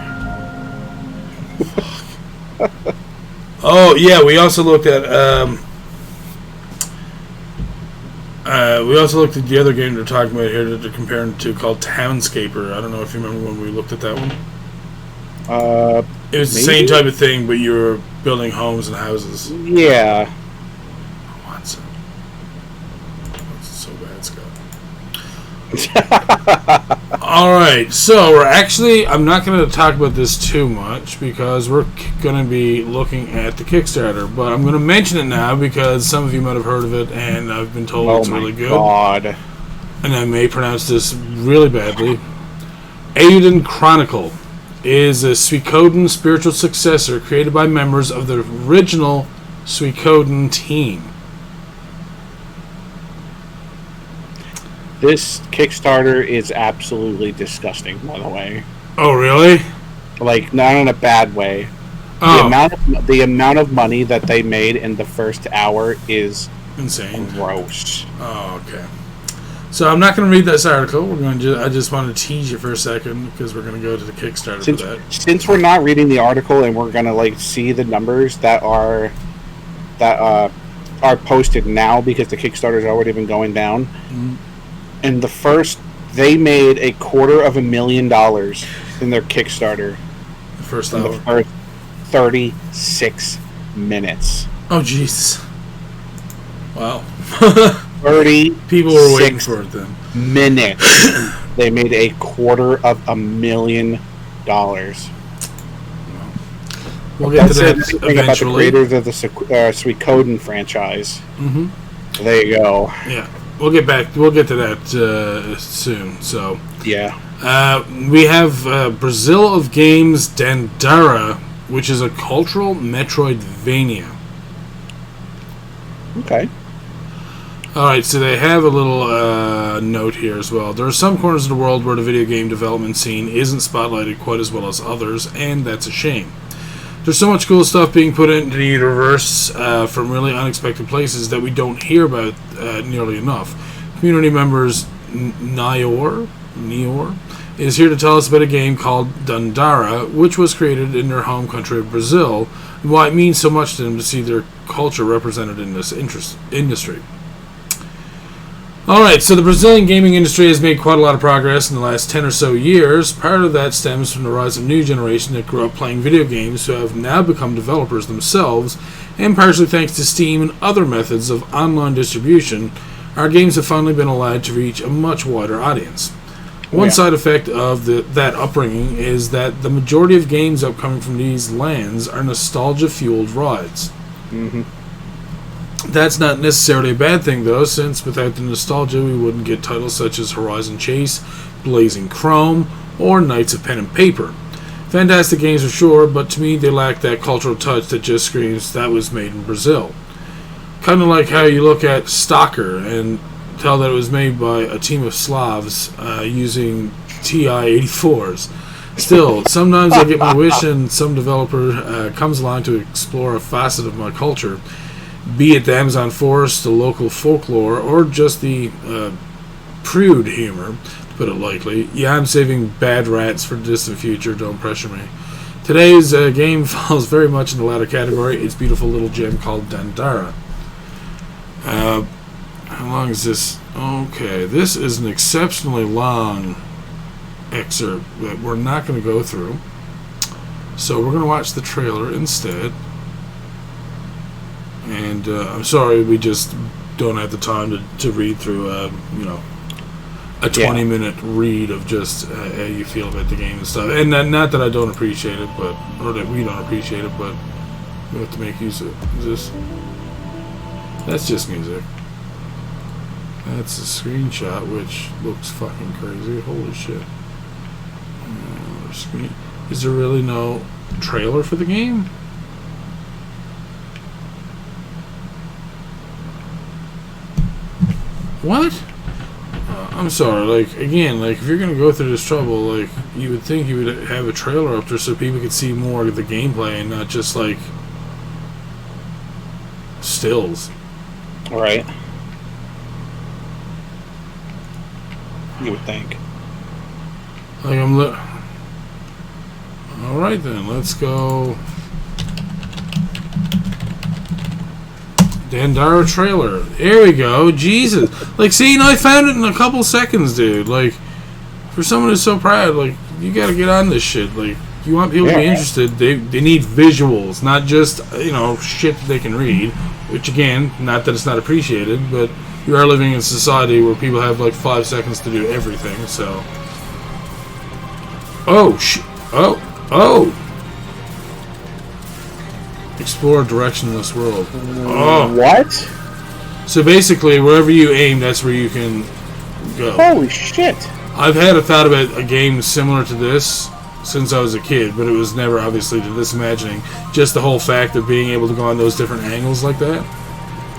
Oh, yeah, we also looked at... we also looked at the other game they're talking about here that they're comparing to called Townscaper. I don't know if you remember when we looked at that one. It was the same type of thing, but you were building homes and houses. Yeah. What's so bad, Scott? Alright, so I'm not going to talk about this too much because we're going to be looking at the Kickstarter, but I'm going to mention it now because some of you might have heard of it and I've been told it's really good. God. And I may pronounce this really badly. Eiyuden Chronicle is a Suikoden spiritual successor created by members of the original Suikoden team. This Kickstarter is absolutely disgusting, by the way. Oh, really? Like, not in a bad way. Oh. The amount of money that they made in the first hour is insane. Gross. Oh, okay. So I'm not going to read this article. I just want to tease you for a second because we're going to go to the Kickstarter for that. Since we're not reading the article and we're going to like see the numbers that are posted now because the Kickstarter's already been going down. Mm-hmm. And they made $250,000 in their Kickstarter. The first hour. The first 36 minutes. Oh, jeez. Wow. 30 people were waiting for it then. Minutes. They made $250,000. We'll get to that eventually. About the creators of the Suikoden franchise. Mm-hmm. There you go. Yeah, we'll get to that soon. So yeah, we have Brazil of Games Dandara, which is a cultural Metroidvania. Okay. Alright, so they have a little note here as well. There are some corners of the world where the video game development scene isn't spotlighted quite as well as others, and that's a shame. There's so much cool stuff being put into the universe from really unexpected places that we don't hear about nearly enough. Community members Nior is here to tell us about a game called Dandara, which was created in their home country of Brazil, and why it means so much to them to see their culture represented in this industry. Alright, so the Brazilian gaming industry has made quite a lot of progress in the last 10 or so years. Part of that stems from the rise of a new generation that grew up playing video games who have now become developers themselves, and partially thanks to Steam and other methods of online distribution, our games have finally been allowed to reach a much wider audience. One side effect of that upbringing is that the majority of games upcoming from these lands are nostalgia-fueled rides. Mm-hmm. That's not necessarily a bad thing, though, since without the nostalgia, we wouldn't get titles such as Horizon Chase, Blazing Chrome, or Knights of Pen and Paper. Fantastic games for sure, but to me, they lack that cultural touch that just screams that was made in Brazil. Kind of like how you look at Stalker and tell that it was made by a team of Slavs using TI-84s. Still, sometimes I get my wish and some developer comes along to explore a facet of my culture, be it the Amazon forest, the local folklore, or just the prude humor, to put it lightly. Yeah, I'm saving bad rats for the distant future, don't pressure me. Today's game falls very much in the latter category. It's a beautiful little gem called Dandara. How long is this? Okay, this is an exceptionally long excerpt that we're not going to go through. So we're going to watch the trailer instead. And I'm sorry, we just don't have the time to read through, a 20-minute read of just how you feel about the game and stuff. And not that I don't appreciate it, or that we don't appreciate it, but we have to make use of it. That's just music. That's a screenshot, which looks fucking crazy. Holy shit. Is there really no trailer for the game? What? I'm sorry, if you're gonna go through this trouble, you would think you would have a trailer up there so people could see more of the gameplay and not just, stills. Right. You would think. Alright then, let's go. Dandara trailer. There we go. Jesus. See, I found it in a couple seconds, dude. For someone who's so proud, you gotta get on this shit. You want people to be interested, they need visuals, not just, shit that they can read. Which, again, not that it's not appreciated, but you are living in a society where people have, 5 seconds to do everything, so... Oh. Explore a directionless world. Oh. What? So basically, wherever you aim, that's where you can go. Holy shit. I've had a thought about a game similar to this since I was a kid, but it was never, obviously, to this imagining. Just the whole fact of being able to go on those different angles like that.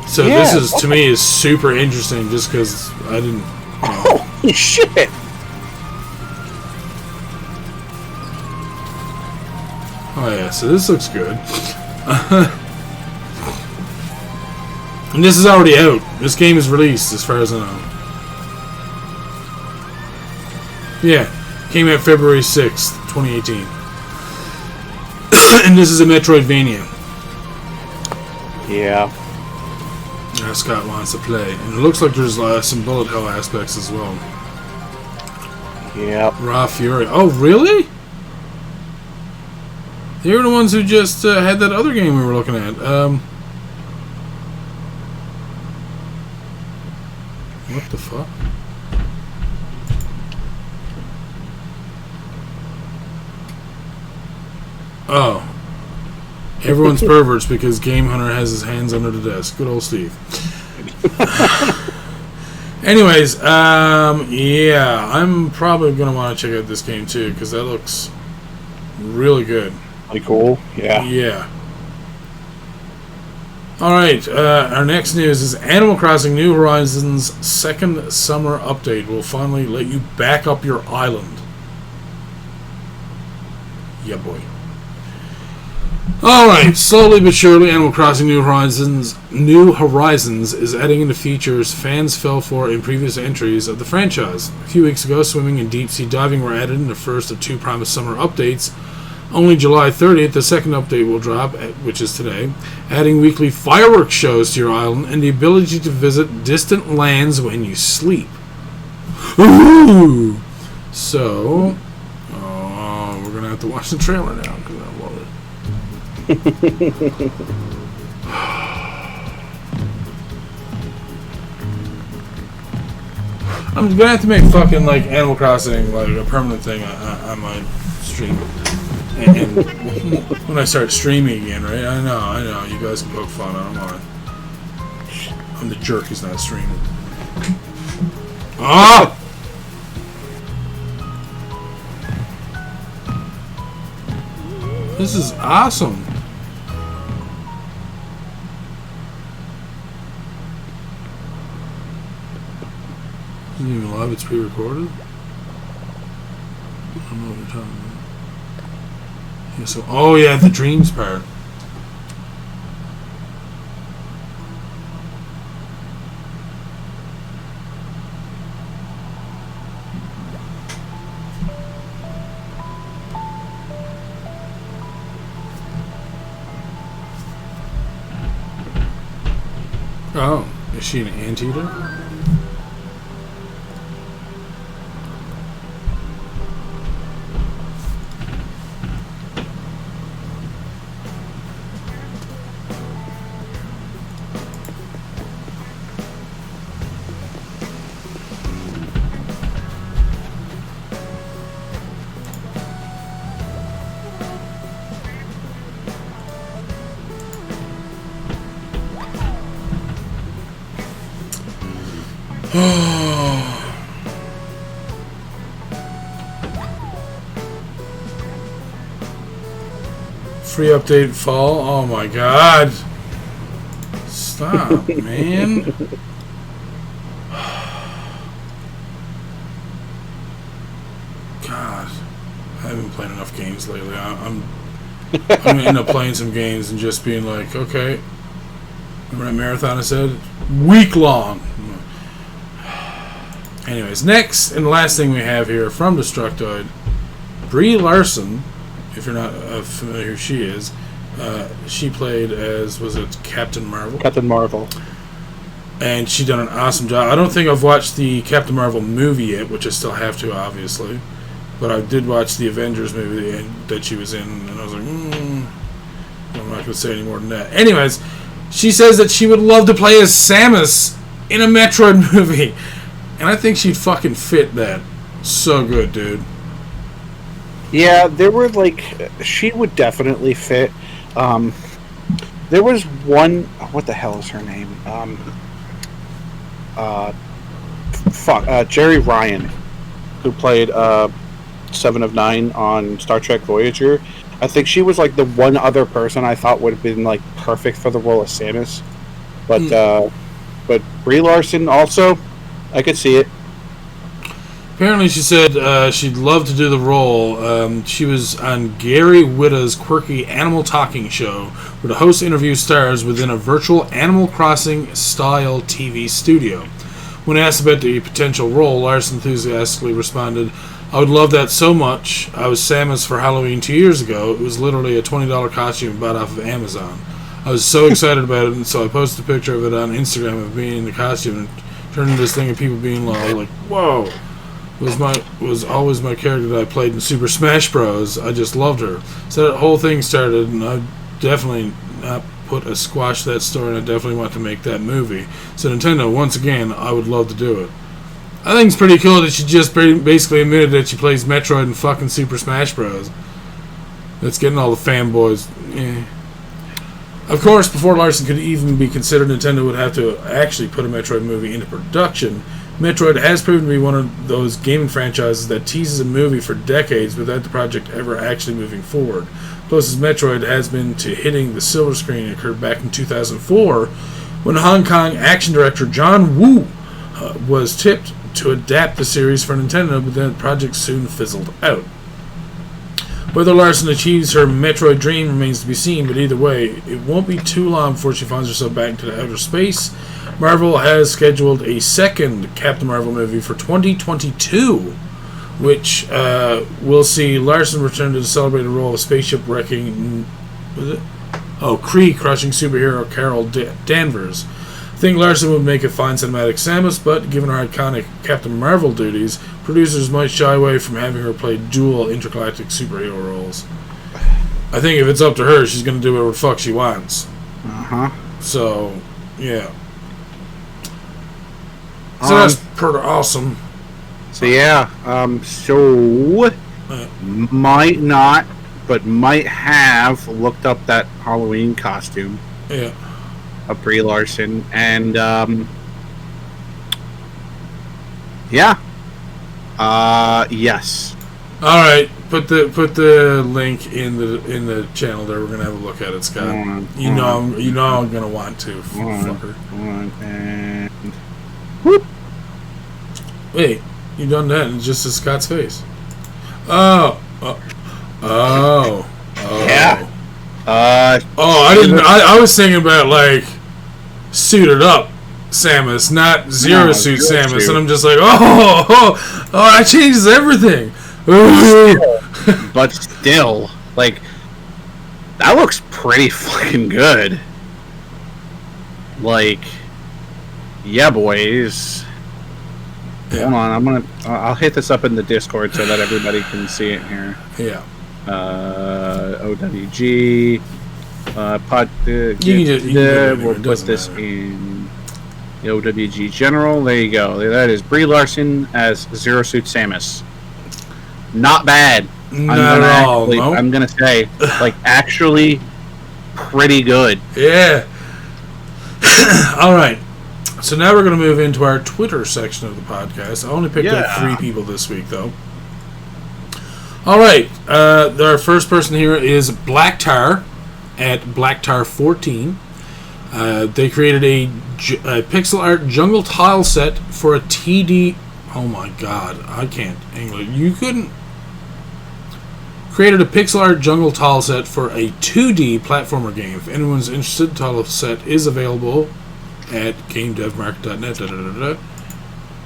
So this is, to me, is super interesting just because I didn't... Holy shit. Oh yeah, so this looks good. And this is already out. This game is released, as far as I know. Yeah, came out February 6th, 2018. And this is a Metroidvania. Yeah. Scott wants to play. And it looks like there's some bullet hell aspects as well. Yeah. Raw Fury. Oh, really? They're the ones who just had that other game we were looking at. What the fuck? Oh. Everyone's perverts because Game Hunter has his hands under the desk. Good old Steve. Anyways, yeah, I'm probably going to want to check out this game too because that looks really good. Pretty cool, yeah. Yeah. Alright, our next news is Animal Crossing New Horizons' second summer update will finally let you back up your island. Yeah, boy. Alright, slowly but surely, Animal Crossing New Horizons is adding into features fans fell for in previous entries of the franchise. A few weeks ago, swimming and deep-sea diving were added in the first of two promised summer updates. Only July 30th, the second update will drop, which is today, adding weekly fireworks shows to your island and the ability to visit distant lands when you sleep. Ooh! So, we're going to have to watch the trailer now because I love it. I'm gonna have to make fucking like Animal Crossing like a permanent thing on my stream. And when I start streaming again, right? I know, you guys can poke fun. I don't mind. I'm the jerk who's not streaming. Ah! This is awesome. Isn't even live, it's pre-recorded? I don't know what you're talking about. Yeah, so, oh yeah, the dreams part. Oh, is she an anteater? Free update fall. Oh my god. Stop, man. God. I haven't been playing enough games lately. I'm gonna end up playing some games and just being like, okay. Remember that marathon I said? Week long. Anyways, next and the last thing we have here from Destructoid, Brie Larson. If you're not familiar who she is, she played as, was it Captain Marvel? Captain Marvel. And she done an awesome job. I don't think I've watched the Captain Marvel movie yet, which I still have to, obviously. But I did watch the Avengers movie that she was in, and I was like, I'm not going to say any more than that. Anyways, she says that she would love to play as Samus in a Metroid movie. And I think she'd fucking fit that so good, dude. Yeah, there were like, she would definitely fit. There was one, what the hell is her name? Jerry Ryan, who played 7 of 9 on Star Trek Voyager. I think she was like the one other person I thought would have been like perfect for the role of Samus. But Brie Larson also, I could see it. Apparently, she said she'd love to do the role. She was on Gary Whitta's quirky Animal Talking show, where the host interviews stars within a virtual Animal Crossing-style TV studio. When asked about the potential role, Larson enthusiastically responded, I would love that so much. I was Samus for Halloween 2 years ago. It was literally a $20 costume bought off of Amazon. I was so excited about it, and so I posted a picture of it on Instagram of me in the costume, and turned into this thing of people being like, whoa. Was always my character that I played in Super Smash Bros. I just loved her. So that whole thing started, and I definitely not put a squash to that story, and I definitely want to make that movie. So Nintendo, once again, I would love to do it. I think it's pretty cool that she just basically admitted that she plays Metroid in fucking Super Smash Bros. That's getting all the fanboys. Yeah. Of course, before Larson could even be considered, Nintendo would have to actually put a Metroid movie into production. Metroid has proven to be one of those gaming franchises that teases a movie for decades without the project ever actually moving forward. Closest Metroid has been to hitting the silver screen occurred back in 2004 when Hong Kong action director John Woo was tipped to adapt the series for Nintendo, but then the project soon fizzled out. Whether Larson achieves her Metroid dream remains to be seen, but either way, it won't be too long before she finds herself back into the outer space. Marvel has scheduled a second Captain Marvel movie for 2022, which will see Larson return to the celebrated role of spaceship wrecking, Kree-crushing superhero Carol Danvers. I think Larson would make a fine cinematic Samus, but given her iconic Captain Marvel duties, producers might shy away from having her play dual intergalactic superhero roles. I think if it's up to her, she's going to do whatever the fuck she wants. So, yeah. So that's pretty awesome. So yeah, might not, but might have looked up that Halloween costume. Yeah. Of Brie Larson, and yeah, yes. All right, put the link in the channel there. We're gonna have a look at it, Scott. You know I'm gonna want to, fucker. And whoop. Wait, you done that? And just as Scott's face. Oh. Yeah. I didn't. I was thinking about like suited up Samus, not zero suit Samus, and I'm just like, oh, that changes everything. But still, like, that looks pretty fucking good. Like, yeah, boys. Yeah. Hold on, I'll hit this up in the Discord so that everybody can see it here. Yeah. OWG. We'll put this in the OWG General. There you go. That is Brie Larson as Zero Suit Samus. Not bad. Not at all. No? I'm gonna say, like, actually pretty good. Yeah. All right. So now we're going to move into our Twitter section of the podcast. I only picked up 3 people this week, though. All right. Our first person here is Blacktar at Blacktar14. They created a pixel art jungle tile set for a TD. Oh my God, I can't English. You couldn't. Created a pixel art jungle tile set for a 2D platformer game. If anyone's interested, the tile set is available at gamedevmarket.net.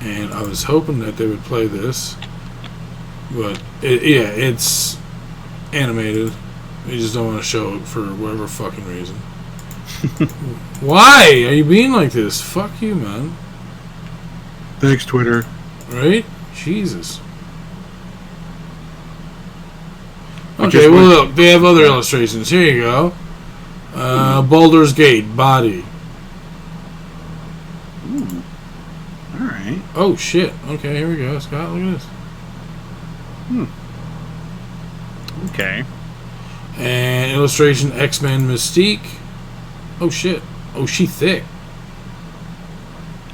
And I was hoping that they would play this, but it's animated. They just don't want to show it for whatever fucking reason. Why are you being like this? Fuck you, man. Thanks, Twitter. Right? Jesus. Okay, well, look, they have other illustrations. Here you go. Baldur's Gate, body. Ooh. Alright. Oh, shit. Okay, here we go, Scott. Look at this. Okay. And illustration X-Men Mystique. Oh, shit. Oh, she thick.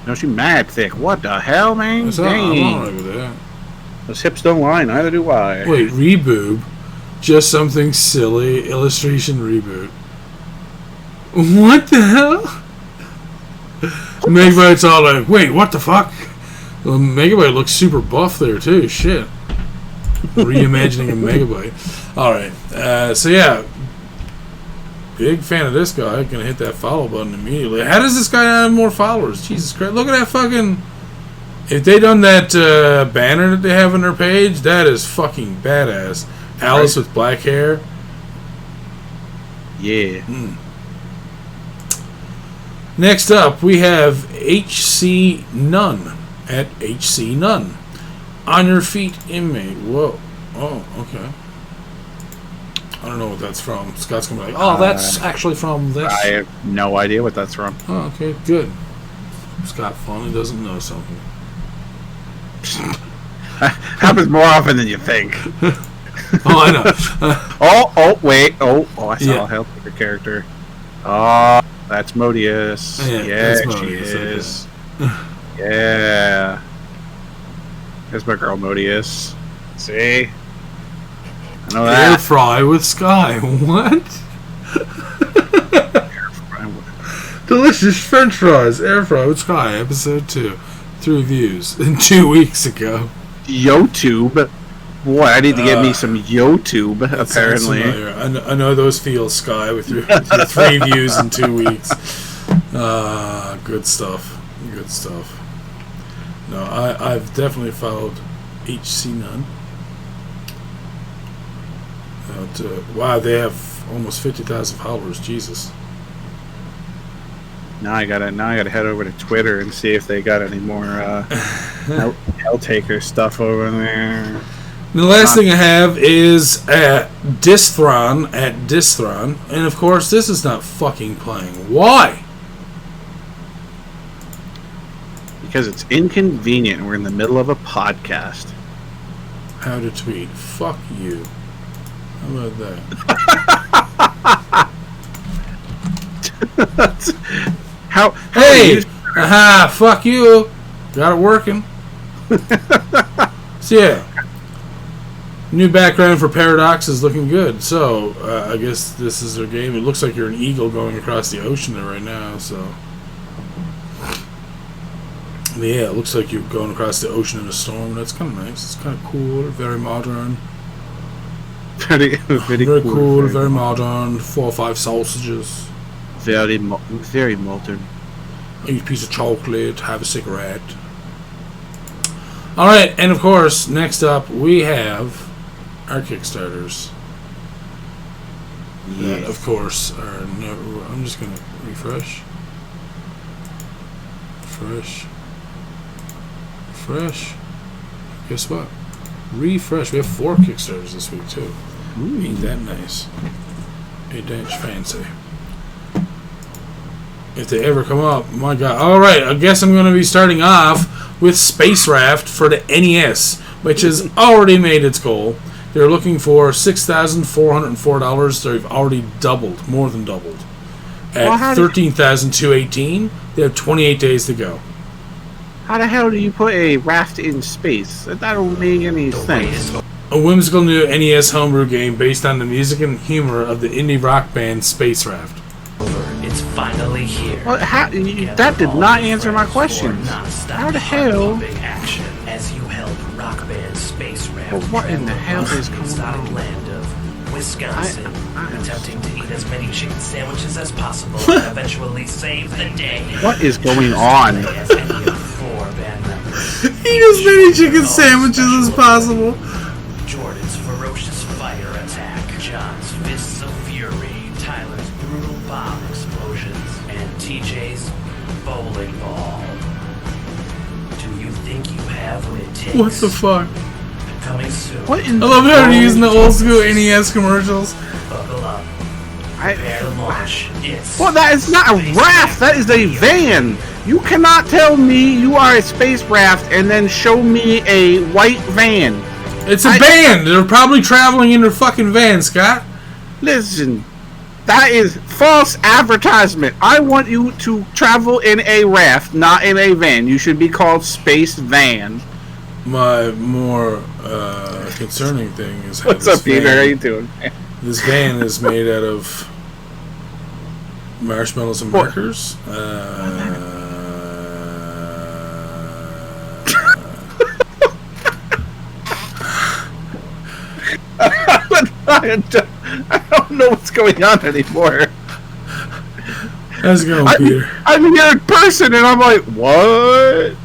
No, she mad thick. What the hell, man? I'm alright with that. Those hips don't lie, neither do I. Wait, Reboob. Just something silly. Illustration Reboot. What the hell? Megabyte's all like, wait, what the fuck? Well, Megabyte looks super buff there, too. Shit. Reimagining a Megabyte. Alright. So, yeah. Big fan of this guy. Gonna hit that follow button immediately. How does this guy have more followers? Jesus Christ. Look at that fucking If they done that banner that they have on their page, that is fucking badass. Alice with black hair. Yeah. Next up, we have HC Nunn at HC Nunn. On your feet, inmate. Whoa. Oh, okay. I don't know what that's from. Scott's gonna be like, oh, that's actually from this. I have no idea what that's from. Oh, okay, good. Scott finally doesn't know something. Happens more often than you think. Oh, I know. Wait. I saw a healthier character. Oh, that's Modius. Yeah, that's Modius, she is. Yeah. There's my girl Modius. See? I know that. Air fry with Sky. What? Delicious French fries. Air fry with Sky. Episode 2. 3 views. 2 weeks ago. YouTube. Boy, I need to get me some YouTube, apparently. I know those feel, Sky, with your 3 views in 2 weeks. Good stuff. Good stuff. No, I've definitely followed HC Nunn. Wow, they have almost 50,000 followers. Jesus. Now I gotta head over to Twitter and see if they got any more Helltaker stuff over there. The last thing I have is Distron at Distron, and of course this is not fucking playing. Why? Because it's inconvenient. We're in the middle of a podcast. How to tweet? Fuck you. How about that? Hey! Aha! Fuck you! Got it working. So yeah. New background for Paradox is looking good. So, I guess this is their game. It looks like you're an eagle going across the ocean there right now, so... Yeah, it looks like you're going across the ocean in a storm. That's kind of nice. It's kind of cool. Very modern. Very cool. Very modern. 4 or 5 sausages. Very modern. Eat a piece of chocolate. Have a cigarette. Alright, and of course, next up, we have our Kickstarters. Yeah. That, of course, are never... I'm just going to refresh. Refresh. Guess what? Refresh. We have 4 Kickstarters this week, too. Ooh. Ain't that nice. Ain't that fancy. If they ever come up, my god. Alright, I guess I'm going to be starting off with Space Raft for the NES, which has already made its goal. They're looking for $6,404. They've already doubled, more than doubled. At $13,218, they have 28 days to go. How the hell do you put a raft in space? That don't make any sense. A whimsical new NES homebrew game based on the music and humor of the indie rock band Space Raft. It's finally here. Well, that did not answer my questions. How the hell? Action as you help rock band Space Raft. Well, what in the hell is going on? Land of Wisconsin, attempting to eat as many chicken sandwiches as possible and eventually save the day. What is going on? Eat as many chicken sandwiches as possible. Jordan's ferocious fire attack, John's fists of fury, Tyler's brutal bomb explosions, and TJ's bowling ball. Do you think you have what it takes? What the fuck? Coming soon. What in I love how they're using the old school NES commercials. Buckle up. Prepare to launch. Well, that is not a raft. That is a van. You cannot tell me you are a space raft and then show me a white van. It's a band. They're probably traveling in their fucking van, Scott. Listen, that is false advertisement. I want you to travel in a raft, not in a van. You should be called Space Van. My more concerning thing is how what's up, Peter? How you doing? This van is made out of marshmallows and markers. I don't know what's going on anymore. How's it going, Peter? I'm here in person, and I'm like, what?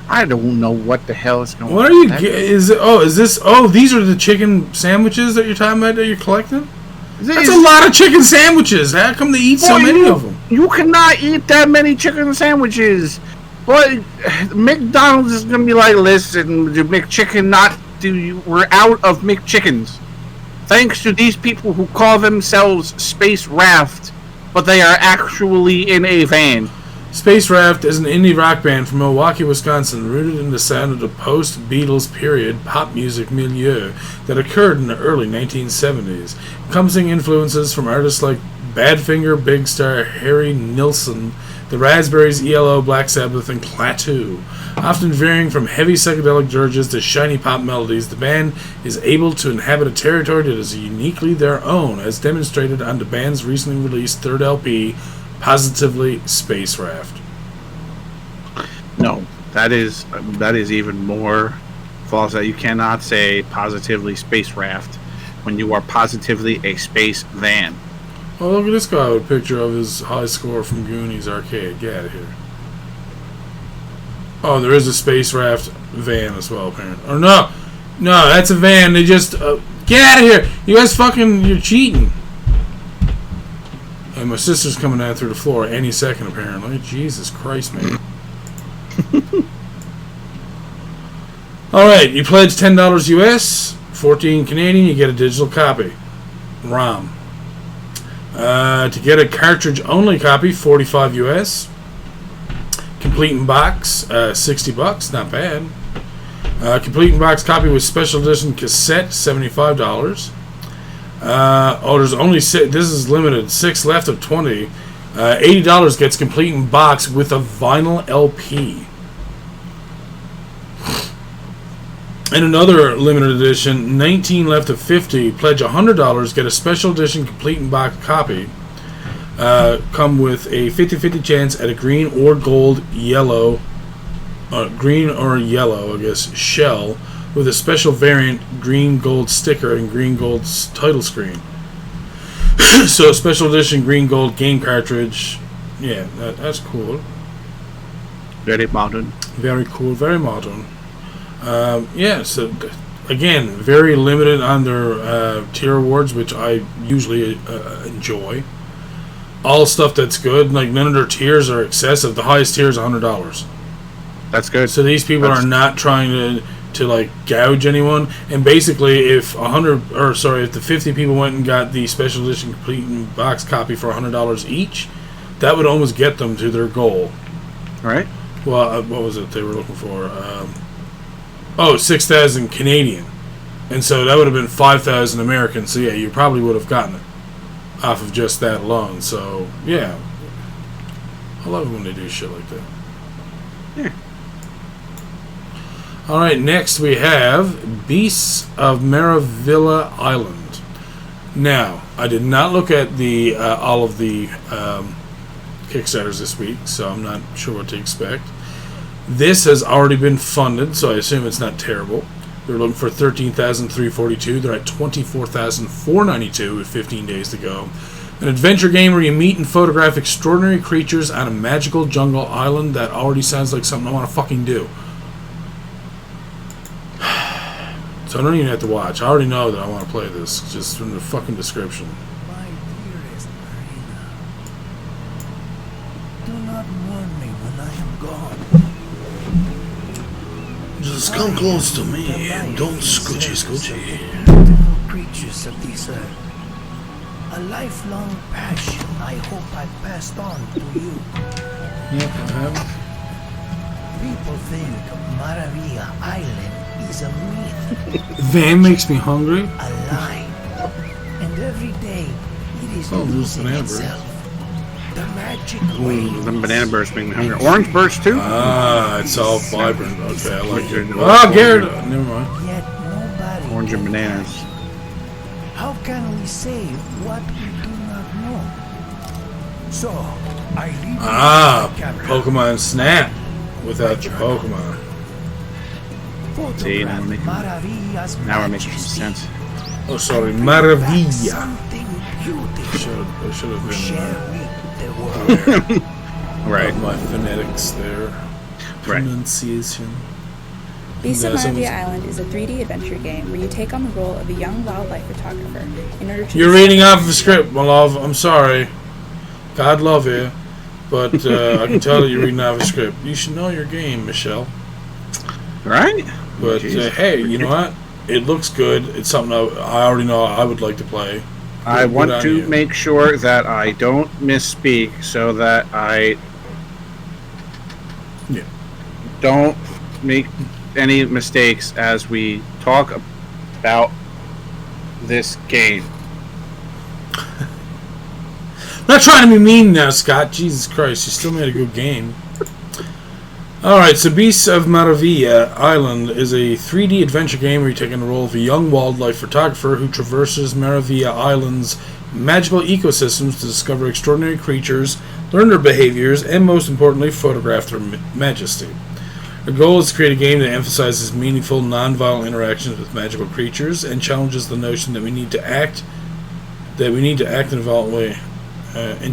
I don't know what the hell is going on. What are you? Is this? Oh, these are the chicken sandwiches that you're talking about that you're collecting. That's a lot of chicken sandwiches. How come they eat so many of them? You cannot eat that many chicken sandwiches. But McDonald's is gonna be like, listen, the McChicken we're out of McChickens. Thanks to these people who call themselves Space Raft, but they are actually in a van. Space Raft is an indie rock band from Milwaukee, Wisconsin, rooted in the sound of the post-Beatles period pop music milieu that occurred in the early 1970s, encompassing influences from artists like Badfinger, Big Star, Harry Nilsson, The Raspberries, ELO, Black Sabbath, and Klaatu. Often varying from heavy psychedelic dirges to shiny pop melodies, the band is able to inhabit a territory that is uniquely their own, as demonstrated on the band's recently released third LP, Positively Space Raft. No, that is even more false. That you cannot say positively Space Raft when you are positively a space van. Oh, look at this guy with a picture of his high score from Goonies Arcade. Get out of here. Oh, there is a Space Raft van as well, apparently. Or no, that's a van. They just get out of here. You guys you're cheating. And my sister's coming down through the floor any second, apparently. Jesus Christ, man. Alright, you pledge $10 US, $14 Canadian, you get a digital copy. ROM. To get a cartridge-only copy, $45 US. Complete in box, $60, not bad. Complete in box copy with special edition cassette, $75. There's only 6. This is limited. 6 left of 20. $80 gets complete in box with a vinyl LP. And another limited edition, 19 left of 50. Pledge $100, get a special edition complete in box copy. Come with a 50-50 chance at a green or gold yellow, green or yellow, I guess, shell, with a special variant green gold sticker and green gold title screen. So special edition green gold game cartridge. Yeah, that's cool. Very modern. Very cool, very modern. Yeah, so again, very limited on their tier awards, which I usually enjoy. All stuff that's good, like none of their tiers are excessive. The highest tier is $100. That's good. So these people are not trying to like gouge anyone. And basically, if the 50 people went and got the special edition complete in box copy for $100 each, that would almost get them to their goal. Right. Well, what was it they were looking for? 6,000 Canadian, and so that would have been 5,000 American. So yeah, you probably would have gotten it off of just that alone. So yeah, I love it when they do shit like that. Yeah. All right, next we have Beasts of Maravilla Island. Now, I did not look at the all of the Kickstarters this week, so I'm not sure what to expect. This has already been funded, so I assume it's not terrible. They're looking for $13,342. They're at $24,492 with 15 days to go. An adventure game where you meet and photograph extraordinary creatures on a magical jungle island. That already sounds like something I want to fucking do. So I don't even have to watch. I already know that I want to play this, just from the fucking description. My dearest Marina, do not mourn me when I am gone. Just come close to me and don't scoochie. Beautiful creatures of this earth. A lifelong passion I hope I passed on to you. People think Maravilla Island is a myth. Van makes me hungry. A lie. And every day it is losing itself. The magic way. The banana burst make me hungry. Orange burst too? It's all vibrant. Okay, I like it. Oh, Garrett! Never mind. Yet nobody Orange and bananas. How can we say what we do not know? So, I leave Pokemon Snap without your Pokemon. See, now we're making some sense. Oh, sorry, Maravilla. I should have been. Right. My phonetics there. Right. Pronunciation. Beasts of Maravilla Island is a 3D adventure game where you take on the role of a young wildlife photographer in order to... You're reading off of the script, my love. I'm sorry. God love you. But I can tell that you're reading off a script. You should know your game, Michelle. Right? But hey, you know what? It looks good. It's something I already know I would like to play. I want to make sure that I don't misspeak so that I don't make any mistakes as we talk about this game. I'm not trying to be mean now, Scott. Jesus Christ, you still made a good game. Alright, so Beasts of Maravilla Island is a 3D adventure game where you take on the role of a young wildlife photographer who traverses Maravilla Island's magical ecosystems to discover extraordinary creatures, learn their behaviors, and most importantly, photograph their majesty. The goal is to create a game that emphasizes meaningful, non-violent interactions with magical creatures and challenges the notion that we need to act in a violent way.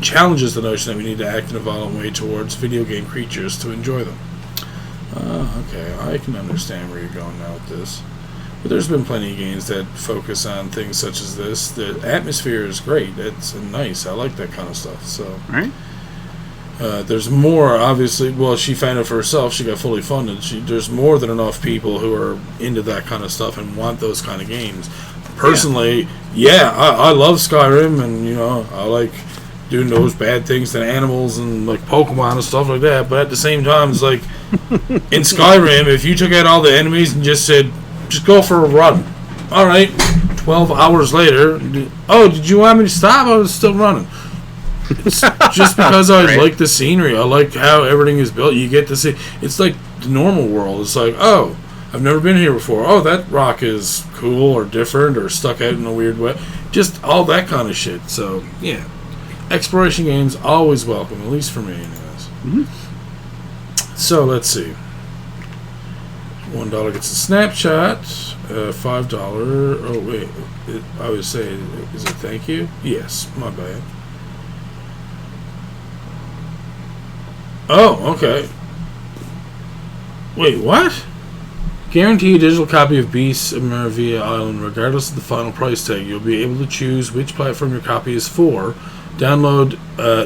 Challenges the notion that we need to act in a violent way towards video game creatures to enjoy them. Okay, I can understand where you're going now with this. But there's been plenty of games that focus on things such as this. The atmosphere is great. It's nice. I like that kind of stuff. So, right. There's more, obviously. Well, she found it for herself. She got fully funded. There's more than enough people who are into that kind of stuff and want those kind of games. Personally, I love Skyrim, and I like doing those bad things to animals and like Pokemon and stuff like that. But at the same time, it's like in Skyrim, if you took out all the enemies and just said, just go for a run. All right, 12 hours later, did you want me to stop? I was still running. It's just because I like the scenery. I like how everything is built. You get to see. It's like the normal world. It's like, oh, I've never been here before. Oh, that rock is cool or different or stuck out in a weird way. Just all that kind of shit. So, yeah. Exploration games always welcome, at least for me, anyways. Mm-hmm. So let's see. $1 gets a snapshot. $5. Oh wait, I would say, is it thank you? Yes, my bad. Oh, okay. Wait, what? Guarantee a digital copy of Beasts of Maravilla Island, regardless of the final price tag. You'll be able to choose which platform your copy is for. Download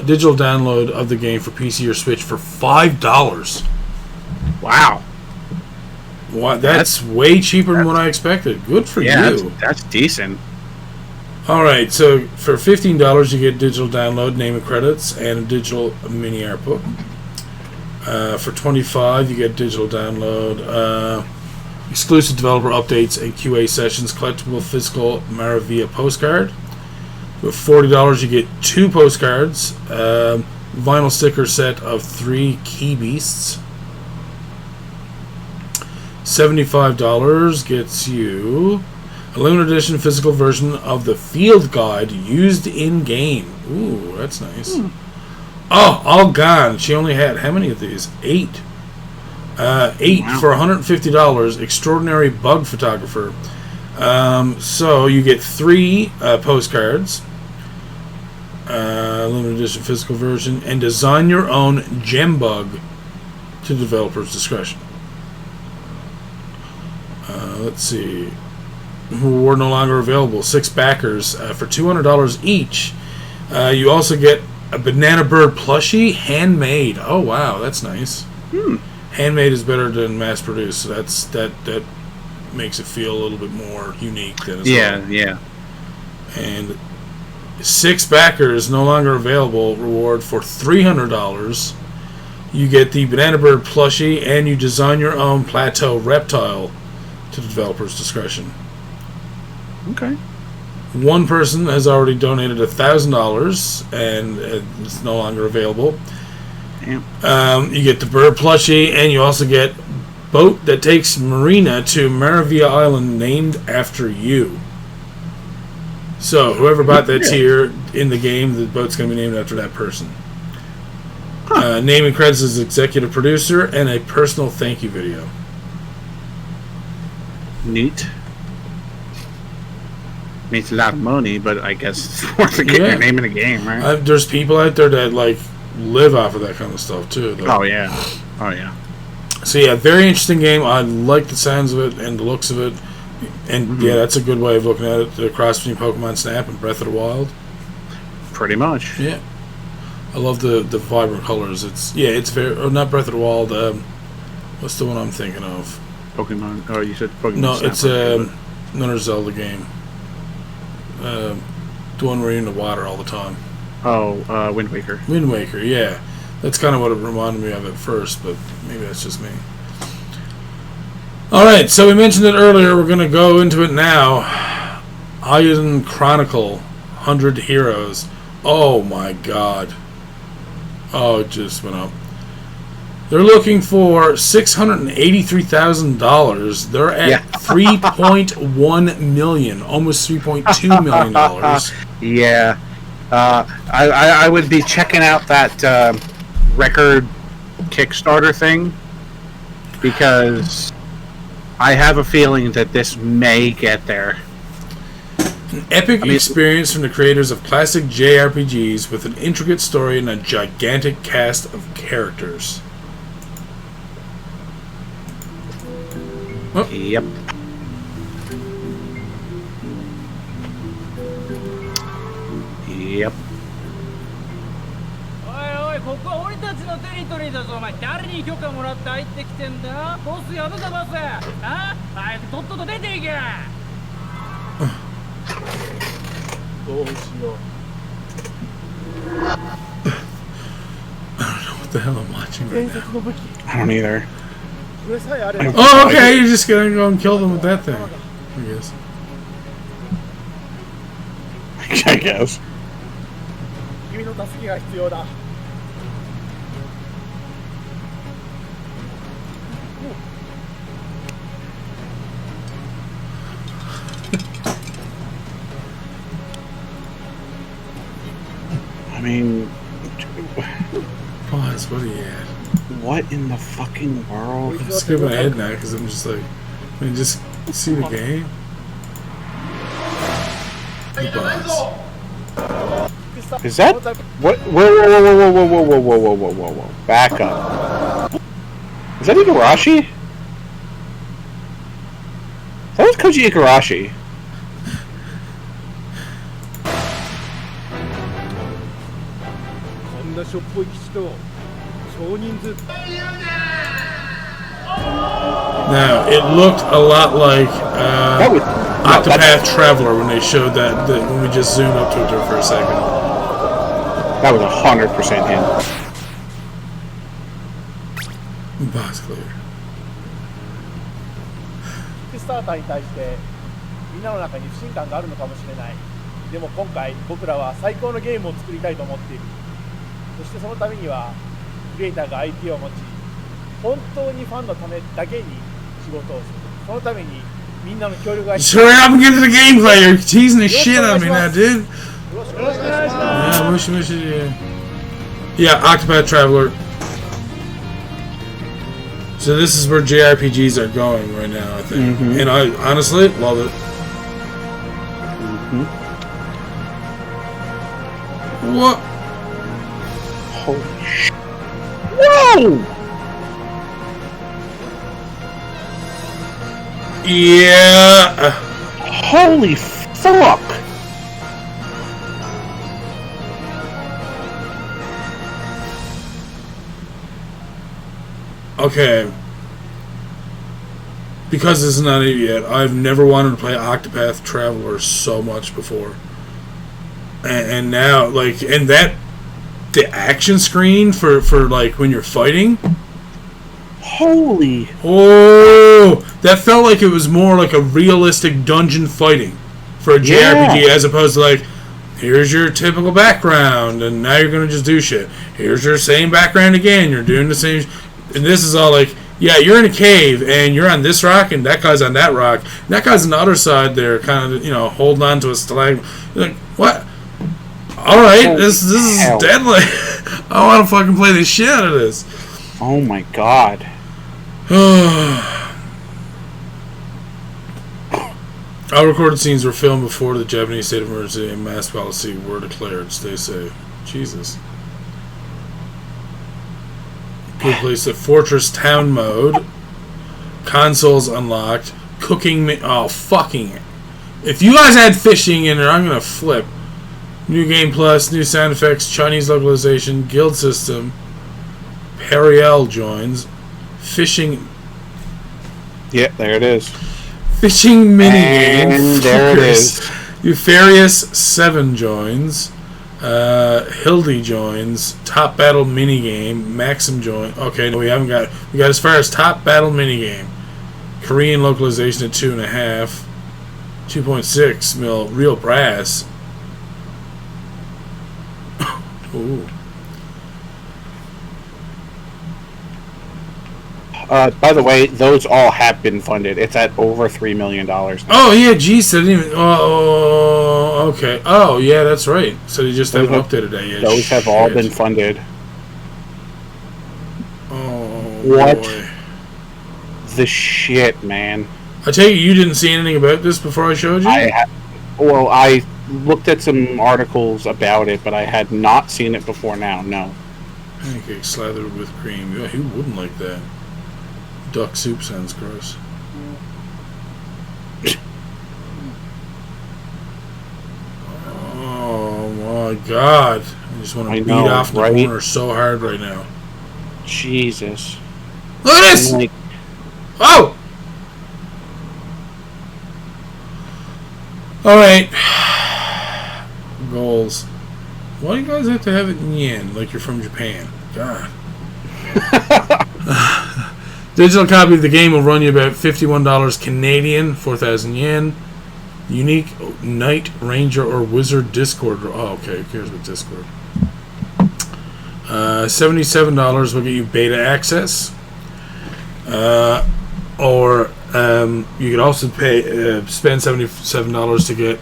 digital download of the game for PC or Switch for $5. Wow. What? That's way cheaper than what I expected. Good for you. That's decent. Alright, so for $15 you get digital download, name and credits, and a digital mini art book. For $25 you get digital download, exclusive developer updates and QA sessions, collectible physical Maravilla postcard. For $40 you get 2 postcards, vinyl sticker set of 3 key beasts. $75 gets you a limited edition physical version of the field guide used in game. Ooh, that's nice. Oh, all gone. She only had how many of these? 8. 8 for $150. Extraordinary bug photographer. So you get 3 postcards, limited edition physical version, and design your own gem bug to developer's discretion. Let's see. Reward no longer available. 6 backers for $200 each. You also get a banana bird plushie, handmade. Oh wow, that's nice. Handmade is better than mass produced. So that makes it feel a little bit more unique than yeah. And 6 backers no longer available. Reward for $300. You get the banana bird plushie, and you design your own plateau reptile to the developer's discretion. Okay. One person has already donated $1,000, and it's no longer available. Damn. You get the bird plushie, and you also get boat that takes Marina to Maravilla Island, named after you. So whoever bought that tier in the game, the boat's going to be named after that person. Name and credits as executive producer, and a personal thank you video. Neat. Makes a lot of money, but I guess it's worth getting your name in the game, right? There's people out there that like live off of that kind of stuff too. Though. Oh yeah. So yeah, very interesting game. I like the sounds of it and the looks of it, and yeah, that's a good way of looking at it. The cross between Pokemon Snap and Breath of the Wild. Pretty much. Yeah, I love the vibrant colors. It's very not Breath of the Wild. What's the one I'm thinking of? Pokemon. Oh, you said Pokemon. No, Snap, it's another Zelda game. The one where you're in the water all the time. Oh, Wind Waker. Wind Waker, yeah. That's kind of what it reminded me of at first, but maybe that's just me. Alright, so we mentioned it earlier. We're going to go into it now. Eiyuden Chronicle, 100 Heroes. Oh my god. Oh, it just went up. They're looking for $683,000. They're at $3.1 million, almost $3.2 million. Yeah. I would be checking out that record Kickstarter thing, because I have a feeling that this may get there. An epic experience from the creators of classic JRPGs with an intricate story and a gigantic cast of characters. Oh. Yep. Yep. ここは俺たちのテリトリーだぞ。お前誰に許可もらって入ってきてんだ？ボスやるぞボス。あ？早くとっとと出ていけ。どうしよう。 I don't know what the hell I'm watching right now. I don't either. Oh, okay, you're just gonna go and kill them with that thing, I guess. I guess. I mean, pause. What are you at? What in the fucking world? I'm skipping ahead now because I'm just like, I mean, just see the game. Pause. Is that what? Whoa! Back up. Is that Igarashi? That was Koji Igarashi. Now, it looked a lot like Octopath Traveler when they showed that when we just zoomed up to it for a second. That was 100% him. Boss clear. Kickstarter に対してみんなの中に不信感があるのかもしれない。でも今回僕らは最高のゲームを作りたいと思っている。そしてそのためにはクリエイターが IP を持ち、本当にファンのためだけに仕事をする。そのためにみんなの協力が必要。 Hurry up and get to the gameplay! You're teasing the shit out of me now, dude. Yeah, wish it. Yeah, Octopath Traveler. So this is where JRPGs are going right now, I think, and I honestly love it. What? Holy shit! Whoa! Yeah. Holy fuck! Okay. Because this is not it yet, I've never wanted to play Octopath Traveler so much before. And now, like, and that, the action screen for like, when you're fighting. Holy. Oh, that felt like it was more like a realistic dungeon fighting for a JRPG as opposed to like, here's your typical background and now you're going to just do shit. Here's your same background again, you're doing the same. And this is all like, yeah, you're in a cave and you're on this rock and that guy's on that rock. And that guy's on the other side there, kind of, you know, holding on to a stalagmite. Like, what? Alright, this is deadly. I want to fucking play the shit out of this. Oh my god. All recorded scenes were filmed before the Japanese state of emergency and mass policy were declared. Stay safe. Jesus. Good place. The Fortress Town mode. Consoles unlocked. Cooking. Oh, fucking it. If you guys had fishing in there, I'm going to flip. New Game Plus, new sound effects, Chinese localization, guild system. Periel joins. Fishing. Yeah, there it is. Fishing minigame. And there it is. Eupharious 7 joins. Hildy joins. Top Battle minigame. Maxim joins. Okay, no, we haven't got. We got as far as Top Battle minigame. Korean localization at 2.5. 2.6 mil real brass. Ooh. By the way, those all have been funded. It's at over $3 million. Oh yeah, geez, I didn't even. Oh, okay. Oh yeah, that's right. So they just haven't updated that yet. Those have all been funded. Oh, what boy. The shit, man! I take it you didn't see anything about this before I showed you. I looked at some articles about it, but I had not seen it before now. No. Pancake slathered with cream. Yeah, who wouldn't like that? Duck soup sounds gross. Oh my god. I just want to beat off the corner so hard right now. Jesus. Look at this! Oh! Alright. Goals. Why do you guys have to have it in yen like you're from Japan? God. Digital copy of the game will run you about $51 Canadian, 4,000 yen. Unique Knight, Ranger, or Wizard Discord. Oh, okay. Who cares about Discord? $77 will get you beta access. Or you could also pay spend $77 to get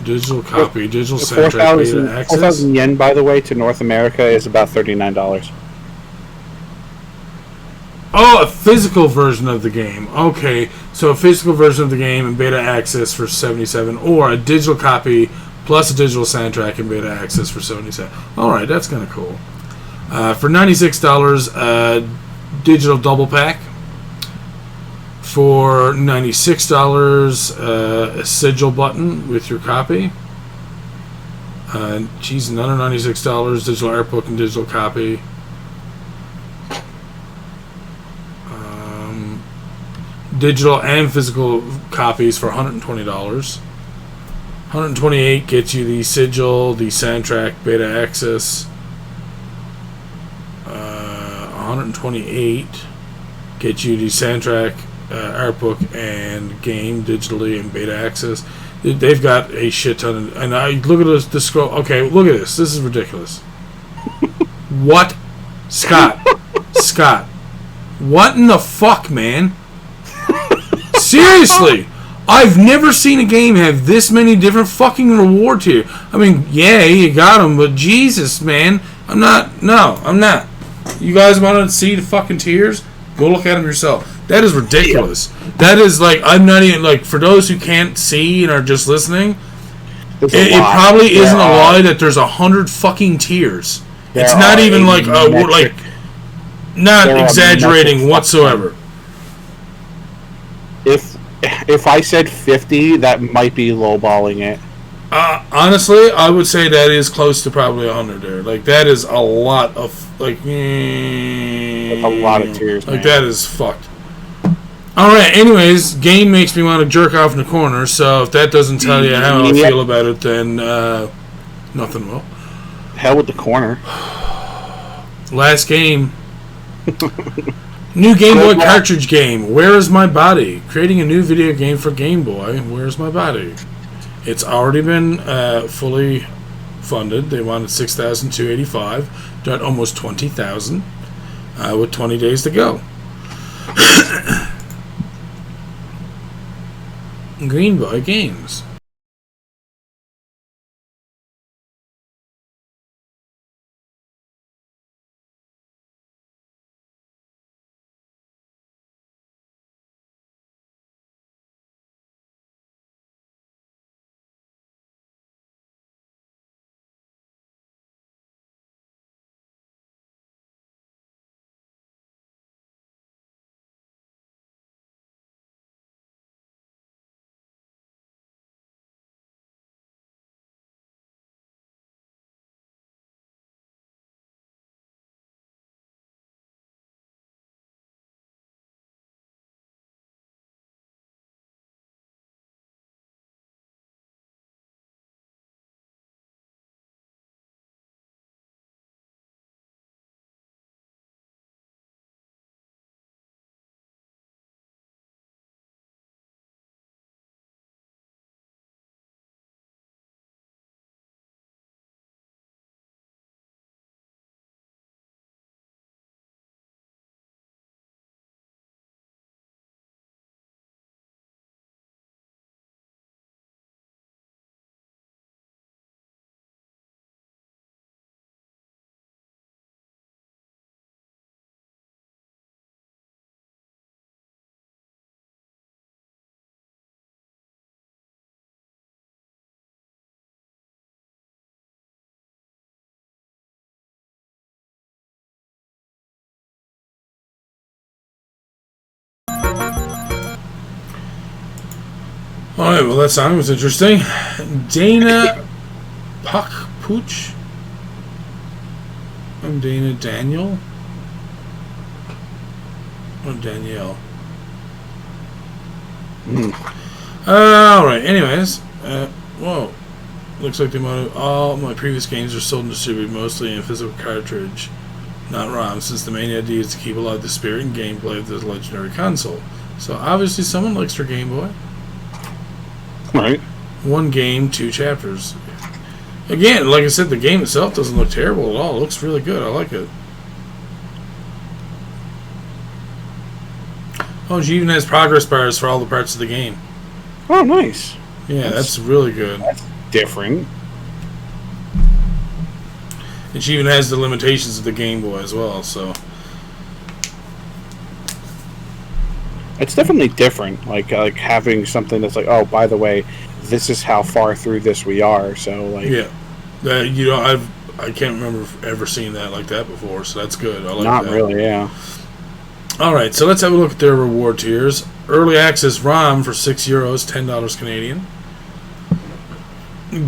digital copy, digital soundtrack, beta access. 4,000 yen, by the way, to North America is about $39. Oh, a physical version of the game. Okay, so a physical version of the game and beta access for $77, or a digital copy plus a digital soundtrack and beta access for $77. All right, that's kind of cool. For $96, digital double pack. For $96, a sigil button with your copy. Geez, another $96, digital art book and digital copy. Digital and physical copies for $120. $128 gets you the sigil, the soundtrack, beta access. $128 gets you the soundtrack, art book, and game digitally and beta access. They've got a shit ton of, and I look at this scroll. Okay, look at this. This is ridiculous. What, Scott? Scott, what in the fuck, man? Seriously, I've never seen a game have this many different fucking rewards here. I mean, yeah, you got them, but Jesus, man, I'm not. You guys want to see the fucking tiers? Go look at them yourself. That is ridiculous. Yeah. That is like, I'm not even, like, for those who can't see and are just listening, it probably isn't a lie that there's 100 fucking tiers. It's not even like, not exaggerating whatsoever. If I said 50, that might be lowballing it. Honestly, I would say that is close to probably 100 there. Like, that is a lot of, like... That's a lot of tiers, like, man. That is fucked. Alright, anyways, game makes me want to jerk off in the corner, so if that doesn't tell you how I feel about it, then nothing will. Hell with the corner. Last game. New Game Boy cartridge game, Where Is My Body? Creating a new video game for Game Boy, Where's My Body? It's already been fully funded. They wanted $6,285. They're at almost $20,000 with 20 days to go. Green Boy Games. Alright, well that song was interesting. Dana Pooch. I'm Dana Daniel. Or Danielle. Alright, anyways. Whoa. Looks like all my previous games are sold and distributed mostly in physical cartridge, not ROM, since the main idea is to keep alive the spirit and gameplay of this legendary console. So obviously someone likes their Game Boy. Right. 1 game, 2 chapters. Again, like I said, the game itself doesn't look terrible at all. It looks really good. I like it. Oh, she even has progress bars for all the parts of the game. Oh, nice. Yeah, that's really good. That's different. And she even has the limitations of the Game Boy as well, so... It's definitely different, like having something that's like, oh, by the way, this is how far through this we are. So like, yeah, I can't remember ever seeing that like that before. So that's good. I like not that. really, yeah. All right, so let's have a look at their reward tiers. Early access ROM for €6, $10 Canadian.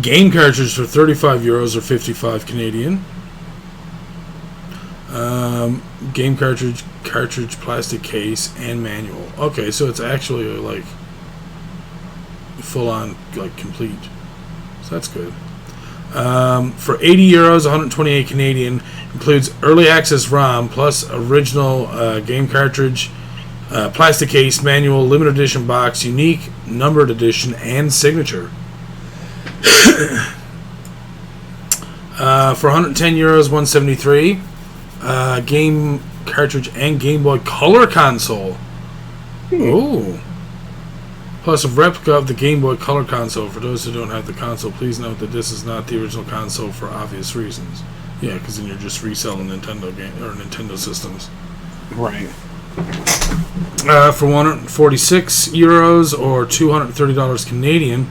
Game cartridge for €35 or 55 Canadian. Game cartridge, plastic case, and manual. Okay, so it's actually like full on, like complete. So that's good. For €80, 128 Canadian, includes early access ROM plus original game cartridge, plastic case, manual, limited edition box, unique numbered edition, and signature. For €110, 173. Game cartridge and Game Boy Color console. Ooh. Plus a replica of the Game Boy Color console. For those who don't have the console, please note that this is not the original console for obvious reasons. Yeah, because then you're just reselling Nintendo game or Nintendo systems. Right. For €146 or $230 Canadian,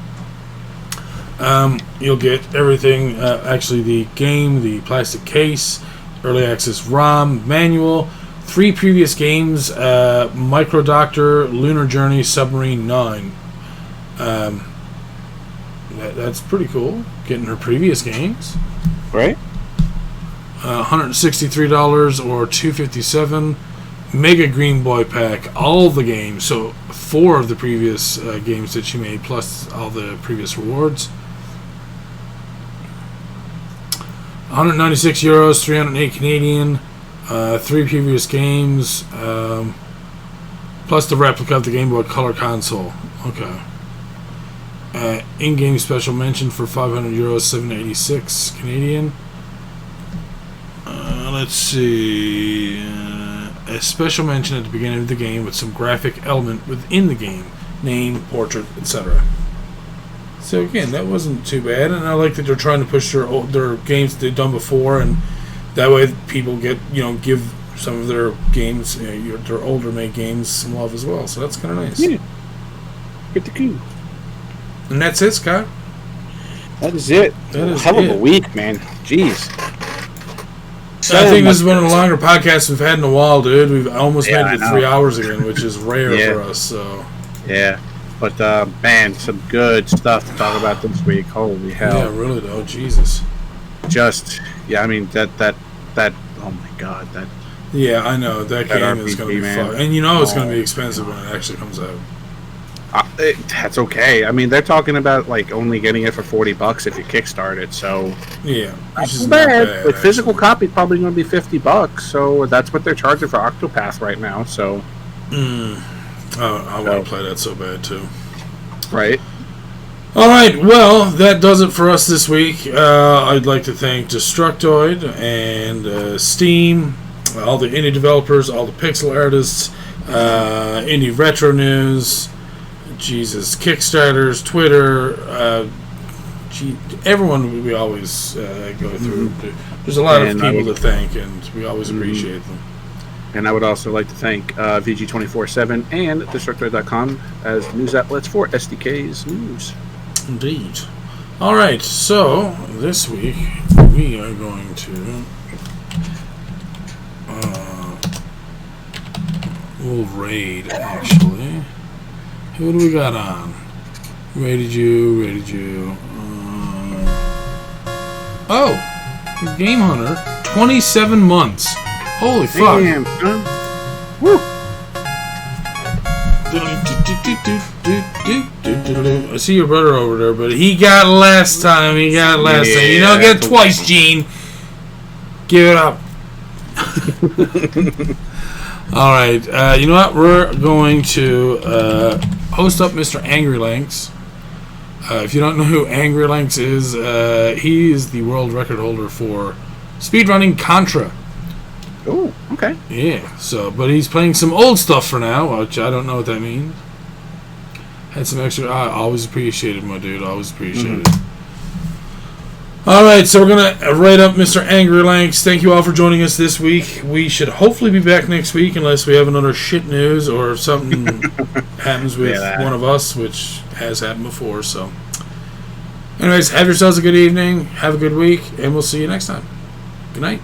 you'll get everything. Actually, the game, the plastic case, early access ROM, manual, 3 previous games, Micro Doctor, Lunar Journey, Submarine 9. That's pretty cool, getting her previous games. Right. $163 or $257. Mega Green Boy Pack, all the games, so 4 of the previous games that she made, plus all the previous rewards. €196, 308 Canadian, 3 previous games, plus the replica of the Game Boy Color console. Okay. In-game special mention for €500, 786 Canadian. Let's see. A special mention at the beginning of the game with some graphic element within the game, name, portrait, etc. So again, that wasn't too bad, and I like that they're trying to push their games they've done before, and that way people get, give some of their games, their older made games, some love as well. So that's kind of nice. Yeah. Get the coup. And that's it, Scott. That is it. That is hell of a week, man. Jeez. So I think this is one of the longer podcasts we've had in a while, dude. We've almost made it to 3 hours again, which is rare for us. So yeah, but man, some good stuff to talk about this week. Holy hell! Yeah, really though. Jesus. I mean that. Oh my god, that. Yeah, I know that game RPG, is going to be fun, and it's going to be expensive when it actually comes out. That's okay. I mean, they're talking about like only getting it for $40 if you kickstart it. So yeah, which is not bad. But physical copy probably going to be $50. So that's what they're charging for Octopath right now. So I want to play that so bad too. Right. All right. Well, that does it for us this week. I'd like to thank Destructoid and Steam, all the indie developers, all the pixel artists, Indie Retro News. Jesus, Kickstarters, Twitter, everyone we always go through. Mm-hmm. There's a lot of people to thank, and we always appreciate them. And I would also like to thank VG247 and Destructoid.com as news outlets for SDK's news. Indeed. All right, so this week we are going to we'll raid actually. Who do we got on? Rated you. Oh! Game Hunter. 27 months. Holy fuck. Damn, son. Woo! I see your brother over there, but he got last time. You don't get twice, Gene. Give it up. Alright, you know what? We're going to host up Mr. Angry Lanks. If you don't know who Angry Lanks is, he is the world record holder for speedrunning Contra. Oh, okay. Yeah, but he's playing some old stuff for now, which I don't know what that means. Had some extra. I always appreciate it, my dude. Always appreciate it. Alright, so we're going to write up Mr. Angry Lanks. Thank you all for joining us this week. We should hopefully be back next week unless we have another shit news or something happens with one of us, which has happened before. So, anyways, have yourselves a good evening. Have a good week, and we'll see you next time. Good night.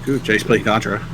Good. Chase played Contra.